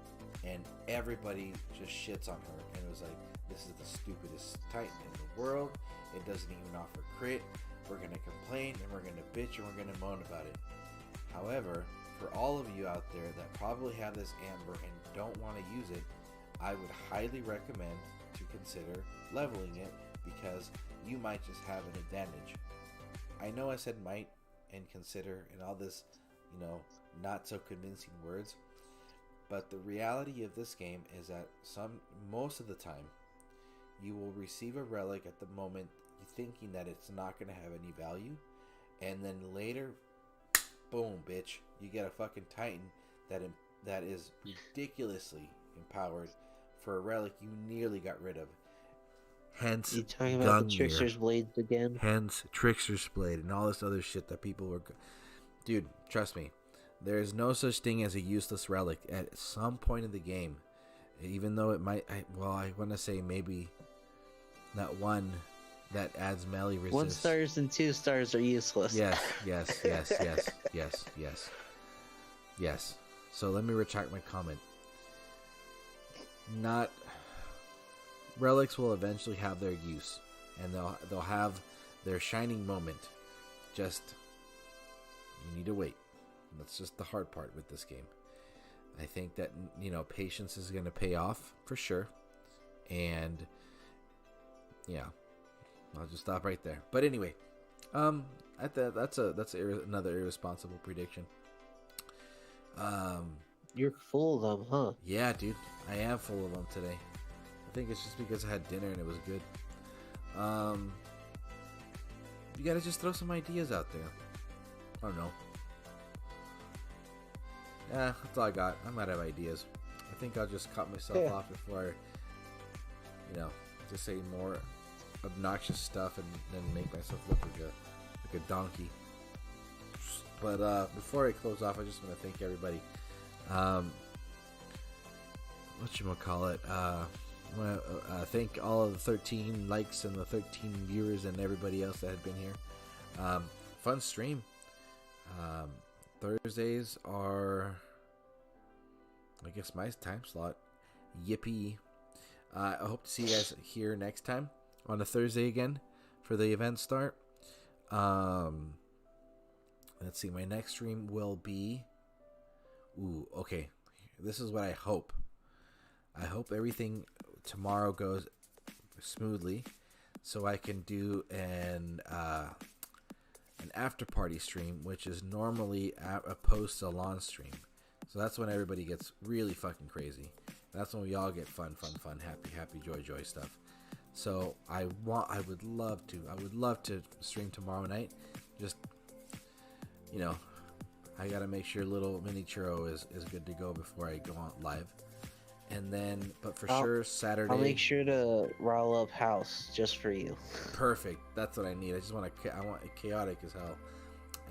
and everybody just shits on her and it was like, this is the stupidest Titan in the world. It doesn't even offer crit. We're going to complain and we're going to bitch and we're going to moan about it. However, for all of you out there that probably have this Amber and don't want to use it, I would highly recommend to consider leveling it because you might just have an advantage. I know I said might and consider and all this, not so convincing words, but the reality of this game is that most of the time you will receive a relic at the moment thinking that it's not going to have any value, and then later, boom, bitch, you get a fucking Titan that is ridiculously empowered for a relic you nearly got rid of. Hence,
You talking about the Trickster's Blades again?
Hence, Trickster's Blade and all this other shit that people were... Dude, trust me, there is no such thing as a useless relic at some point in the game. Even though it might... I want to say maybe that one that adds melee resist.
1 stars and 2 stars are useless.
Yes. So let me retract my comment. Relics will eventually have their use, and they'll have their shining moment. Just you need to wait. That's just the hard part with this game. I think that patience is going to pay off for sure, and yeah, I'll just stop right there. But anyway, that's another irresponsible prediction.
You're full of them, huh?
Yeah, dude, I am full of them today. I think it's just because I had dinner and it was good. You gotta just throw some ideas out there. I don't know. Yeah, that's all I got. I'm out of ideas. I think I'll just cut myself off before I, just say more obnoxious stuff and then make myself look like a donkey. But before I close off, I just want to thank everybody. Whatchamacallit? I want to thank all of the 13 likes and the 13 viewers and everybody else that had been here. Fun stream. Thursdays are, I guess, my time slot. Yippee. I hope to see you guys here next time on a Thursday again for the event start. Let's see. My next stream will be... okay. This is what I hope. I hope everything tomorrow goes smoothly so I can do an after party stream, which is normally a post ZALON stream. So that's when everybody gets really fucking crazy. That's when we all get fun, happy, joy stuff. So I would love to stream tomorrow night. Just, you know, I gotta make sure little mini Churro is good to go before I go on live. And then, but for sure, Saturday.
I'll make sure to roll up house just for you.
Perfect. That's what I need. I want it chaotic as hell.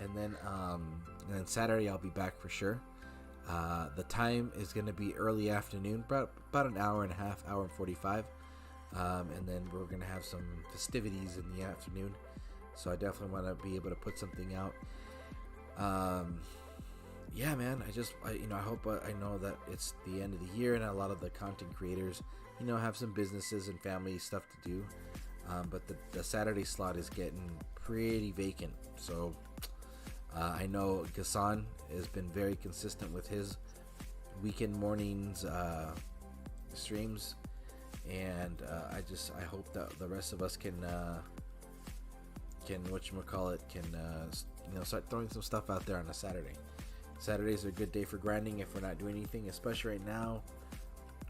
And then Saturday I'll be back for sure. The time is going to be early afternoon, about an hour and a half, hour and 45. And then we're going to have some festivities in the afternoon. So I definitely want to be able to put something out. Yeah, man, I hope I know that it's the end of the year and a lot of the content creators, have some businesses and family stuff to do. But the Saturday slot is getting pretty vacant. So I know GODAN has been very consistent with his weekend mornings streams, and I hope that the rest of us can start throwing some stuff out there on a Saturday. Saturdays are a good day for grinding if we're not doing anything, especially right now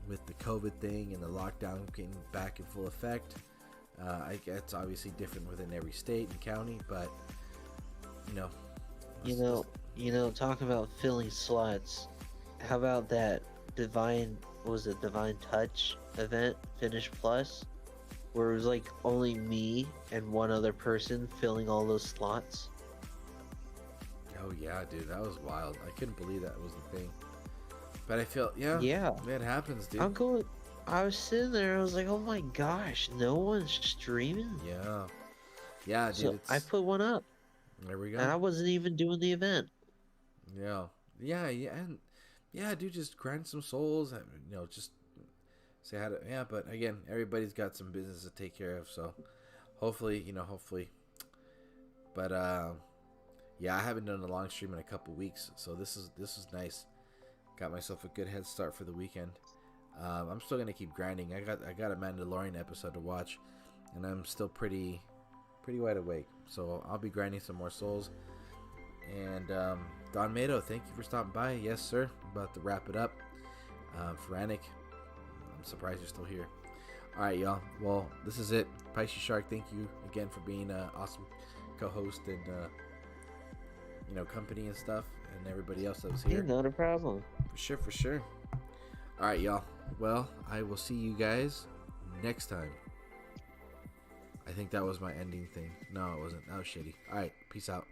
with the COVID thing and the lockdown getting back in full effect. It's obviously different within every state and county, but
talk about filling slots. How about that Divine Touch event, Finish Plus, where it was like only me and one other person filling all those slots?
Oh yeah, dude, that was wild. I couldn't believe that was the thing. But I feel, yeah, it happens, dude.
I was sitting there, I was like, oh my gosh, no one's streaming?
Yeah, dude.
So I put one up.
There we go.
And I wasn't even doing the event.
Yeah, dude, just grind some souls, just say how to, but again, everybody's got some business to take care of, so hopefully. But, I haven't done a long stream in a couple weeks, so this is nice. Got myself a good head start for the weekend. I'm still gonna keep grinding. I got a Mandalorian episode to watch, and I'm still pretty wide awake. So I'll be grinding some more souls. And Don Mato, thank you for stopping by. Yes, sir. I'm about to wrap it up. Feranic, I'm surprised you're still here. All right, y'all. Well, this is it. Pisces Shark, thank you again for being an awesome co-host and company and stuff, and everybody else that was here.
Not a problem.
For sure. All right, y'all. Well, I will see you guys next time. I think that was my ending thing. No, it wasn't. That was shitty. All right, peace out.